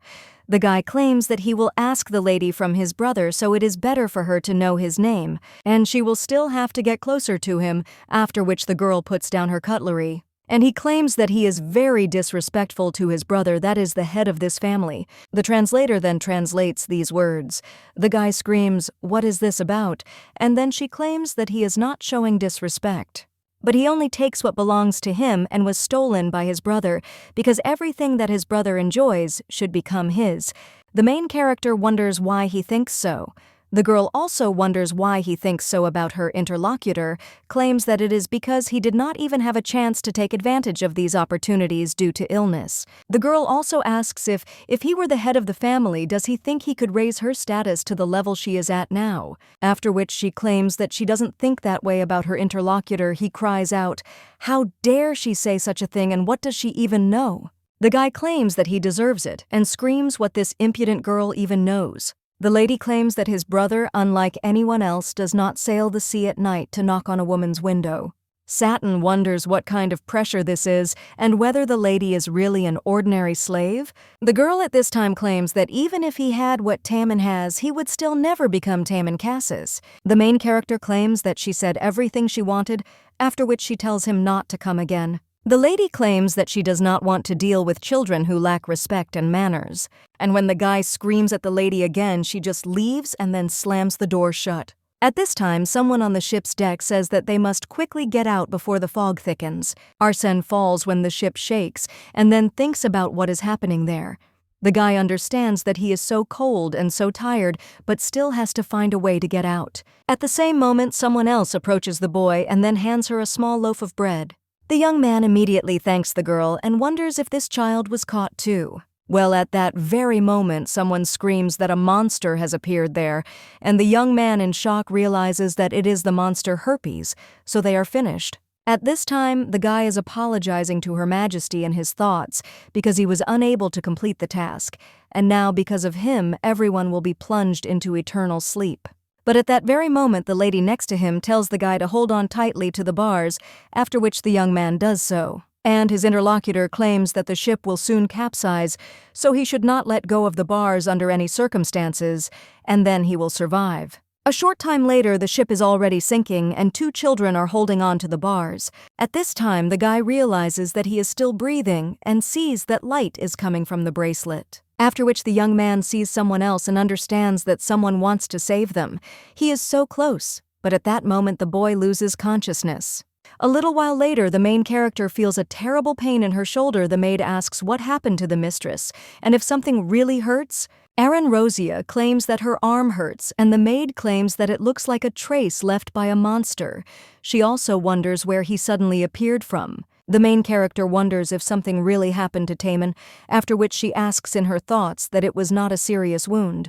A: The guy claims that he will ask the lady from his brother, so it is better for her to know his name, and she will still have to get closer to him, after which the girl puts down her cutlery. And he claims that he is very disrespectful to his brother, that is the head of this family. The translator then translates these words. The guy screams, "What is this about?" And then she claims that he is not showing disrespect, but he only takes what belongs to him and was stolen by his brother, because everything that his brother enjoys should become his. The main character wonders why he thinks so. The girl also wonders why he thinks so about her interlocutor, claims that it is because he did not even have a chance to take advantage of these opportunities due to illness. The girl also asks if he were the head of the family, does he think he could raise her status to the level she is at now? After which she claims that she doesn't think that way about her interlocutor. He cries out, "How dare she say such a thing, and what does she even know?" The guy claims that he deserves it and screams what this impudent girl even knows. The lady claims that his brother, unlike anyone else, does not sail the sea at night to knock on a woman's window. Satin wonders what kind of pressure this is and whether the lady is really an ordinary slave. The girl at this time claims that even if he had what Tamon has, he would still never become Tamon Cassis. The main character claims that she said everything she wanted, after which she tells him not to come again. The lady claims that she does not want to deal with children who lack respect and manners, and when the guy screams at the lady again, she just leaves and then slams the door shut. At this time, someone on the ship's deck says that they must quickly get out before the fog thickens. Arsène falls when the ship shakes and then thinks about what is happening there. The guy understands that he is so cold and so tired, but still has to find a way to get out. At the same moment, someone else approaches the boy and then hands her a small loaf of bread. The young man immediately thanks the girl and wonders if this child was caught too. Well, at that very moment, someone screams that a monster has appeared there, and the young man in shock realizes that it is the monster Herpes, so they are finished. At this time, the guy is apologizing to Her Majesty in his thoughts because he was unable to complete the task, and now because of him, everyone will be plunged into eternal sleep. But at that very moment the lady next to him tells the guy to hold on tightly to the bars, after which the young man does so. And his interlocutor claims that the ship will soon capsize, so he should not let go of the bars under any circumstances, and then he will survive. A short time later, the ship is already sinking and 2 children are holding on to the bars. At this time, the guy realizes that he is still breathing and sees that light is coming from the bracelet. After which the young man sees someone else and understands that someone wants to save them. He is so close, but at that moment the boy loses consciousness. A little while later, the main character feels a terrible pain in her shoulder. The maid asks what happened to the mistress, and if something really hurts. Aaron Rosia claims that her arm hurts, and the maid claims that it looks like a trace left by a monster. She also wonders where he suddenly appeared from. The main character wonders if something really happened to Taemin, after which she asks in her thoughts that it was not a serious wound.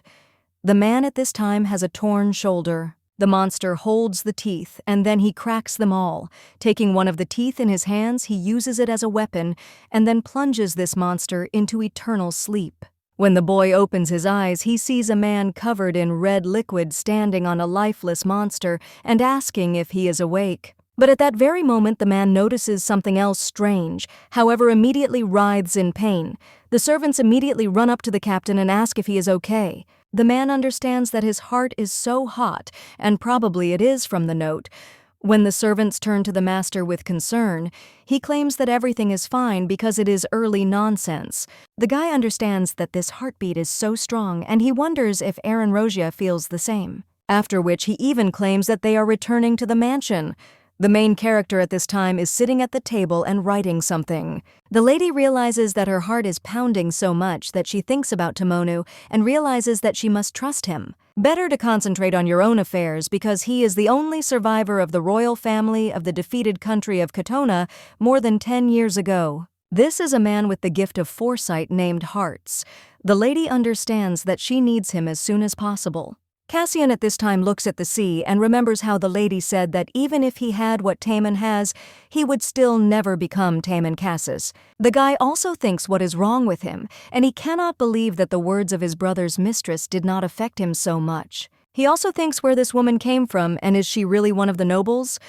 A: The man at this time has a torn shoulder. The monster holds the teeth, and then he cracks them all. Taking one of the teeth in his hands, he uses it as a weapon, and then plunges this monster into eternal sleep. When the boy opens his eyes, he sees a man covered in red liquid standing on a lifeless monster and asking if he is awake. But at that very moment, the man notices something else strange, however immediately writhes in pain. The servants immediately run up to the captain and ask if he is okay. The man understands that his heart is so hot, and probably it is from the note. When the servants turn to the master with concern, he claims that everything is fine because it is early nonsense. The guy understands that this heartbeat is so strong, and he wonders if Aaron Rosia feels the same. After which he even claims that they are returning to the mansion. The main character at this time is sitting at the table and writing something. The lady realizes that her heart is pounding so much that she thinks about Tomonu and realizes that she must trust him. Better to concentrate on your own affairs because he is the only survivor of the royal family of the defeated country of Katona more than 10 years ago. This is a man with the gift of foresight named Hearts. The lady understands that she needs him as soon as possible. Cassian at this time looks at the sea and remembers how the lady said that even if he had what Taemin has, he would still never become Taemin Cassis. The guy also thinks what is wrong with him, and he cannot believe that the words of his brother's mistress did not affect him so much. He also thinks where this woman came from, and is she really one of the nobles?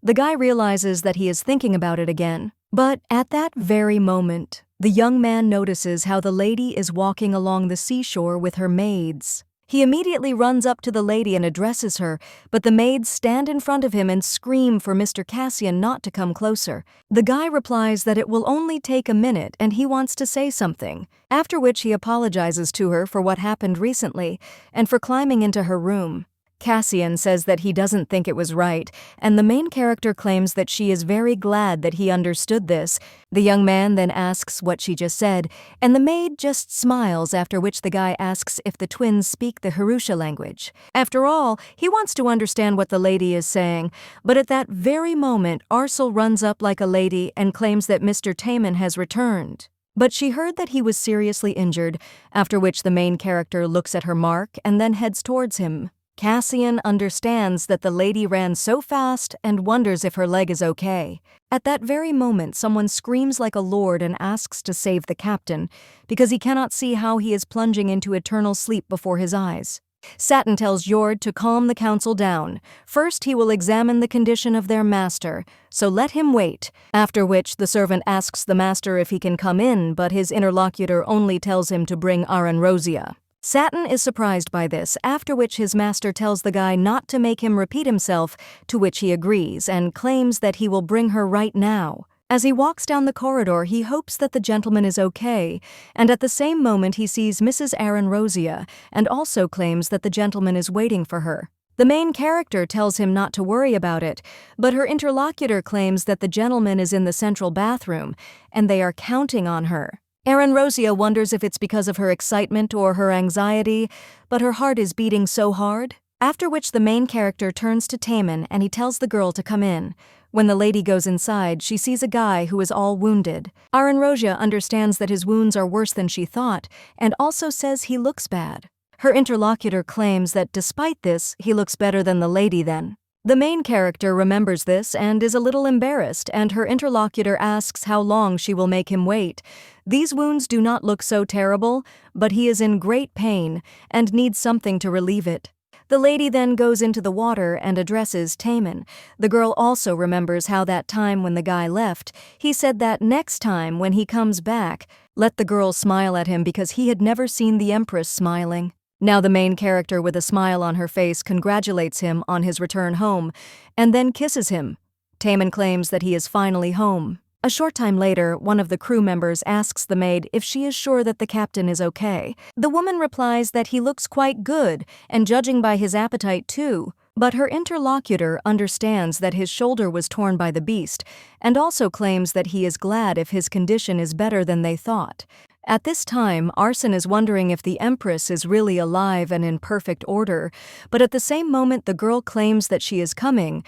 A: The guy realizes that he is thinking about it again. But at that very moment, the young man notices how the lady is walking along the seashore with her maids. He immediately runs up to the lady and addresses her, but the maids stand in front of him and scream for Mr. Cassian not to come closer. The guy replies that it will only take a minute and he wants to say something, after which he apologizes to her for what happened recently and for climbing into her room. Cassian says that he doesn't think it was right, and the main character claims that she is very glad that he understood this. The young man then asks what she just said, and the maid just smiles, after which the guy asks if the twins speak the Harusha language. After all, he wants to understand what the lady is saying, but at that very moment, Arsel runs up like a lady and claims that Mr. Taemin has returned. But she heard that he was seriously injured, after which the main character looks at her mark and then heads towards him. Cassian understands that the lady ran so fast and wonders if her leg is okay. At that very moment, someone screams like a lord and asks to save the captain, because he cannot see how he is plunging into eternal sleep before his eyes. Satin tells Jord to calm the council down. First, he will examine the condition of their master, so let him wait. After which, the servant asks the master if he can come in, but his interlocutor only tells him to bring Aaron Rosia. Satin is surprised by this, after which his master tells the guy not to make him repeat himself, to which he agrees and claims that he will bring her right now. As he walks down the corridor, he hopes that the gentleman is okay, and at the same moment he sees Mrs. Aaron Rosia and also claims that the gentleman is waiting for her. The main character tells him not to worry about it, but her interlocutor claims that the gentleman is in the central bathroom and they are counting on her. Aaron Rosia wonders if it's because of her excitement or her anxiety, but her heart is beating so hard. After which the main character turns to Taemin and he tells the girl to come in. When the lady goes inside, she sees a guy who is all wounded. Aaron Rosia understands that his wounds are worse than she thought, and also says he looks bad. Her interlocutor claims that despite this, he looks better than the lady then. The main character remembers this and is a little embarrassed, and her interlocutor asks how long she will make him wait. These wounds do not look so terrible, but he is in great pain and needs something to relieve it. The lady then goes into the water and addresses Taemin. The girl also remembers how that time when the guy left, he said that next time when he comes back, let the girl smile at him because he had never seen the Empress smiling. Now the main character with a smile on her face congratulates him on his return home and then kisses him. Taemin claims that he is finally home. A short time later, one of the crew members asks the maid if she is sure that the captain is okay. The woman replies that he looks quite good, and judging by his appetite too. But her interlocutor understands that his shoulder was torn by the beast, and also claims that he is glad if his condition is better than they thought. At this time, Arson is wondering if the Empress is really alive and in perfect order, but at the same moment the girl claims that she is coming,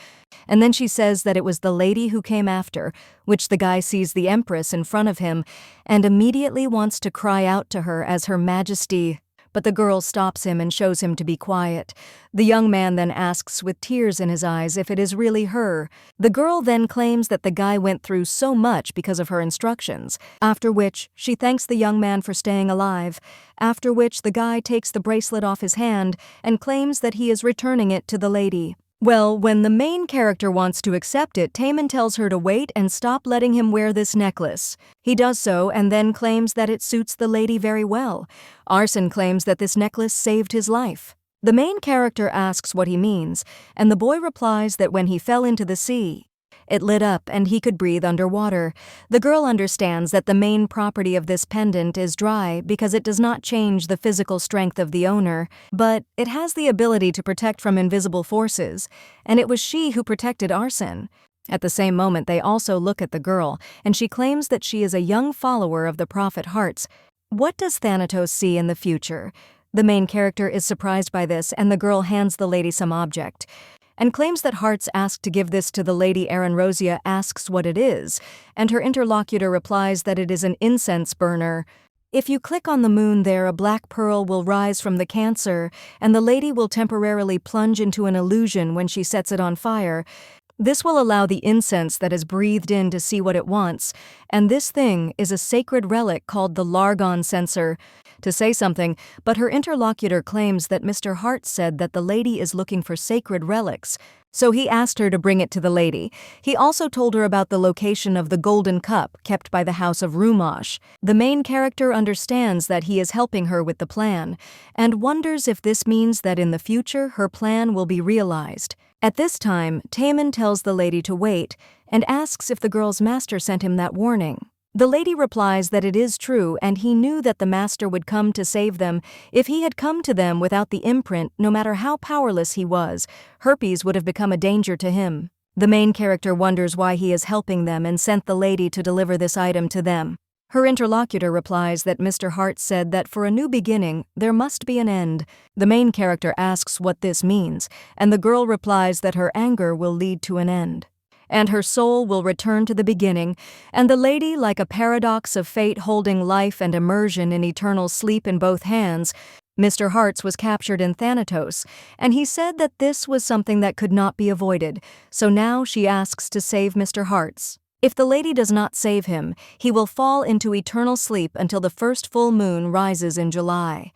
A: and then she says that it was the lady who came after, which the guy sees the Empress in front of him and immediately wants to cry out to her as Her Majesty. But the girl stops him and shows him to be quiet. The young man then asks with tears in his eyes if it is really her. The girl then claims that the guy went through so much because of her instructions, after which she thanks the young man for staying alive, after which the guy takes the bracelet off his hand and claims that he is returning it to the lady. Well, when the main character wants to accept it, Taemin tells her to wait and stop letting him wear this necklace. He does so and then claims that it suits the lady very well. Arson claims that this necklace saved his life. The main character asks what he means, and the boy replies that when he fell into the sea, it lit up and he could breathe underwater. The girl understands that the main property of this pendant is dry because it does not change the physical strength of the owner, but it has the ability to protect from invisible forces, and it was she who protected Arson. At the same moment, they also look at the girl, and she claims that she is a young follower of the Prophet Hearts. What does Thanatos see in the future? The main character is surprised by this, and the girl hands the lady some object, and claims that Hearts asked to give this to the lady. Aaron Rosia asks what it is, and her interlocutor replies that it is an incense burner. If you click on the moon there, a black pearl will rise from the Cancer, and the lady will temporarily plunge into an illusion when she sets it on fire. This will allow the incense that is breathed in to see what it wants, and this thing is a sacred relic called the Largon censer. To say something, but her interlocutor claims that Mr. Hart said that the lady is looking for sacred relics, so he asked her to bring it to the lady. He also told her about the location of the golden cup kept by the house of Rumosh. The main character understands that he is helping her with the plan, and wonders if this means that in the future her plan will be realized. At this time, Taemin tells the lady to wait and asks if the girl's master sent him that warning. The lady replies that it is true and he knew that the master would come to save them. If he had come to them without the imprint, no matter how powerless he was, herpes would have become a danger to him. The main character wonders why he is helping them and sent the lady to deliver this item to them. Her interlocutor replies that Mr. Hart said that for a new beginning, there must be an end. The main character asks what this means, and the girl replies that her anger will lead to an end, and her soul will return to the beginning, and the lady, like a paradox of fate holding life and immersion in eternal sleep in both hands. Mr. Hart's was captured in Thanatos, and he said that this was something that could not be avoided, so now she asks to save Mr. Hart's. If the lady does not save him, he will fall into eternal sleep until the first full moon rises in July.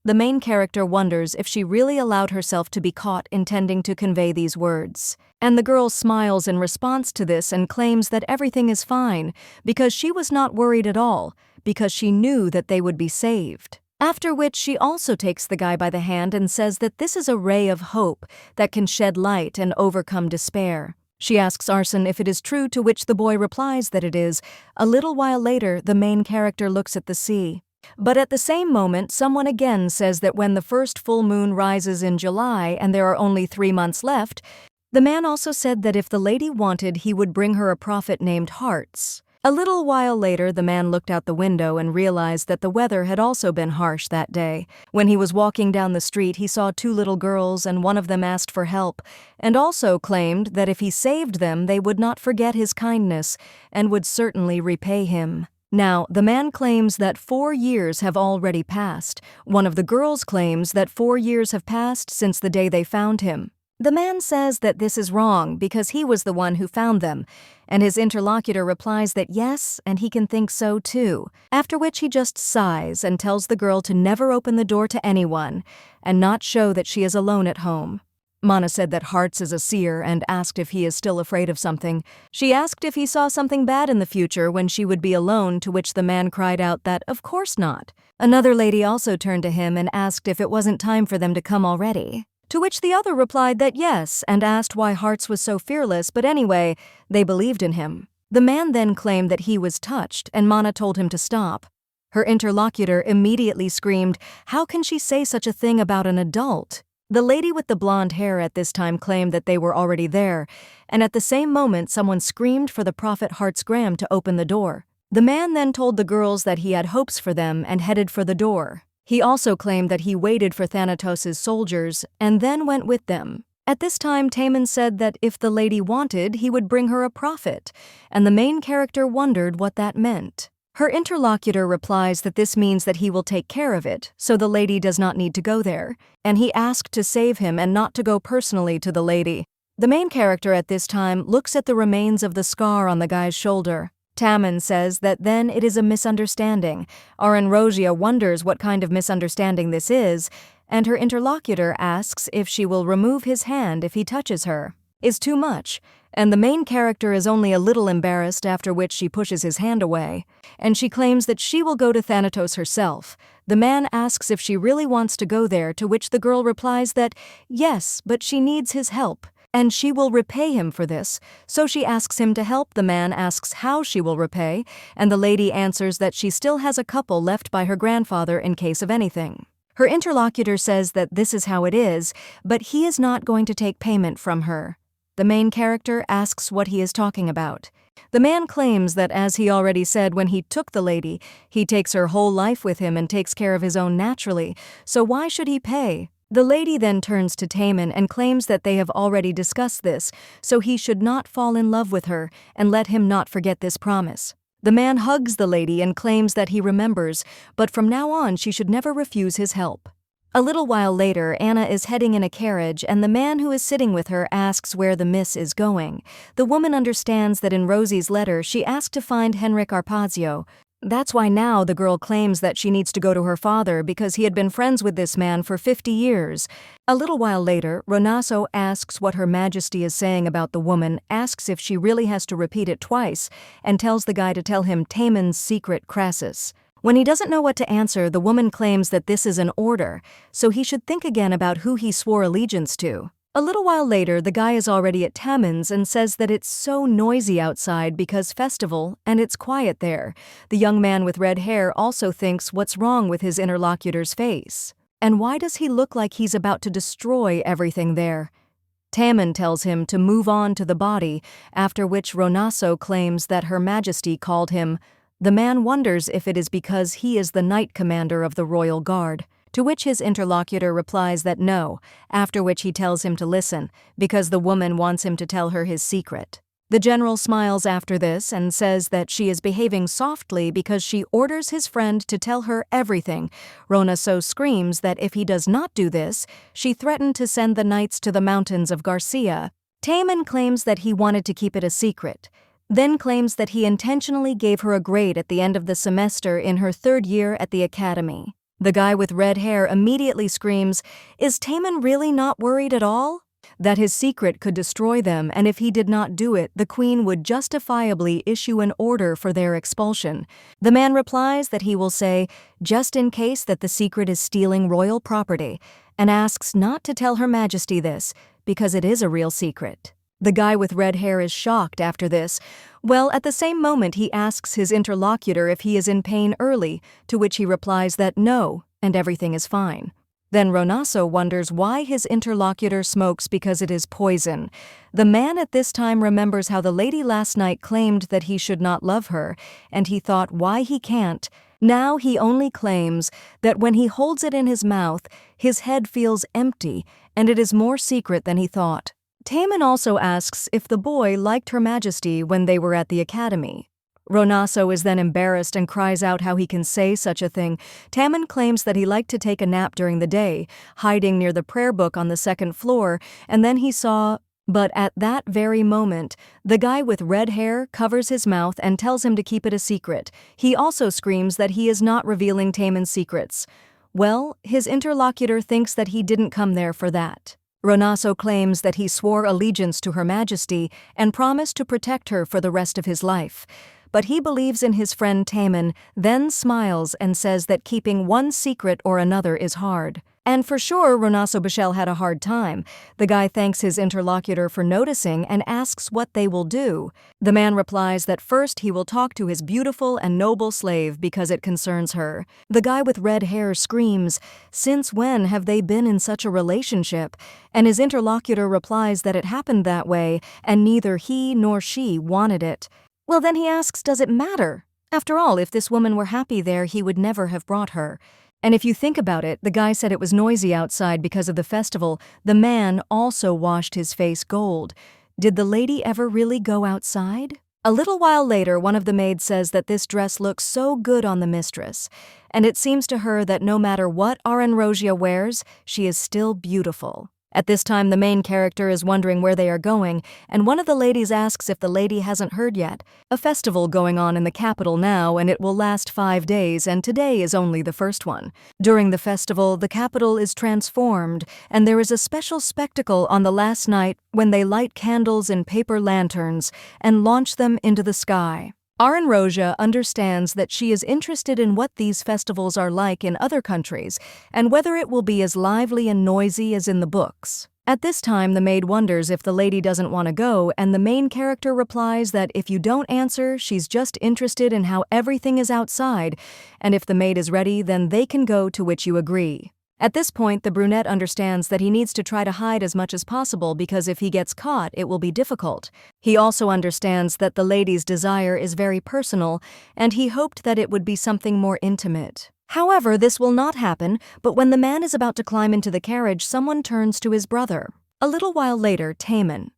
A: The main character wonders if she really allowed herself to be caught intending to convey these words. And the girl smiles in response to this and claims that everything is fine because she was not worried at all, because she knew that they would be saved. After which she also takes the guy by the hand and says that this is a ray of hope that can shed light and overcome despair. She asks Arson if it is true, to which the boy replies that it is. A little while later, the main character looks at the sea. But at the same moment, someone again says that when the first full moon rises in July and there are only 3 months left, the man also said that if the lady wanted, he would bring her a prophet named Hearts. A little while later, the man looked out the window and realized that the weather had also been harsh that day. When he was walking down the street, he saw 2 little girls, and one of them asked for help, and also claimed that if he saved them, they would not forget his kindness and would certainly repay him. Now, the man claims that 4 years have already passed. One of the girls claims that 4 years have passed since the day they found him. The man says that this is wrong because he was the one who found them, and his interlocutor replies that yes, and he can think so too, after which he just sighs and tells the girl to never open the door to anyone and not show that she is alone at home. Mana said that Hearts is a seer and asked if he is still afraid of something. She asked if he saw something bad in the future when she would be alone, to which the man cried out that of course not. Another lady also turned to him and asked if it wasn't time for them to come already. To which the other replied that yes, and asked why Hearts was so fearless, but anyway, they believed in him. The man then claimed that he was touched, and Mana told him to stop. Her interlocutor immediately screamed, "How can she say such a thing about an adult?" The lady with the blonde hair at this time claimed that they were already there, and at the same moment someone screamed for the Prophet Hearts Graham to open the door. The man then told the girls that he had hopes for them and headed for the door. He also claimed that he waited for Thanatos' soldiers and then went with them. At this time, Taemin said that if the lady wanted, he would bring her a prophet, and the main character wondered what that meant. Her interlocutor replies that this means that he will take care of it, so the lady does not need to go there, and he asked to save him and not to go personally to the lady. The main character at this time looks at the remains of the scar on the guy's shoulder. Taemin says that then it is a misunderstanding. Aranrosia wonders what kind of misunderstanding this is, and her interlocutor asks if she will remove his hand if he touches her. Is too much, and the main character is only a little embarrassed, after which she pushes his hand away, and she claims that she will go to Thanatos herself. The man asks if she really wants to go there, to which the girl replies that yes, but she needs his help, and she will repay him for this, so she asks him to help. The man asks how she will repay, and the lady answers that she still has a couple left by her grandfather in case of anything. Her interlocutor says that this is how it is, but he is not going to take payment from her. The main character asks what he is talking about. The man claims that as he already said when he took the lady, he takes her whole life with him and takes care of his own naturally, so why should he pay? The lady then turns to Taemin and claims that they have already discussed this, so he should not fall in love with her and let him not forget this promise. The man hugs the lady and claims that he remembers, but from now on she should never refuse his help. A little while later, Anna is heading in a carriage, and the man who is sitting with her asks where the miss is going. The woman understands that in Rosie's letter she asked to find Henrik Arpazio. That's why now the girl claims that she needs to go to her father because he had been friends with this man for 50 years. A little while later, Ronasso asks what Her Majesty is saying about the woman, asks if she really has to repeat it twice, and tells the guy to tell him Taemin's secret Crassus. When he doesn't know what to answer, the woman claims that this is an order, so he should think again about who he swore allegiance to. A little while later, the guy is already at Taemin's and says that it's so noisy outside because festival, and it's quiet there. The young man with red hair also thinks what's wrong with his interlocutor's face. And why does he look like he's about to destroy everything there? Taemin tells him to move on to the body, after which Ronasso claims that Her Majesty called him. The man wonders if it is because he is the Knight Commander of the Royal Guard, to which his interlocutor replies that no, after which he tells him to listen, because the woman wants him to tell her his secret. The general smiles after this and says that she is behaving softly because she orders his friend to tell her everything. Ronasso screams that if he does not do this, she threatened to send the knights to the mountains of Garcia. Taemin claims that he wanted to keep it a secret, then claims that he intentionally gave her a grade at the end of the semester in her 3rd year at the academy. The guy with red hair immediately screams, "Is Taemin really not worried at all?" That his secret could destroy them, and if he did not do it, the queen would justifiably issue an order for their expulsion. The man replies that he will say, just in case that the secret is stealing royal property, and asks not to tell Her Majesty this, because it is a real secret. The guy with red hair is shocked after this. Well, at the same moment he asks his interlocutor if he is in pain early, to which he replies that no, and everything is fine. Then Ronasso wonders why his interlocutor smokes because it is poison. The man at this time remembers how the lady last night claimed that he should not love her, and he thought why he can't. Now he only claims that when he holds it in his mouth, his head feels empty, and it is more secret than he thought. Taemin also asks if the boy liked Her Majesty when they were at the academy. Ronaso is then embarrassed and cries out how he can say such a thing. Taman claims that he liked to take a nap during the day, hiding near the prayer book on the second floor, and then he saw. But at that very moment, the guy with red hair covers his mouth and tells him to keep it a secret. He also screams that he is not revealing Taman's secrets. Well, his interlocutor thinks that he didn't come there for that. Ronaso claims that he swore allegiance to Her Majesty and promised to protect her for the rest of his life. But he believes in his friend Taman, then smiles and says that keeping one secret or another is hard. And for sure, Ronaso Bishel had a hard time. The guy thanks his interlocutor for noticing and asks what they will do. The man replies that first he will talk to his beautiful and noble slave because it concerns her. The guy with red hair screams, "Since when have they been in such a relationship?" And his interlocutor replies that it happened that way and neither he nor she wanted it. Well, then he asks, does it matter? After all, if this woman were happy there, he would never have brought her. And if you think about it, the guy said it was noisy outside because of the festival. The man also washed his face gold. Did the lady ever really go outside? A little while later, one of the maids says that this dress looks so good on the mistress, and it seems to her that no matter what Aranrosia wears, she is still beautiful. At this time, the main character is wondering where they are going, and one of the ladies asks if the lady hasn't heard yet. A festival going on in the capital now, and it will last 5 days, and today is only the first one. During the festival, the capital is transformed, and there is a special spectacle on the last night when they light candles in paper lanterns and launch them into the sky. Aranrosia understands that she is interested in what these festivals are like in other countries and whether it will be as lively and noisy as in the books. At this time, the maid wonders if the lady doesn't want to go, and the main character replies that if you don't answer, she's just interested in how everything is outside, and if the maid is ready, then they can go, to which you agree. At this point, the brunette understands that he needs to try to hide as much as possible because if he gets caught, it will be difficult. He also understands that the lady's desire is very personal, and he hoped that it would be something more intimate. However, this will not happen, but when the man is about to climb into the carriage, someone turns to his brother. A little while later, Taman.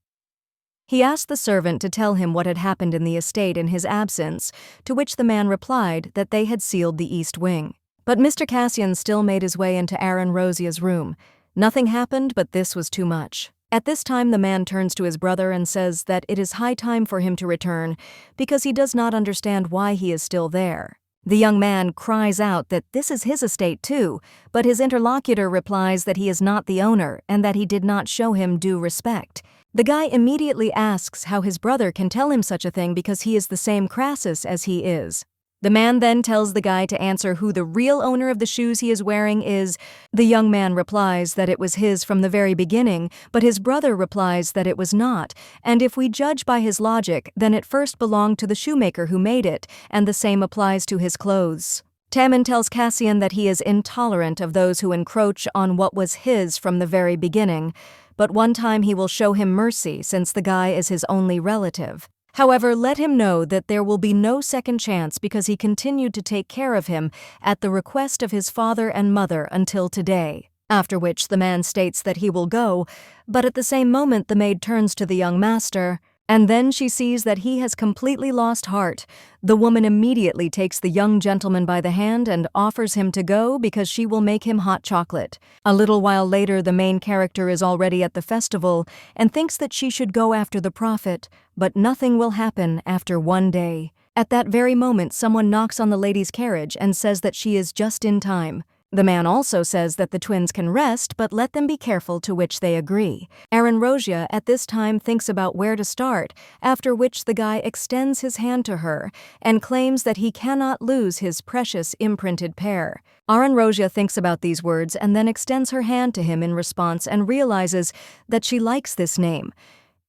A: He asked the servant to tell him what had happened in the estate in his absence, to which the man replied that they had sealed the east wing. But Mr. Cassian still made his way into Aranrosia's room. Nothing happened, but this was too much. At this time, the man turns to his brother and says that it is high time for him to return because he does not understand why he is still there. The young man cries out that this is his estate too, but his interlocutor replies that he is not the owner and that he did not show him due respect. The guy immediately asks how his brother can tell him such a thing because he is the same Crassus as he is. The man then tells the guy to answer who the real owner of the shoes he is wearing is. The young man replies that it was his from the very beginning, but his brother replies that it was not, and if we judge by his logic, then it first belonged to the shoemaker who made it, and the same applies to his clothes. Taman tells Cassian that he is intolerant of those who encroach on what was his from the very beginning, but one time he will show him mercy since the guy is his only relative. However, let him know that there will be no second chance because he continued to take care of him at the request of his father and mother until today. After which the man states that he will go, but at the same moment the maid turns to the young master, and then she sees that he has completely lost heart. The woman immediately takes the young gentleman by the hand and offers him to go because she will make him hot chocolate. A little while later, the main character is already at the festival and thinks that she should go after the prophet, but nothing will happen after 1 day. At that very moment, someone knocks on the lady's carriage and says that she is just in time. The man also says that the twins can rest, but let them be careful, to which they agree. Aranrosia at this time thinks about where to start, after which the guy extends his hand to her and claims that he cannot lose his precious imprinted pair. Aranrosia thinks about these words and then extends her hand to him in response and realizes that she likes this name.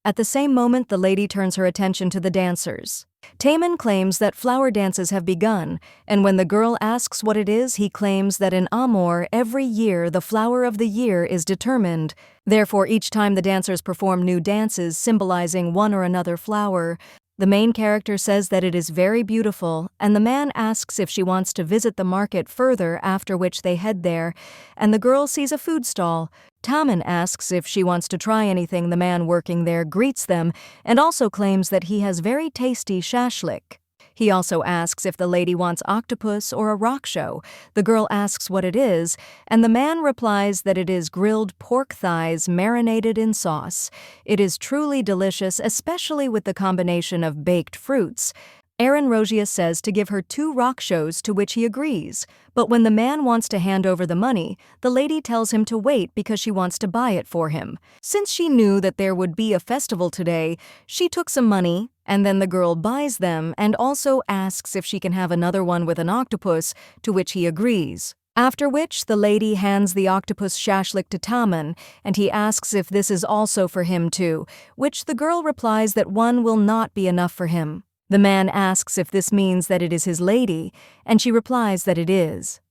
A: At the same moment, the lady turns her attention to the dancers. Taman claims that flower dances have begun, and when the girl asks what it is, he claims that in Amor, every year the flower of the year is determined. Therefore, each time the dancers perform new dances symbolizing one or another flower. The main character says that it is very beautiful, and the man asks if she wants to visit the market further, after which they head there, and the girl sees a food stall. Taman asks if she wants to try anything. The man working there greets them and also claims that he has very tasty shashlik. He also asks if the lady wants octopus or a rock show. The girl asks what it is, and the man replies that it is grilled pork thighs marinated in sauce. It is truly delicious, especially with the combination of baked fruits. Aaron Rosia says to give her 2 rock shows, to which he agrees. But when the man wants to hand over the money, the lady tells him to wait because she wants to buy it for him. Since she knew that there would be a festival today, she took some money, and then the girl buys them and also asks if she can have another one with an octopus, to which he agrees. After which, the lady hands the octopus shashlik to Taman, and he asks if this is also for him too, which the girl replies that one will not be enough for him. The man asks if this means that it is his lady, and she replies that it is.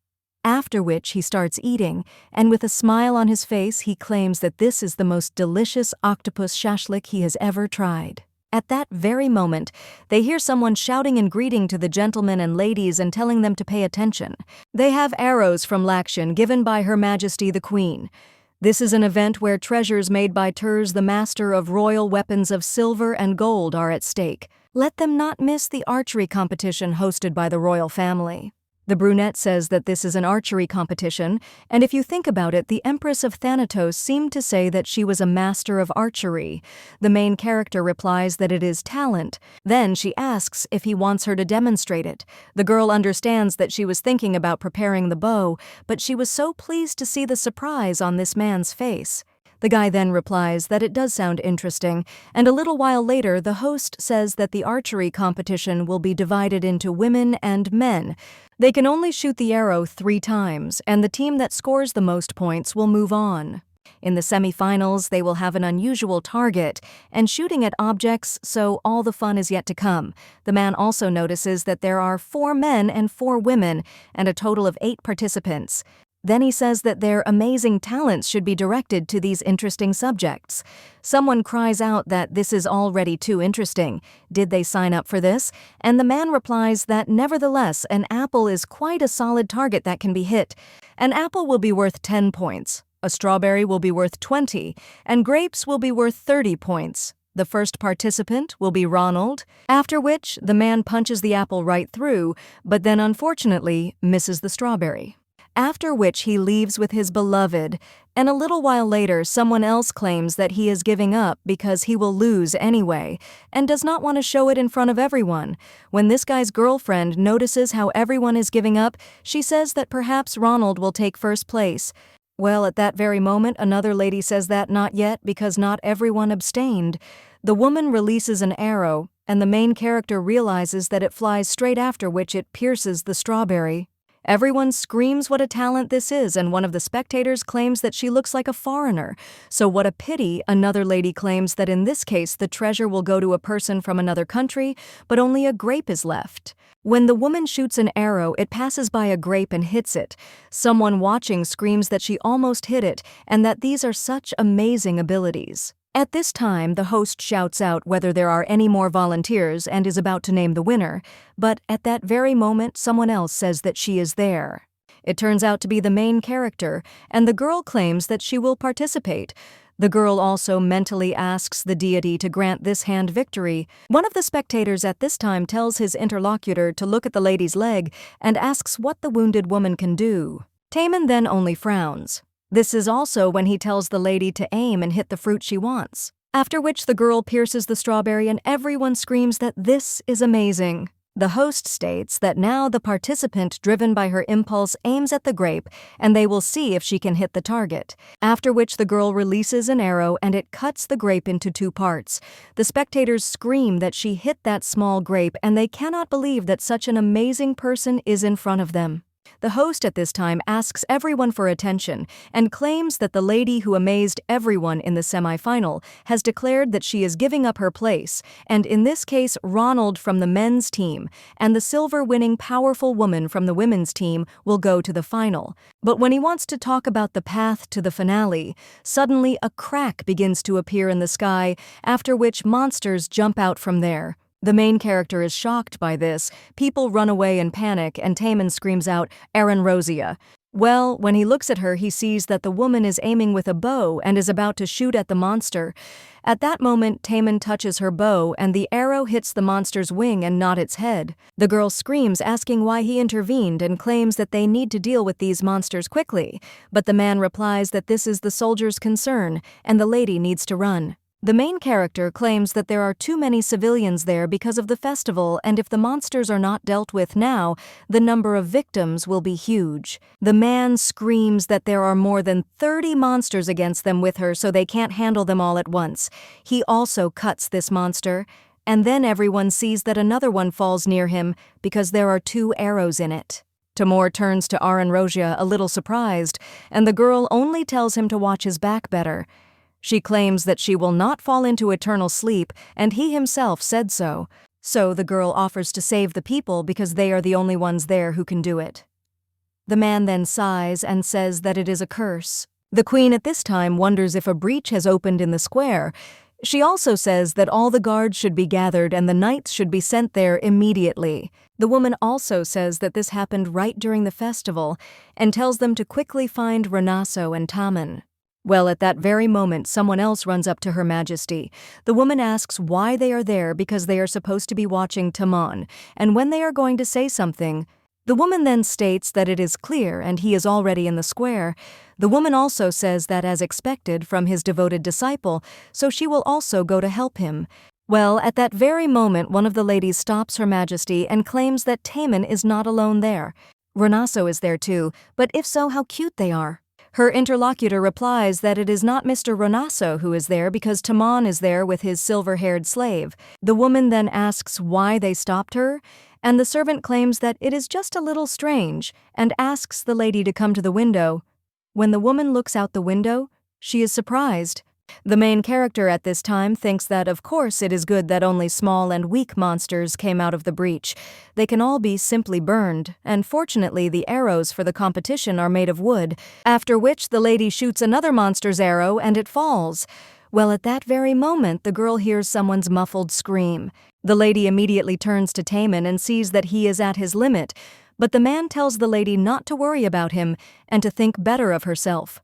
A: After which he starts eating, and with a smile on his face he claims that this is the most delicious octopus shashlik he has ever tried. At that very moment, they hear someone shouting and greeting to the gentlemen and ladies and telling them to pay attention. They have arrows from Lakshan given by Her Majesty the Queen. This is an event where treasures made by Turs, the master of royal weapons of silver and gold, are at stake. Let them not miss the archery competition hosted by the royal family. The brunette says that this is an archery competition, and if you think about it, the Empress of Thanatos seemed to say that she was a master of archery. The main character replies that it is talent. Then she asks if he wants her to demonstrate it. The girl understands that she was thinking about preparing the bow, but she was so pleased to see the surprise on this man's face. The guy then replies that it does sound interesting, and a little while later the host says that the archery competition will be divided into women and men. They can only shoot the arrow 3 times, and the team that scores the most points will move on. In the semifinals, they will have an unusual target and shooting at objects, so all the fun is yet to come. The man also notices that there are 4 men and 4 women, and a total of 8 participants. Then he says that their amazing talents should be directed to these interesting subjects. Someone cries out that this is already too interesting. Did they sign up for this? And the man replies that nevertheless, an apple is quite a solid target that can be hit. An apple will be worth 10 points, a strawberry will be worth 20, and grapes will be worth 30 points. The first participant will be Ronald, after which the man punches the apple right through, but then unfortunately misses the strawberry. After which he leaves with his beloved, and a little while later someone else claims that he is giving up because he will lose anyway, and does not want to show it in front of everyone. When this guy's girlfriend notices how everyone is giving up, she says that perhaps Ronald will take first place. Well, at that very moment, another lady says that not yet because not everyone abstained. The woman releases an arrow, and the main character realizes that it flies straight after which it pierces the strawberry. Everyone screams what a talent this is, and one of the spectators claims that she looks like a foreigner. So what a pity, another lady claims that in this case the treasure will go to a person from another country, but only a grape is left. When the woman shoots an arrow, it passes by a grape and hits it. Someone watching screams that she almost hit it, and that these are such amazing abilities. At this time, the host shouts out whether there are any more volunteers and is about to name the winner, but at that very moment someone else says that she is there. It turns out to be the main character, and the girl claims that she will participate. The girl also mentally asks the deity to grant this hand victory. One of the spectators at this time tells his interlocutor to look at the lady's leg and asks what the wounded woman can do. Taman then only frowns. This is also when he tells the lady to aim and hit the fruit she wants. After which the girl pierces the strawberry and everyone screams that this is amazing. The host states that now the participant, driven by her impulse, aims at the grape and they will see if she can hit the target. After which the girl releases an arrow and it cuts the grape into 2 parts. The spectators scream that she hit that small grape and they cannot believe that such an amazing person is in front of them. The host at this time asks everyone for attention and claims that the lady who amazed everyone in the semi-final has declared that she is giving up her place, and in this case Ronald from the men's team and the silver-winning powerful woman from the women's team will go to the final. But when he wants to talk about the path to the finale, suddenly a crack begins to appear in the sky, after which monsters jump out from there. The main character is shocked by this, people run away in panic, and Taman screams out, "Aaron Rosia." Well, when he looks at her, he sees that the woman is aiming with a bow and is about to shoot at the monster. At that moment, Taemin touches her bow and the arrow hits the monster's wing and not its head. The girl screams, asking why he intervened, and claims that they need to deal with these monsters quickly. But the man replies that this is the soldier's concern and the lady needs to run. The main character claims that there are too many civilians there because of the festival, and if the monsters are not dealt with now, the number of victims will be huge. The man screams that there are more than 30 monsters against them with her, so they can't handle them all at once. He also cuts this monster, and then everyone sees that another one falls near him because there are 2 arrows in it. Timur turns to Aranrosia a little surprised, and the girl only tells him to watch his back better. She claims that she will not fall into eternal sleep, and he himself said so. So the girl offers to save the people because they are the only ones there who can do it. The man then sighs and says that it is a curse. The queen at this time wonders if a breach has opened in the square. She also says that all the guards should be gathered and the knights should be sent there immediately. The woman also says that this happened right during the festival and tells them to quickly find Renaso and Taemin. Well, at that very moment, someone else runs up to Her Majesty. The woman asks why they are there because they are supposed to be watching Timon, and when they are going to say something. The woman then states that it is clear and he is already in the square. The woman also says that as expected from his devoted disciple, so she will also go to help him. Well, at that very moment, one of the ladies stops Her Majesty and claims that Taemin is not alone there. Renaso is there too, but if so, how cute they are. Her interlocutor replies that it is not Mr. Renaso who is there because Timon is there with his silver-haired slave. The woman then asks why they stopped her, and the servant claims that it is just a little strange and asks the lady to come to the window. When the woman looks out the window, she is surprised. The main character at this time thinks that of course it is good that only small and weak monsters came out of the breach. They can all be simply burned, and fortunately the arrows for the competition are made of wood, after which the lady shoots another monster's arrow and it falls. Well, at that very moment the girl hears someone's muffled scream. The lady immediately turns to Taemin and sees that he is at his limit, but the man tells the lady not to worry about him and to think better of herself.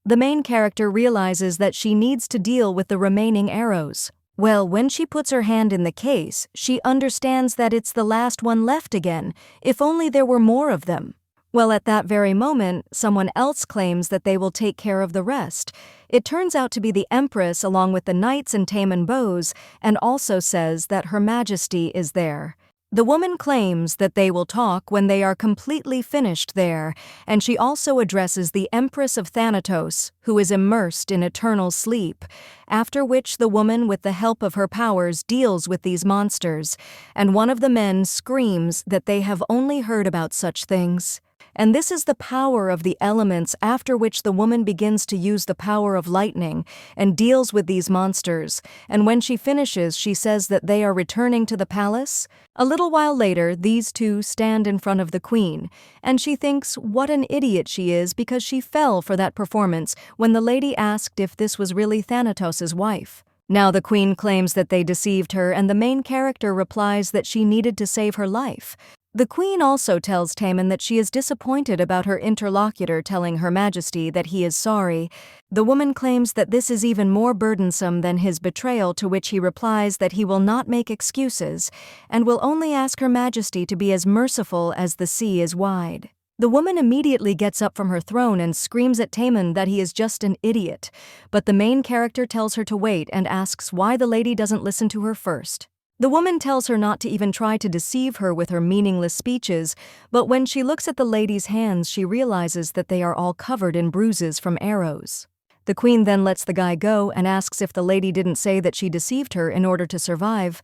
A: The main character realizes that she needs to deal with the remaining arrows. Well, when she puts her hand in the case, she understands that it's the last one left again, if only there were more of them. Well, at that very moment, someone else claims that they will take care of the rest. It turns out to be the Empress along with the knights and Taemin bows, and also says that Her Majesty is there. The woman claims that they will talk when they are completely finished there, and she also addresses the Empress of Thanatos, who is immersed in eternal sleep, after which the woman with the help of her powers deals with these monsters, and one of the men screams that they have only heard about such things. And this is the power of the elements, after which the woman begins to use the power of lightning and deals with these monsters, and when she finishes she says that they are returning to the palace. A little while later, these two stand in front of the queen, and she thinks what an idiot she is because she fell for that performance when the lady asked if this was really Thanatos' wife. Now the queen claims that they deceived her, and the main character replies that she needed to save her life. The queen also tells Taemin that she is disappointed about her interlocutor telling Her Majesty that he is sorry. The woman claims that this is even more burdensome than his betrayal, to which he replies that he will not make excuses and will only ask Her Majesty to be as merciful as the sea is wide. The woman immediately gets up from her throne and screams at Taemin that he is just an idiot, but the main character tells her to wait and asks why the lady doesn't listen to her first. The woman tells her not to even try to deceive her with her meaningless speeches, but when she looks at the lady's hands, she realizes that they are all covered in bruises from arrows. The queen then lets the guy go and asks if the lady didn't say that she deceived her in order to survive.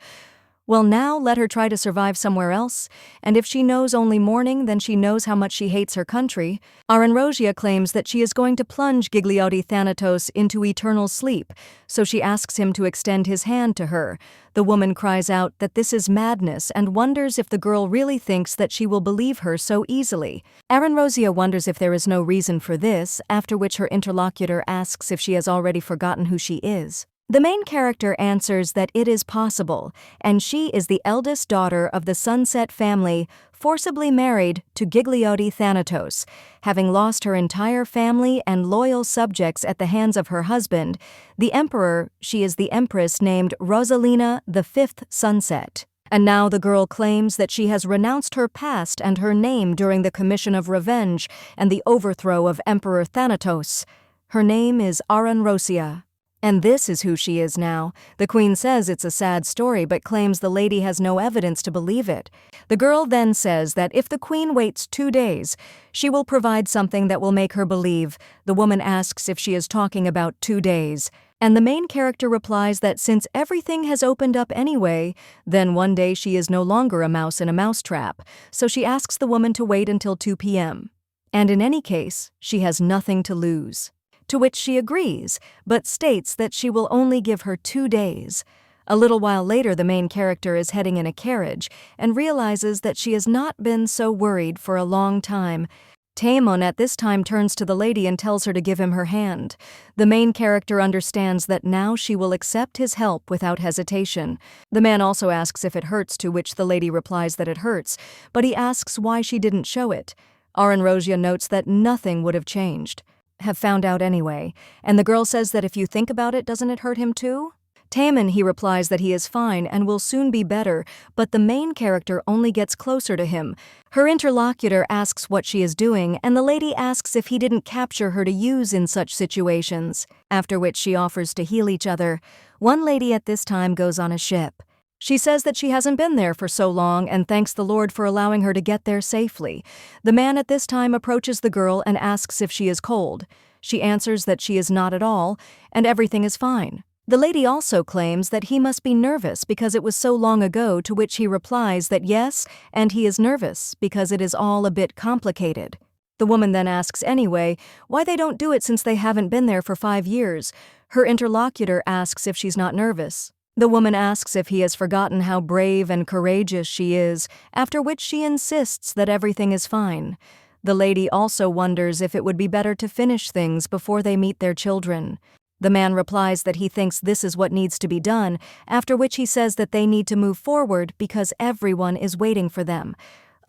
A: Well, now let her try to survive somewhere else, and if she knows only mourning, then she knows how much she hates her country. Aranrosia claims that she is going to plunge Gigliotti Thanatos into eternal sleep, so she asks him to extend his hand to her. The woman cries out that this is madness and wonders if the girl really thinks that she will believe her so easily. Aranrosia wonders if there is no reason for this, after which her interlocutor asks if she has already forgotten who she is. The main character answers that it is possible, and she is the eldest daughter of the Sunset family, forcibly married to Gigliotti Thanatos. Having lost her entire family and loyal subjects at the hands of her husband, the emperor, she is the empress named Rosalina the Fifth Sunset. And now the girl claims that she has renounced her past and her name during the commission of revenge and the overthrow of Emperor Thanatos. Her name is Aranrosia. And this is who she is now. The queen says it's a sad story but claims the lady has no evidence to believe it. The girl then says that if the queen waits 2 days, she will provide something that will make her believe. The woman asks if she is talking about 2 days. And the main character replies that since everything has opened up anyway, then one day she is no longer a mouse in a mousetrap. So she asks the woman to wait until 2 p.m. And in any case, she has nothing to lose. To which she agrees, but states that she will only give her 2 days. A little while later, the main character is heading in a carriage and realizes that she has not been so worried for a long time. Taemon at this time turns to the lady and tells her to give him her hand. The main character understands that now she will accept his help without hesitation. The man also asks if it hurts, to which the lady replies that it hurts, but he asks why she didn't show it. Aranrosia notes that nothing would have changed. Have found out anyway, and the girl says that if you think about it, doesn't it hurt him too? Taemon, he replies that he is fine and will soon be better, but the main character only gets closer to him. Her interlocutor asks what she is doing, and the lady asks if he didn't capture her to use in such situations, after which she offers to heal each other. One lady at this time goes on a ship. She says that she hasn't been there for so long and thanks the Lord for allowing her to get there safely. The man at this time approaches the girl and asks if she is cold. She answers that she is not at all, and everything is fine. The lady also claims that he must be nervous because it was so long ago, to which he replies that yes, and he is nervous because it is all a bit complicated. The woman then asks anyway why they don't do it since they haven't been there for 5 years. Her interlocutor asks if she's not nervous. The woman asks if he has forgotten how brave and courageous she is, after which she insists that everything is fine. The lady also wonders if it would be better to finish things before they meet their children. The man replies that he thinks this is what needs to be done, after which he says that they need to move forward because everyone is waiting for them.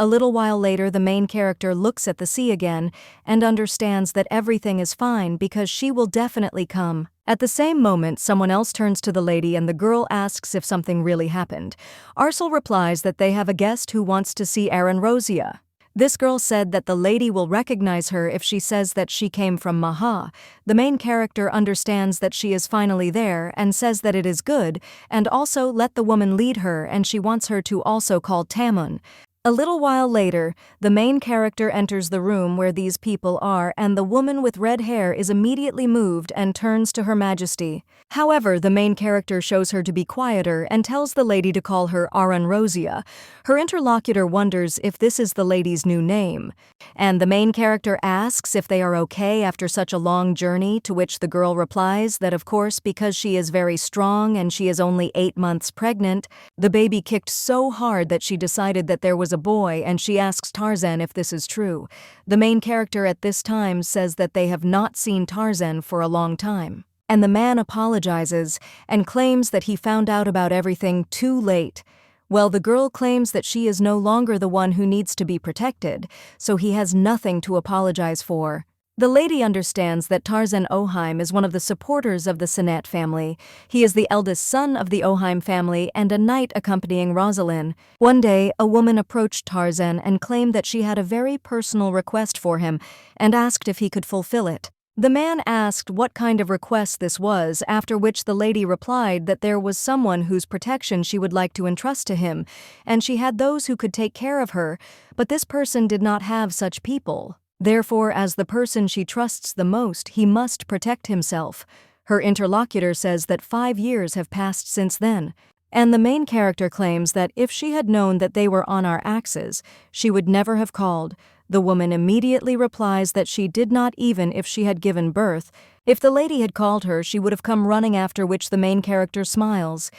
A: A little while later, the main character looks at the sea again and understands that everything is fine because she will definitely come. At the same moment, someone else turns to the lady and the girl asks if something really happened. Arsel replies that they have a guest who wants to see Aranrosia. This girl said that the lady will recognize her if she says that she came from Manhwa. The main character understands that she is finally there and says that it is good, and also let the woman lead her, and she wants her to also call Taemon. A little while later, the main character enters the room where these people are, and the woman with red hair is immediately moved and turns to Her Majesty. However, the main character shows her to be quieter and tells the lady to call her Aranrosia. Her interlocutor wonders if this is the lady's new name. And the main character asks if they are okay after such a long journey, to which the girl replies that of course because she is very strong and she is only 8 months pregnant. The baby kicked so hard that she decided that there was a boy, and she asks Tarzan if this is true. The main character at this time says that they have not seen Tarzan for a long time. And the man apologizes and claims that he found out about everything too late. Well, the girl claims that she is no longer the one who needs to be protected, so he has nothing to apologize for. The lady understands that Tarzan Oheim is one of the supporters of the Sinet family. He is the eldest son of the Oheim family and a knight accompanying Rosalind. One day, a woman approached Tarzan and claimed that she had a very personal request for him and asked if he could fulfill it. The man asked what kind of request this was, after which the lady replied that there was someone whose protection she would like to entrust to him, and she had those who could take care of her, but this person did not have such people. Therefore, as the person she trusts the most, he must protect himself. Her interlocutor says that 5 years have passed since then, and the main character claims that if she had known that they were on our axis, she would never have called. The woman immediately replies that she did not, even if she had given birth. If the lady had called her, she would have come running, after which the main character smiles.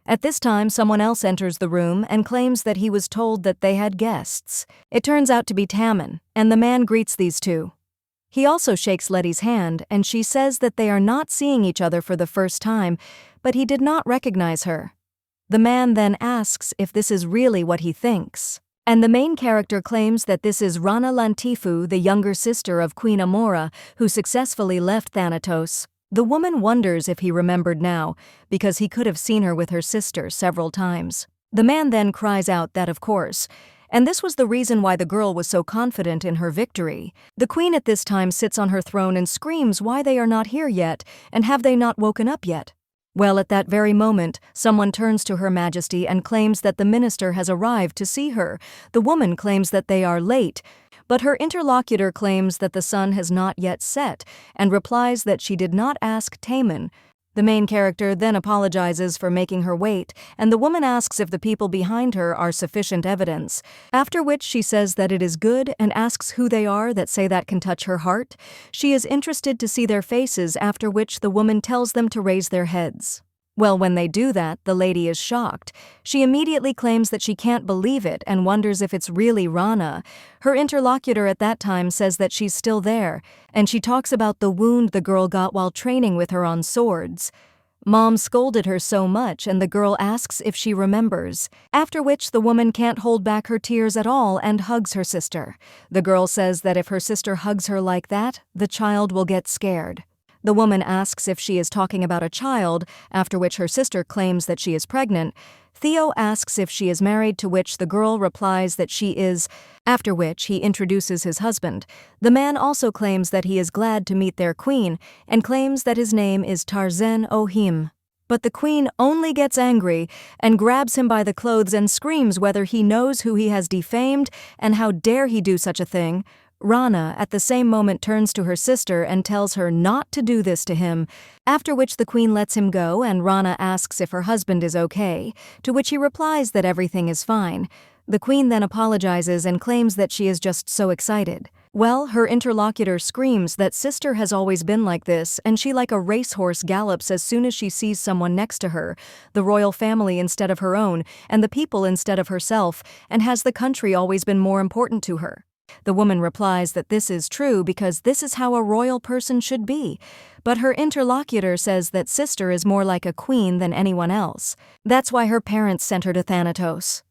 A: At this time, someone else enters the room and claims that he was told that they had guests. It turns out to be Taemon, and the man greets these two. He also shakes Letty's hand, and she says that they are not seeing each other for the first time, but he did not recognize her. The man then asks if this is really what he thinks. And the main character claims that this is Rana Lantifu, the younger sister of Queen Amora, who successfully left Thanatos. The woman wonders if he remembered now, because he could have seen her with her sister several times. The man then cries out that of course, and this was the reason why the girl was so confident in her victory. The queen at this time sits on her throne and screams why they are not here yet, and have they not woken up yet? Well, at that very moment, someone turns to Her Majesty and claims that the minister has arrived to see her. The woman claims that they are late, but her interlocutor claims that the sun has not yet set, and replies that she did not ask Taman. The main character then apologizes for making her wait, and the woman asks if the people behind her are sufficient evidence, after which she says that it is good and asks who they are that say that can touch her heart. She is interested to see their faces, after which the woman tells them to raise their heads. Well, when they do that, the lady is shocked. She immediately claims that she can't believe it and wonders if it's really Rana. Her interlocutor at that time says that she's still there, and she talks about the wound the girl got while training with her on swords. Mom scolded her so much, and the girl asks if she remembers, after which the woman can't hold back her tears at all and hugs her sister. The girl says that if her sister hugs her like that, the child will get scared. The woman asks if she is talking about a child, after which her sister claims that she is pregnant. Theo asks if she is married, to which the girl replies that she is, after which he introduces his husband. The man also claims that he is glad to meet their queen, and claims that his name is Tarzan Ohim. But the queen only gets angry and grabs him by the clothes and screams whether he knows who he has defamed and how dare he do such a thing. Rana at the same moment turns to her sister and tells her not to do this to him, after which the queen lets him go and Rana asks if her husband is okay, to which he replies that everything is fine. The queen then apologizes and claims that she is just so excited. Well, her interlocutor screams that sister has always been like this, and she like a racehorse gallops as soon as she sees someone next to her, the royal family instead of her own, and the people instead of herself, and has the country always been more important to her. The woman replies that this is true because this is how a royal person should be, but her interlocutor says that sister is more like a queen than anyone else. That's why her parents sent her to Thanatos.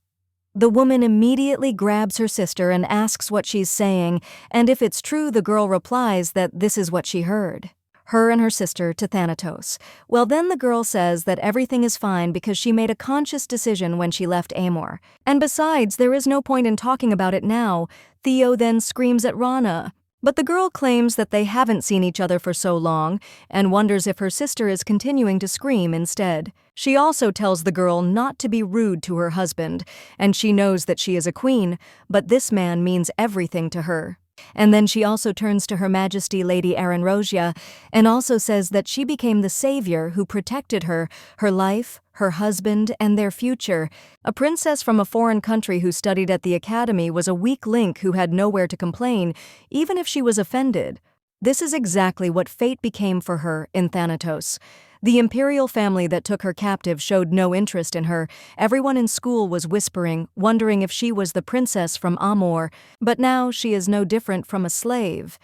A: The woman immediately grabs her sister and asks what she's saying, and if it's true, the girl replies that this is what she heard. Her and her sister to Thanatos. Well, then the girl says that everything is fine because she made a conscious decision when she left Amor. And besides, there is no point in talking about it now. Theo then screams at Rana. But the girl claims that they haven't seen each other for so long and wonders if her sister is continuing to scream instead. She also tells the girl not to be rude to her husband, and she knows that she is a queen, but this man means everything to her. And then she also turns to Her Majesty Lady Aranrosia and also says that she became the savior who protected her life, her husband, and their future. A princess from a foreign country who studied at the academy was a weak link who had nowhere to complain, even if she was offended. This is exactly what fate became for her in Thanatos. The imperial family that took her captive showed no interest in her. Everyone in school was whispering, wondering if she was the princess from Amor, but now she is no different from a slave.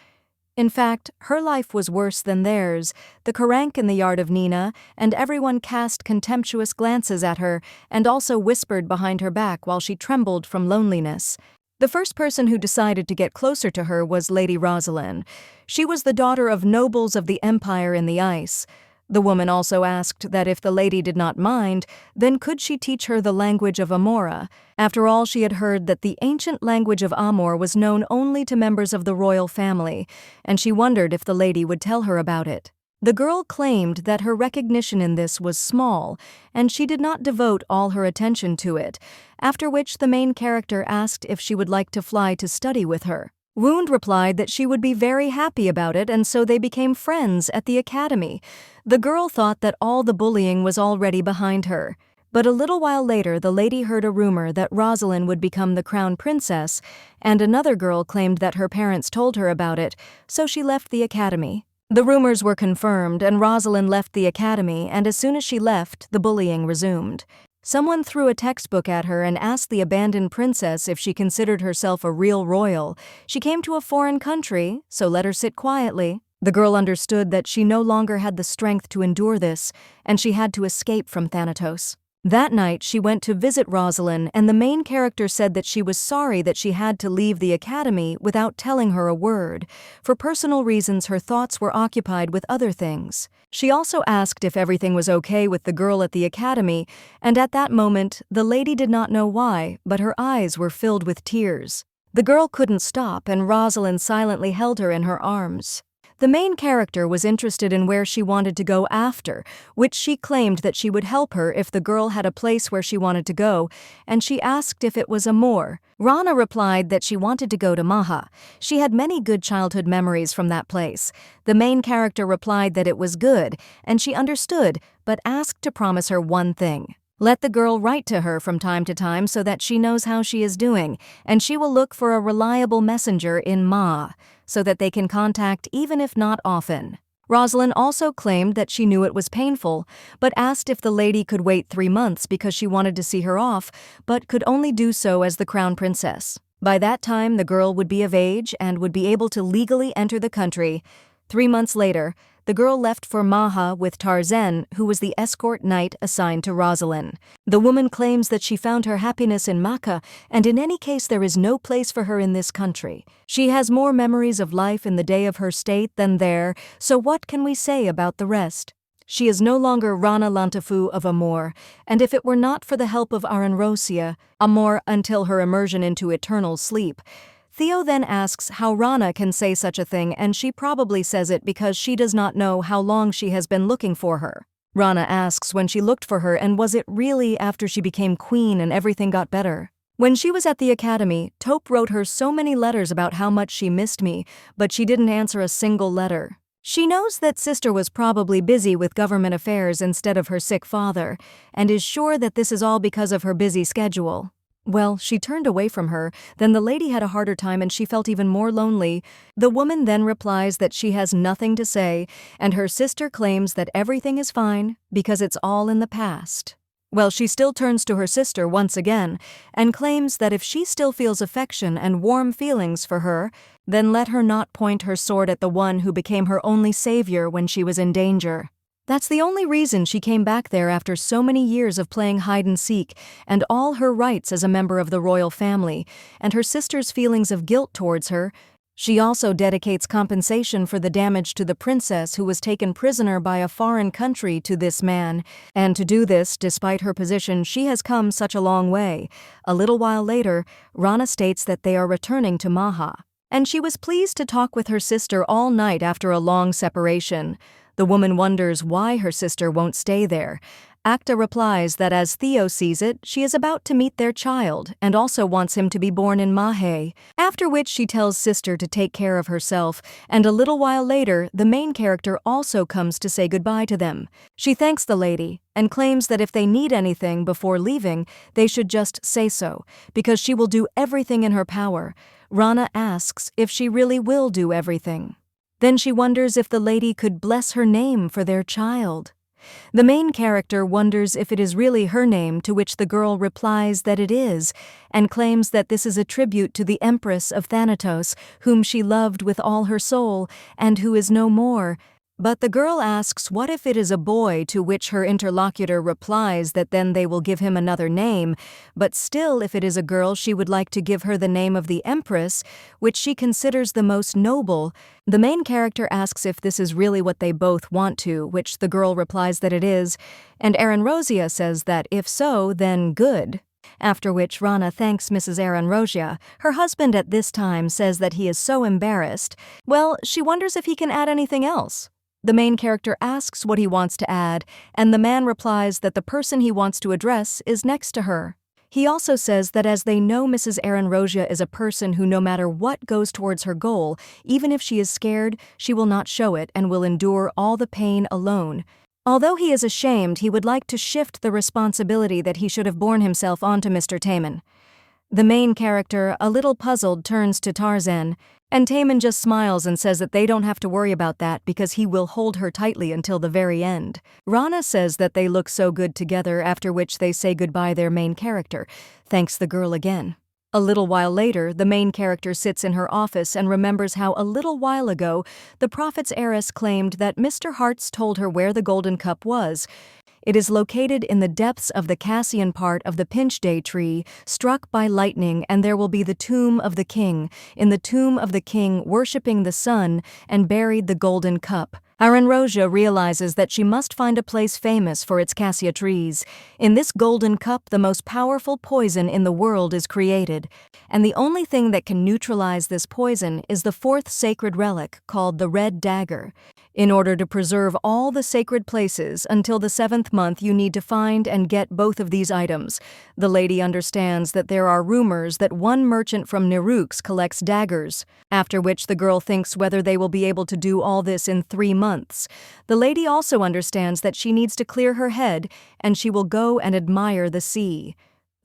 A: In fact, her life was worse than theirs. The Karank in the yard of Nina, and everyone cast contemptuous glances at her and also whispered behind her back while she trembled from loneliness. The first person who decided to get closer to her was Lady Rosalind. She was the daughter of nobles of the Empire in the Ice. The woman also asked that if the lady did not mind, then could she teach her the language of Amora. After all, she had heard that the ancient language of Amor was known only to members of the royal family, and she wondered if the lady would tell her about it. The girl claimed that her recognition in this was small, and she did not devote all her attention to it, after which the main character asked if she would like to fly to study with her. Wound replied that she would be very happy about it, and so they became friends at the academy. The girl thought that all the bullying was already behind her. But a little while later, the lady heard a rumor that Rosalind would become the crown princess, and another girl claimed that her parents told her about it, so she left the academy. The rumors were confirmed, and Rosalind left the academy, and as soon as she left, the bullying resumed. Someone threw a textbook at her and asked the abandoned princess if she considered herself a real royal. She came to a foreign country, so let her sit quietly. The girl understood that she no longer had the strength to endure this, and she had to escape from Thanatos. That night, she went to visit Rosalind, and the main character said that she was sorry that she had to leave the academy without telling her a word. For personal reasons, her thoughts were occupied with other things. She also asked if everything was okay with the girl at the academy, and at that moment, the lady did not know why, but her eyes were filled with tears. The girl couldn't stop, and Rosalind silently held her in her arms. The main character was interested in where she wanted to go after, which she claimed that she would help her if the girl had a place where she wanted to go, and she asked if it was Amor. Rana replied that she wanted to go to Maha. She had many good childhood memories from that place. The main character replied that it was good, and she understood, but asked to promise her one thing. Let the girl write to her from time to time so that she knows how she is doing, and she will look for a reliable messenger in Ma, so that they can contact even if not often. Rosalind also claimed that she knew it was painful, but asked if the lady could wait 3 months because she wanted to see her off, but could only do so as the crown princess. By that time, the girl would be of age and would be able to legally enter the country. 3 months later, the girl left for Maha with Tarzan, who was the escort knight assigned to Rosalind. The woman claims that she found her happiness in Makkah, and in any case there is no place for her in this country. She has more memories of life in the day of her state than there, so what can we say about the rest? She is no longer Rana Lantafu of Amor, and if it were not for the help of Aranrosia, Amor until her immersion into eternal sleep. Theo then asks how Rana can say such a thing, and she probably says it because she does not know how long she has been looking for her. Rana asks when she looked for her, and was it really after she became queen and everything got better? When she was at the academy, Taupe wrote her so many letters about how much she missed me, but she didn't answer a single letter. She knows that sister was probably busy with government affairs instead of her sick father, and is sure that this is all because of her busy schedule. Well, she turned away from her, then the lady had a harder time and she felt even more lonely. The woman then replies that she has nothing to say, and her sister claims that everything is fine because it's all in the past. Well, she still turns to her sister once again and claims that if she still feels affection and warm feelings for her, then let her not point her sword at the one who became her only savior when she was in danger. That's the only reason she came back there after so many years of playing hide-and-seek, and all her rights as a member of the royal family, and her sister's feelings of guilt towards her. She also dedicates compensation for the damage to the princess who was taken prisoner by a foreign country to this man, and to do this, despite her position, she has come such a long way. A little while later, Rana states that they are returning to Maha, and she was pleased to talk with her sister all night after a long separation. The woman wonders why her sister won't stay there. Acta replies that as Theo sees it, she is about to meet their child and also wants him to be born in Mahe, after which she tells sister to take care of herself, and a little while later, the main character also comes to say goodbye to them. She thanks the lady and claims that if they need anything before leaving, they should just say so, because she will do everything in her power. Rana asks if she really will do everything. Then she wonders if the lady could bless her name for their child. The main character wonders if it is really her name, to which the girl replies that it is, and claims that this is a tribute to the Empress of Thanatos, whom she loved with all her soul, and who is no more. But the girl asks what if it is a boy, to which her interlocutor replies that then they will give him another name, but still if it is a girl she would like to give her the name of the Empress, which she considers the most noble. The main character asks if this is really what they both want to, which the girl replies that it is, and Aranrosia says that if so, then good. After which Rana thanks Mrs. Aranrosia. Her husband at this time says that he is so embarrassed. Well, she wonders if he can add anything else. The main character asks what he wants to add, and the man replies that the person he wants to address is next to her. He also says that as they know Mrs. Aranrosia is a person who no matter what goes towards her goal, even if she is scared, she will not show it and will endure all the pain alone. Although he is ashamed, he would like to shift the responsibility that he should have borne himself onto Mr. Taman. The main character, a little puzzled, turns to Tarzan, and Taman just smiles and says that they don't have to worry about that because he will hold her tightly until the very end. Rana says that they look so good together, after which they say goodbye their main character, thanks the girl again. A little while later, the main character sits in her office and remembers how a little while ago the prophet's heiress claimed that Mr. Hartz told her where the golden cup was. It is located in the depths of the Cassian part of the pinch day tree, struck by lightning, and there will be the tomb of the king. In the tomb of the king, worshipping the sun, and buried the golden cup. Aranrosia realizes that she must find a place famous for its cassia trees. In this golden cup, the most powerful poison in the world is created, and the only thing that can neutralize this poison is the fourth sacred relic called the red dagger. In order to preserve all the sacred places until the 7th month, you need to find and get both of these items. The lady understands that there are rumors that one merchant from Nerux collects daggers, after which the girl thinks whether they will be able to do all this in 3 months. The lady also understands that she needs to clear her head, and she will go and admire the sea.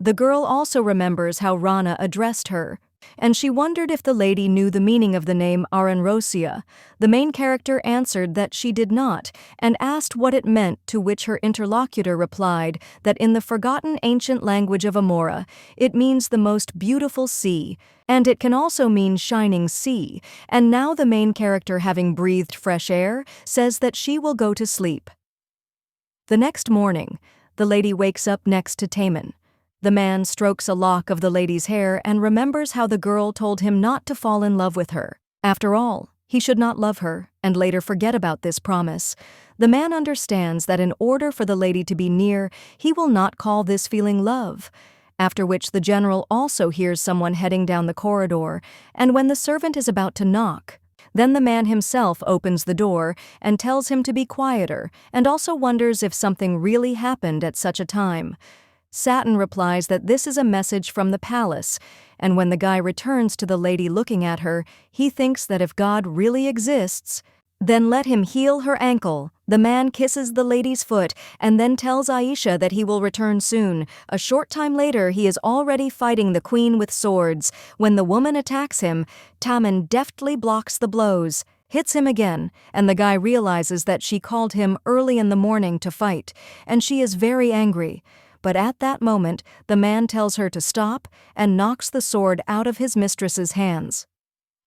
A: The girl also remembers how Rana addressed her, and she wondered if the lady knew the meaning of the name Aranrosia. The main character answered that she did not, and asked what it meant, to which her interlocutor replied that in the forgotten ancient language of Amora, it means the most beautiful sea, and it can also mean shining sea, and now the main character, having breathed fresh air, says that she will go to sleep. The next morning, the lady wakes up next to Taman. The man strokes a lock of the lady's hair and remembers how the girl told him not to fall in love with her. After all, he should not love her, and later forget about this promise. The man understands that in order for the lady to be near, he will not call this feeling love. After which the general also hears someone heading down the corridor, and when the servant is about to knock, then the man himself opens the door and tells him to be quieter, and also wonders if something really happened at such a time. Satin replies that this is a message from the palace, and when the guy returns to the lady looking at her, he thinks that if God really exists, then let him heal her ankle. The man kisses the lady's foot and then tells Aisha that he will return soon. A short time later, he is already fighting the queen with swords. When the woman attacks him, Taman deftly blocks the blows, hits him again, and the guy realizes that she called him early in the morning to fight, and she is very angry. But at that moment, the man tells her to stop and knocks the sword out of his mistress's hands.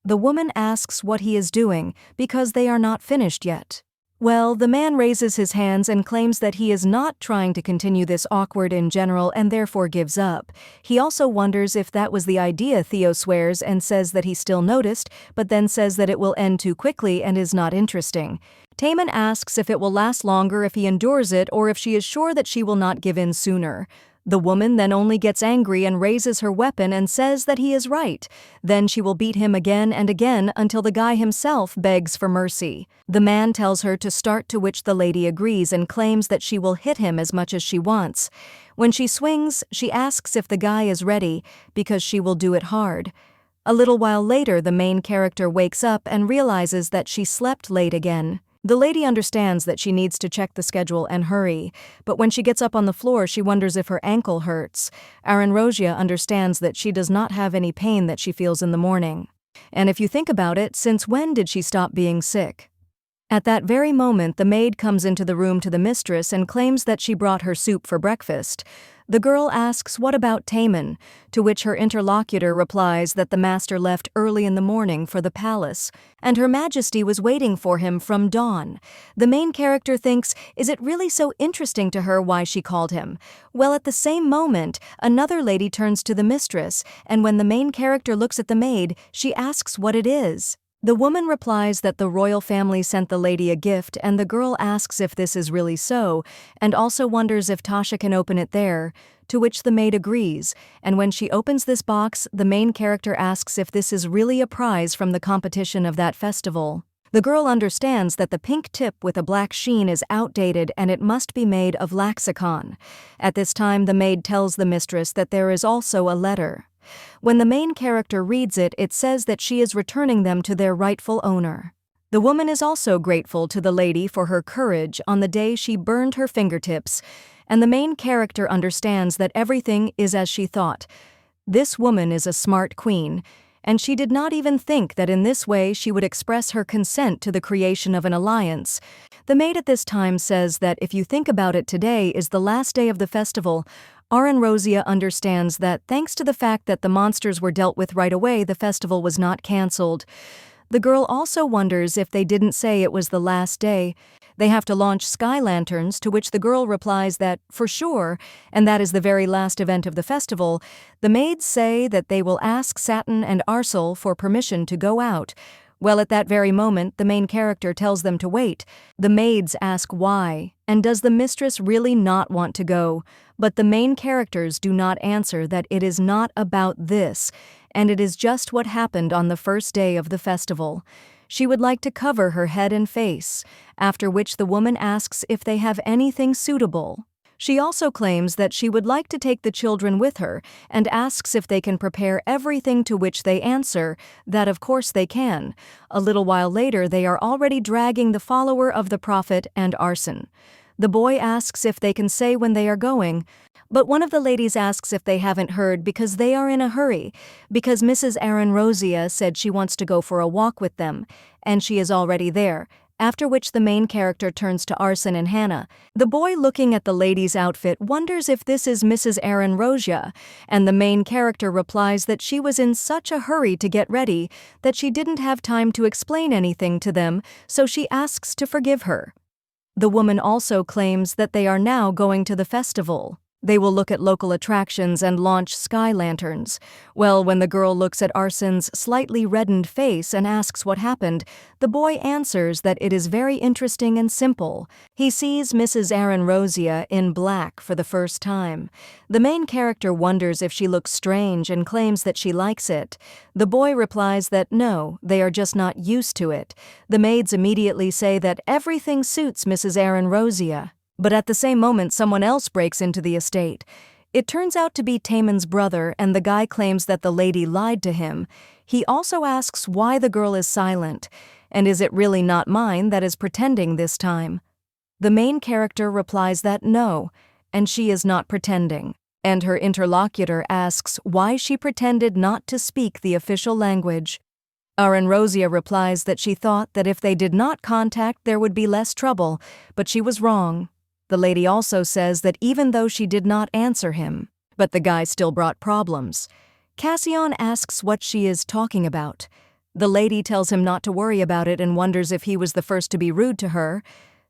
A: The woman asks what he is doing because they are not finished yet. Well, the man raises his hands and claims that he is not trying to continue this awkward in general and therefore gives up. He also wonders if that was the idea. Theo swears and says that he still noticed, but then says that it will end too quickly and is not interesting. Taman asks if it will last longer if he endures it or if she is sure that she will not give in sooner. The woman then only gets angry and raises her weapon and says that he is right. Then she will beat him again and again until the guy himself begs for mercy. The man tells her to start, to which the lady agrees and claims that she will hit him as much as she wants. When she swings, she asks if the guy is ready because she will do it hard. A little while later, the main character wakes up and realizes that she slept late again. The lady understands that she needs to check the schedule and hurry, but when she gets up on the floor, she wonders if her ankle hurts. Aranrosia understands that she does not have any pain that she feels in the morning. And if you think about it, since when did she stop being sick? At that very moment, the maid comes into the room to the mistress and claims that she brought her soup for breakfast. The girl asks what about Taman, to which her interlocutor replies that the master left early in the morning for the palace, and Her Majesty was waiting for him from dawn. The main character thinks, is it really so interesting to her why she called him? Well, at the same moment, another lady turns to the mistress, and when the main character looks at the maid, she asks what it is. The woman replies that the royal family sent the lady a gift, and the girl asks if this is really so, and also wonders if Tasha can open it there, to which the maid agrees, and when she opens this box, the main character asks if this is really a prize from the competition of that festival. The girl understands that the pink tip with a black sheen is outdated and it must be made of laxicon. At this time, the maid tells the mistress that there is also a letter. When the main character reads it, it says that she is returning them to their rightful owner. The woman is also grateful to the lady for her courage on the day she burned her fingertips, and the main character understands that everything is as she thought. This woman is a smart queen, and she did not even think that in this way she would express her consent to the creation of an alliance. The maid at this time says that if you think about it, today is the last day of the festival. Rosia understands that thanks to the fact that the monsters were dealt with right away, the festival was not cancelled. The girl also wonders if they didn't say it was the last day. They have to launch sky lanterns, to which the girl replies that, for sure, and that is the very last event of the festival. The maids say that they will ask Satin and Arsel for permission to go out. Well, at that very moment, the main character tells them to wait. The maids ask why, and does the mistress really not want to go? But the main characters do not answer that it is not about this, and it is just what happened on the first day of the festival. She would like to cover her head and face, after which the woman asks if they have anything suitable. She also claims that she would like to take the children with her and asks if they can prepare everything, to which they answer that of course they can. A little while later they are already dragging the follower of the prophet and arson. The boy asks if they can say when they are going, but one of the ladies asks if they haven't heard because they are in a hurry, because Mrs. Rosia said she wants to go for a walk with them, and she is already there, after which the main character turns to Arson and Hannah. The boy, looking at the lady's outfit, wonders if this is Mrs. Rosia, and the main character replies that she was in such a hurry to get ready that she didn't have time to explain anything to them, so she asks to forgive her. The woman also claims that they are now going to the festival. They will look at local attractions and launch sky lanterns. Well, when the girl looks at Arson's slightly reddened face and asks what happened, the boy answers that it is very interesting and simple. He sees Mrs. Rosia in black for the first time. The main character wonders if she looks strange and claims that she likes it. The boy replies that no, they are just not used to it. The maids immediately say that everything suits Mrs. Rosia. But at the same moment, someone else breaks into the estate. It turns out to be Taemin's brother, and the guy claims that the lady lied to him. He also asks why the girl is silent, and is it really not mine that is pretending this time? The main character replies that no, and she is not pretending. And her interlocutor asks why she pretended not to speak the official language. Rosia replies that she thought that if they did not contact, there would be less trouble, but she was wrong. The lady also says that even though she did not answer him, but the guy still brought problems. Cassian asks what she is talking about. The lady tells him not to worry about it and wonders if he was the first to be rude to her,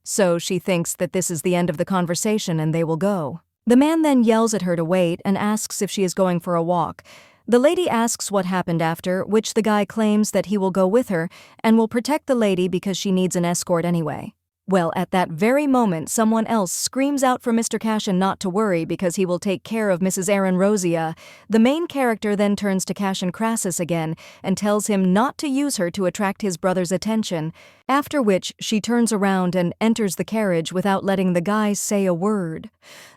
A: so she thinks that this is the end of the conversation and they will go. The man then yells at her to wait and asks if she is going for a walk. The lady asks what happened after, which the guy claims that he will go with her and will protect the lady because she needs an escort anyway. Well, at that very moment, someone else screams out for Mr. Cashin not to worry because he will take care of Mrs. Rosia. The main character then turns to Cashin Crassus again and tells him not to use her to attract his brother's attention, after which she turns around and enters the carriage without letting the guy say a word.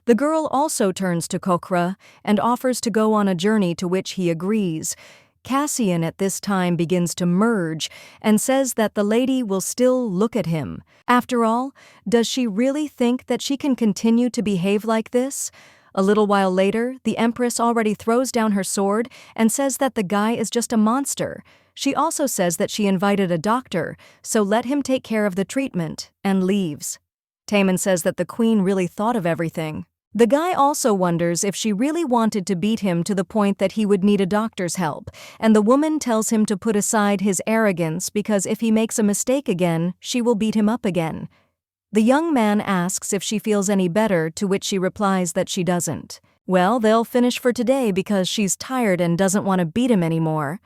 A: The girl also turns to Kokra and offers to go on a journey, to which he agrees. Cassian at this time begins to merge and says that the lady will still look at him. After all, does she really think that she can continue to behave like this? A little while later, the Empress already throws down her sword and says that the guy is just a monster. She also says that she invited a doctor, so let him take care of the treatment, and leaves. Taemin says that the queen really thought of everything. The guy also wonders if she really wanted to beat him to the point that he would need a doctor's help, and the woman tells him to put aside his arrogance because if he makes a mistake again, she will beat him up again. The young man asks if she feels any better, to which she replies that she doesn't. Well, they'll finish for today because she's tired and doesn't want to beat him anymore.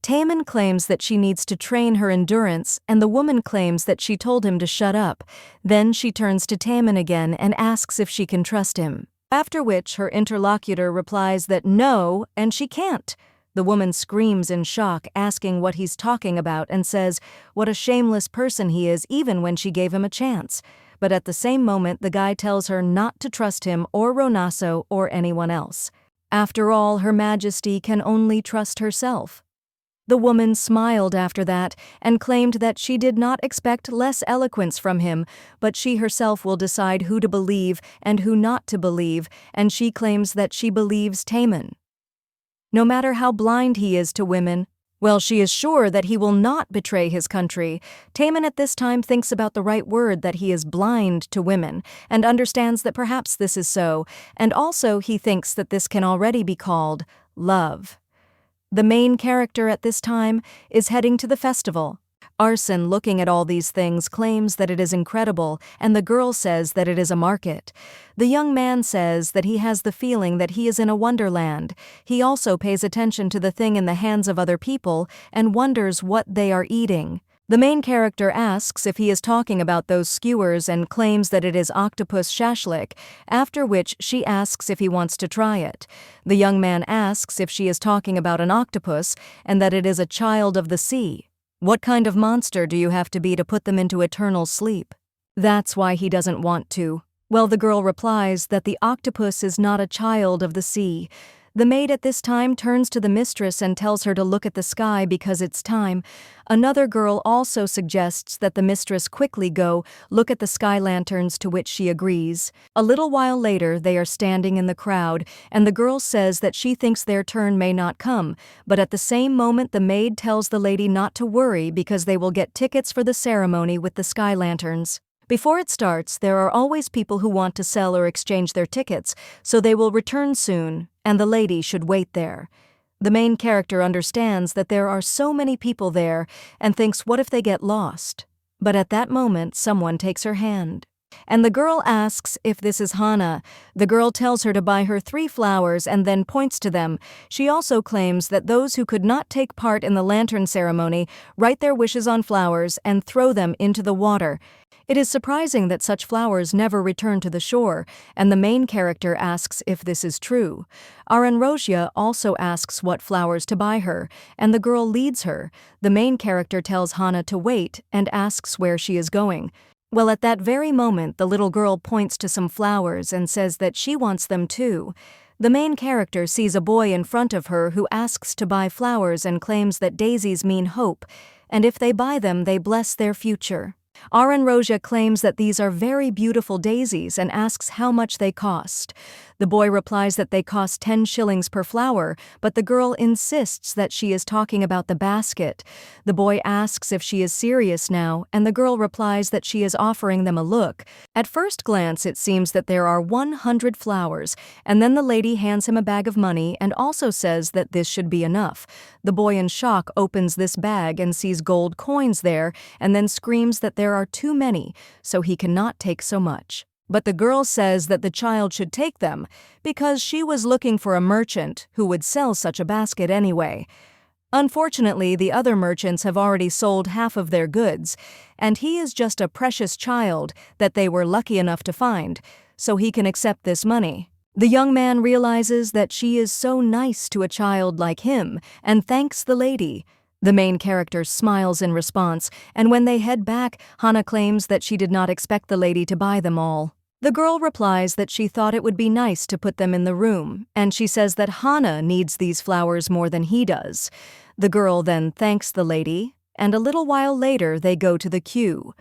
A: Taemin claims that she needs to train her endurance, and the woman claims that she told him to shut up. Then she turns to Taemin again and asks if she can trust him. After which her interlocutor replies that no, and she can't. The woman screams in shock, asking what he's talking about, and says what a shameless person he is even when she gave him a chance. But at the same moment, the guy tells her not to trust him or Ronasso or anyone else. After all, Her Majesty can only trust herself. The woman smiled after that and claimed that she did not expect less eloquence from him, but she herself will decide who to believe and who not to believe, and she claims that she believes Taemin. no matter how blind he is to women. Well, she is sure that he will not betray his country. Taemin at this time thinks about the right word, that he is blind to women, and understands that perhaps this is so, and also he thinks that this can already be called love. The main character at this time is heading to the festival. Arsen, looking at all these things, claims that it is incredible, and the girl says that it is a market. The young man says that he has the feeling that he is in a wonderland. He also pays attention to the thing in the hands of other people and wonders what they are eating. The main character asks if he is talking about those skewers and claims that it is octopus shashlik, after which she asks if he wants to try it. The young man asks if she is talking about an octopus and that it is a child of the sea. What kind of monster do you have to be to put them into eternal sleep? That's why he doesn't want to. Well, the girl replies that the octopus is not a child of the sea. The maid at this time turns to the mistress and tells her to look at the sky because it's time. Another girl also suggests that the mistress quickly go look at the sky lanterns, to which she agrees. A little while later, they are standing in the crowd, and the girl says that she thinks their turn may not come, but at the same moment the maid tells the lady not to worry because they will get tickets for the ceremony with the sky lanterns. Before it starts, there are always people who want to sell or exchange their tickets, so they will return soon, and the lady should wait there. The main character understands that there are so many people there and thinks, what if they get lost? But at that moment, someone takes her hand. And the girl asks if this is Hana. The girl tells her to buy her 3 flowers and then points to them. She also claims that those who could not take part in the lantern ceremony write their wishes on flowers and throw them into the water. It is surprising that such flowers never return to the shore, and the main character asks if this is true. Aranrosia also asks what flowers to buy her, and the girl leads her. The main character tells Hana to wait and asks where she is going. Well, at that very moment, the little girl points to some flowers and says that she wants them too. The main character sees a boy in front of her who asks to buy flowers and claims that daisies mean hope, and if they buy them, they bless their future. Aranrosia claims that these are very beautiful daisies and asks how much they cost. The boy replies that they cost 10 shillings per flower, but the girl insists that she is talking about the basket. The boy asks if she is serious now, and the girl replies that she is offering them a look. At first glance, it seems that there are 100 flowers, and then the lady hands him a bag of money and also says that this should be enough. The boy in shock opens this bag and sees gold coins there, and then screams that there are too many, so he cannot take so much. But the girl says that the child should take them because she was looking for a merchant who would sell such a basket anyway. Unfortunately, the other merchants have already sold half of their goods, and he is just a precious child that they were lucky enough to find, so he can accept this money. The young man realizes that she is so nice to a child like him and thanks the lady. The main character smiles in response, and when they head back, Hana claims that she did not expect the lady to buy them all. The girl replies that she thought it would be nice to put them in the room, and she says that Hana needs these flowers more than he does. The girl then thanks the lady, and a little while later they go to the queue.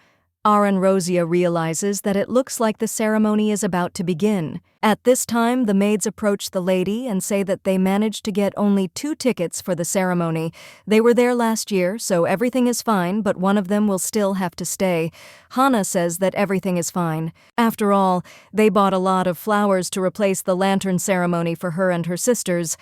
A: Aranrosia realizes that it looks like the ceremony is about to begin. At this time, the maids approach the lady and say that they managed to get only 2 tickets for the ceremony. They were there last year, so everything is fine, but one of them will still have to stay. Hana says that everything is fine. After all, they bought a lot of flowers to replace the lantern ceremony for her and her sisters.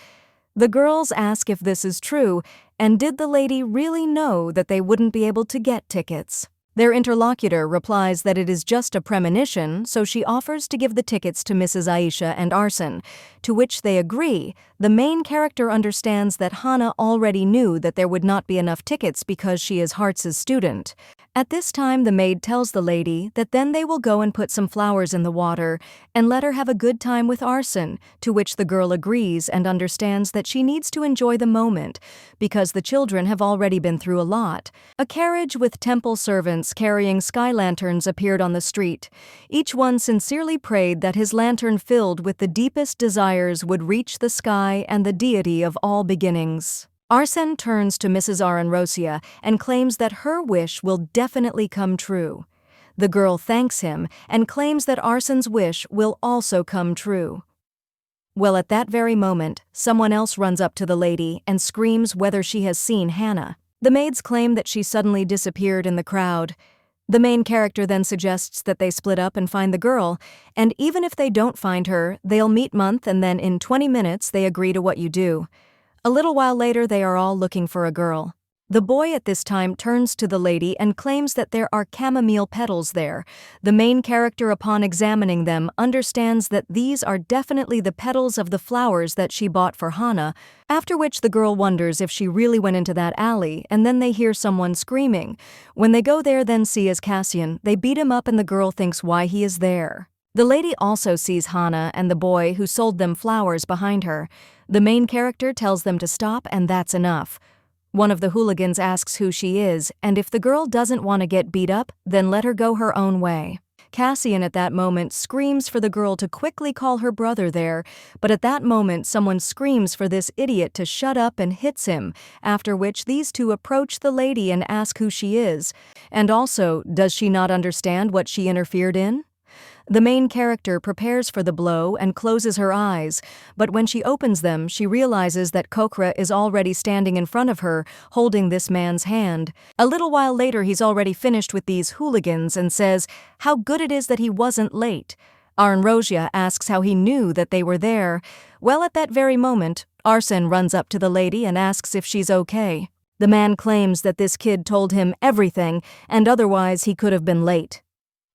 A: The girls ask if this is true, and did the lady really know that they wouldn't be able to get tickets? Their interlocutor replies that it is just a premonition, so she offers to give the tickets to Mrs. Aisha and Arsen, to which they agree. The main character understands that Hana already knew that there would not be enough tickets because she is Hartz's student. At this time, the maid tells the lady that then they will go and put some flowers in the water and let her have a good time with Arsen, to which the girl agrees and understands that she needs to enjoy the moment because the children have already been through a lot. A carriage with temple servants carrying sky lanterns appeared on the street. Each one sincerely prayed that his lantern filled with the deepest desires would reach the sky and the deity of all beginnings. Arsen turns to Mrs. Aranrosia and claims that her wish will definitely come true. The girl thanks him and claims that Arsen's wish will also come true. Well, at that very moment, someone else runs up to the lady and screams whether she has seen Hannah. The maids claim that she suddenly disappeared in the crowd. The main character then suggests that they split up and find the girl, and even if they don't find her, they'll meet month and then in 20 minutes they agree to what you do. A little while later they are all looking for a girl. The boy at this time turns to the lady and claims that there are chamomile petals there. The main character, upon examining them, understands that these are definitely the petals of the flowers that she bought for Hannah, after which the girl wonders if she really went into that alley, and then they hear someone screaming. When they go there then see as Cassian, they beat him up and the girl thinks why he is there. The lady also sees Hannah and the boy who sold them flowers behind her. The main character tells them to stop and that's enough. One of the hooligans asks who she is, and if the girl doesn't want to get beat up, then let her go her own way. Cassian at that moment screams for the girl to quickly call her brother there, but at that moment someone screams for this idiot to shut up and hits him, after which these two approach the lady and ask who she is. And also, does she not understand what she interfered in? The main character prepares for the blow and closes her eyes, but when she opens them, she realizes that Kokra is already standing in front of her, holding this man's hand. A little while later, he's already finished with these hooligans and says how good it is that he wasn't late. Aranrosia asks how he knew that they were there. Well, at that very moment, Arsen runs up to the lady and asks if she's okay. The man claims that this kid told him everything, and otherwise he could have been late.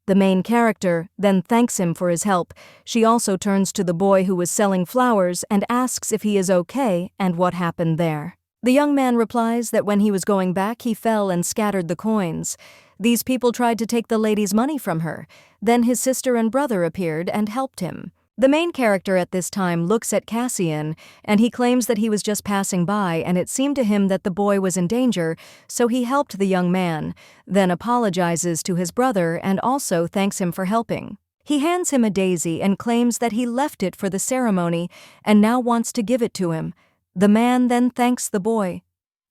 A: The main character then thanks him for his help. She also turns to the boy who was selling flowers and asks if he is okay and what happened there. The young man replies that when he was going back, he fell and scattered the coins. These people tried to take the lady's money from her. Then his sister and brother appeared and helped him. The main character at this time looks at Cassian, and he claims that he was just passing by and it seemed to him that the boy was in danger, so he helped the young man, then apologizes to his brother and also thanks him for helping. He hands him a daisy and claims that he left it for the ceremony and now wants to give it to him. The man then thanks the boy.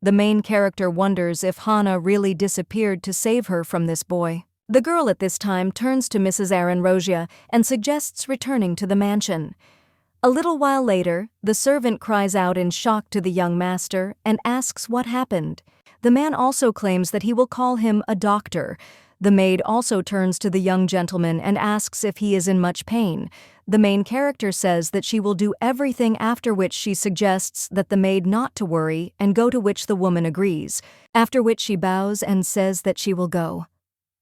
A: The main character wonders if Hannah really disappeared to save her from this boy. The girl at this time turns to Mrs. Aranrosia and suggests returning to the mansion. A little while later, the servant cries out in shock to the young master and asks what happened. The man also claims that he will call him a doctor. The maid also turns to the young gentleman and asks if he is in much pain. The main character says that she will do everything, after which she suggests that the maid not to worry, and go, to which the woman agrees, after which she bows and says that she will go.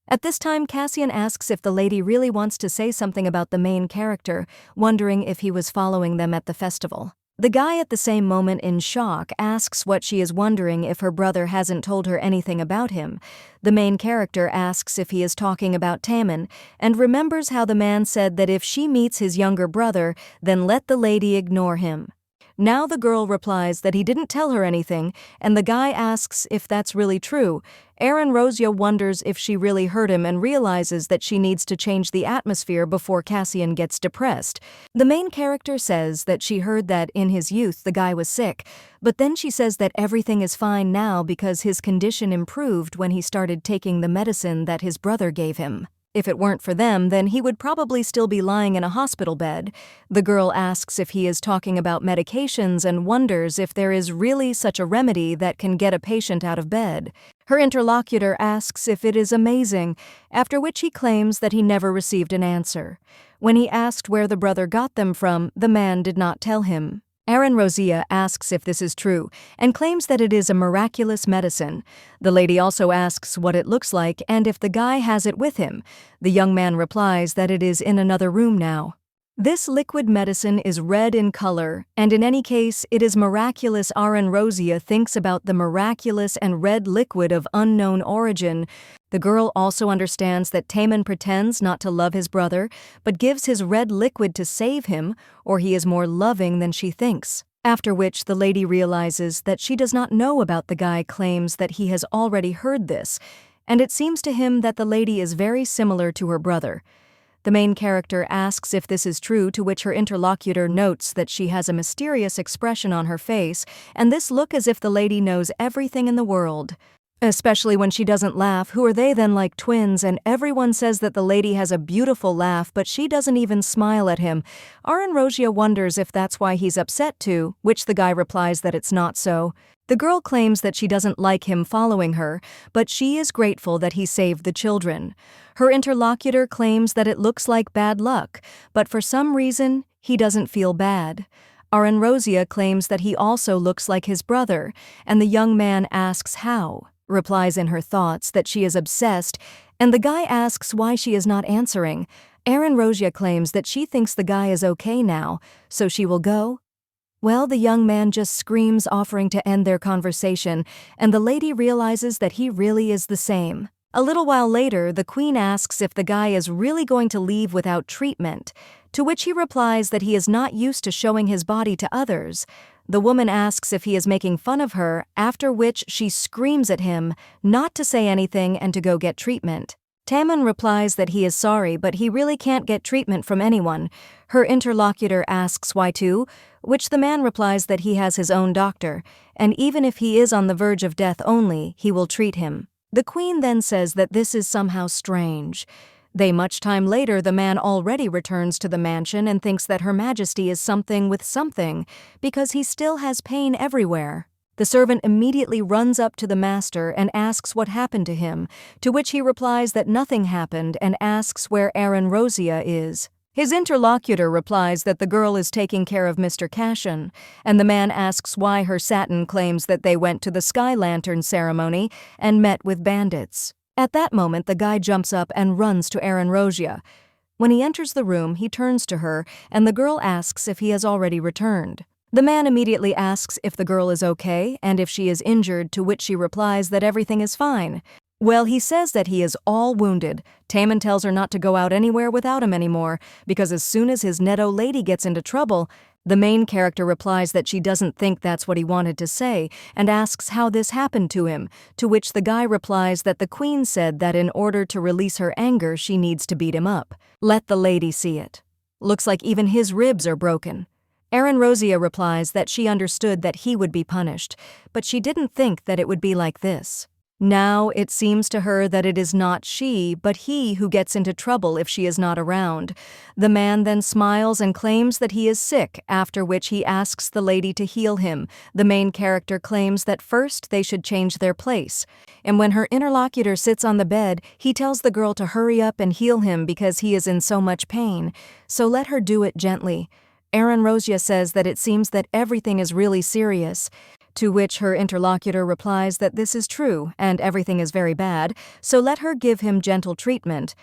A: At this time, Cassian asks if the lady really wants to say something about the main character, wondering if he was following them at the festival. The guy at the same moment, in shock, asks what she is wondering if her brother hasn't told her anything about him. The main character asks if he is talking about Taemin, and remembers how the man said that if she meets his younger brother, then let the lady ignore him. Now the girl replies that he didn't tell her anything, and the guy asks if that's really true. Aranrosia wonders if she really heard him and realizes that she needs to change the atmosphere before Cassian gets depressed. The main character says that she heard that in his youth the guy was sick, but then she says that everything is fine now because his condition improved when he started taking the medicine that his brother gave him. If it weren't for them, then he would probably still be lying in a hospital bed. The girl asks if he is talking about medications and wonders if there is really such a remedy that can get a patient out of bed. Her interlocutor asks if it is amazing, after which he claims that he never received an answer. When he asked where the brother got them from, the man did not tell him. Aranrosia asks if this is true, and claims that it is a miraculous medicine. The lady also asks what it looks like and if the guy has it with him. The young man replies that it is in another room now. This liquid medicine is red in color, and in any case, it is miraculous. Aranrosia thinks about the miraculous and red liquid of unknown origin. The girl also understands that Taemin pretends not to love his brother, but gives his red liquid to save him, or he is more loving than she thinks. After which the lady realizes that she does not know about the guy claims that he has already heard this, and it seems to him that the lady is very similar to her brother. The main character asks if this is true, to which her interlocutor notes that she has a mysterious expression on her face, and this look as if the lady knows everything in the world. Especially when she doesn't laugh. Who are they then, like twins? And everyone says that the lady has a beautiful laugh, but she doesn't even smile at him. Rosia wonders if that's why he's upset too, which the guy replies that it's not so. The girl claims that she doesn't like him following her, but she is grateful that he saved the children. Her interlocutor claims that it looks like bad luck, but for some reason, he doesn't feel bad. Rosia claims that he also looks like his brother, and the young man asks how. Replies in her thoughts that she is obsessed, and the guy asks why she is not answering. Rosia claims that she thinks the guy is okay now, so she will go. Well, the young man just screams, offering to end their conversation, and the lady realizes that he really is the same. A little while later, the queen asks if the guy is really going to leave without treatment, to which he replies that he is not used to showing his body to others. The woman asks if he is making fun of her, after which she screams at him not to say anything and to go get treatment. Taemin replies that he is sorry, but he really can't get treatment from anyone. Her interlocutor asks why too, which the man replies that he has his own doctor, and even if he is on the verge of death only, he will treat him. The queen then says that this is somehow strange. Much time later, the man already returns to the mansion and thinks that Her Majesty is something with something, because he still has pain everywhere. The servant immediately runs up to the master and asks what happened to him, to which he replies that nothing happened and asks where Rosia is. His interlocutor replies that the girl is taking care of Mr. Cashin, and the man asks why her satin claims that they went to the Sky Lantern ceremony and met with bandits. At that moment, the guy jumps up and runs to Rosia. When he enters the room, he turns to her, and the girl asks if he has already returned. The man immediately asks if the girl is okay and if she is injured, to which she replies that everything is fine. Well, he says that he is all wounded. Taemin tells her not to go out anywhere without him anymore, because as soon as his Neto lady gets into trouble, the main character replies that she doesn't think that's what he wanted to say, and asks how this happened to him, to which the guy replies that the queen said that in order to release her anger, she needs to beat him up. Let the lady see it. Looks like even his ribs are broken. Rosia replies that she understood that he would be punished, but she didn't think that it would be like this. Now it seems to her that it is not she, but he who gets into trouble if she is not around. The man then smiles and claims that he is sick, after which he asks the lady to heal him. The main character claims that first they should change their place, and when her interlocutor sits on the bed, he tells the girl to hurry up and heal him because he is in so much pain, so let her do it gently. Rosia says that it seems that everything is really serious, to which her interlocutor replies that this is true and everything is very bad, so let her give him gentle treatment.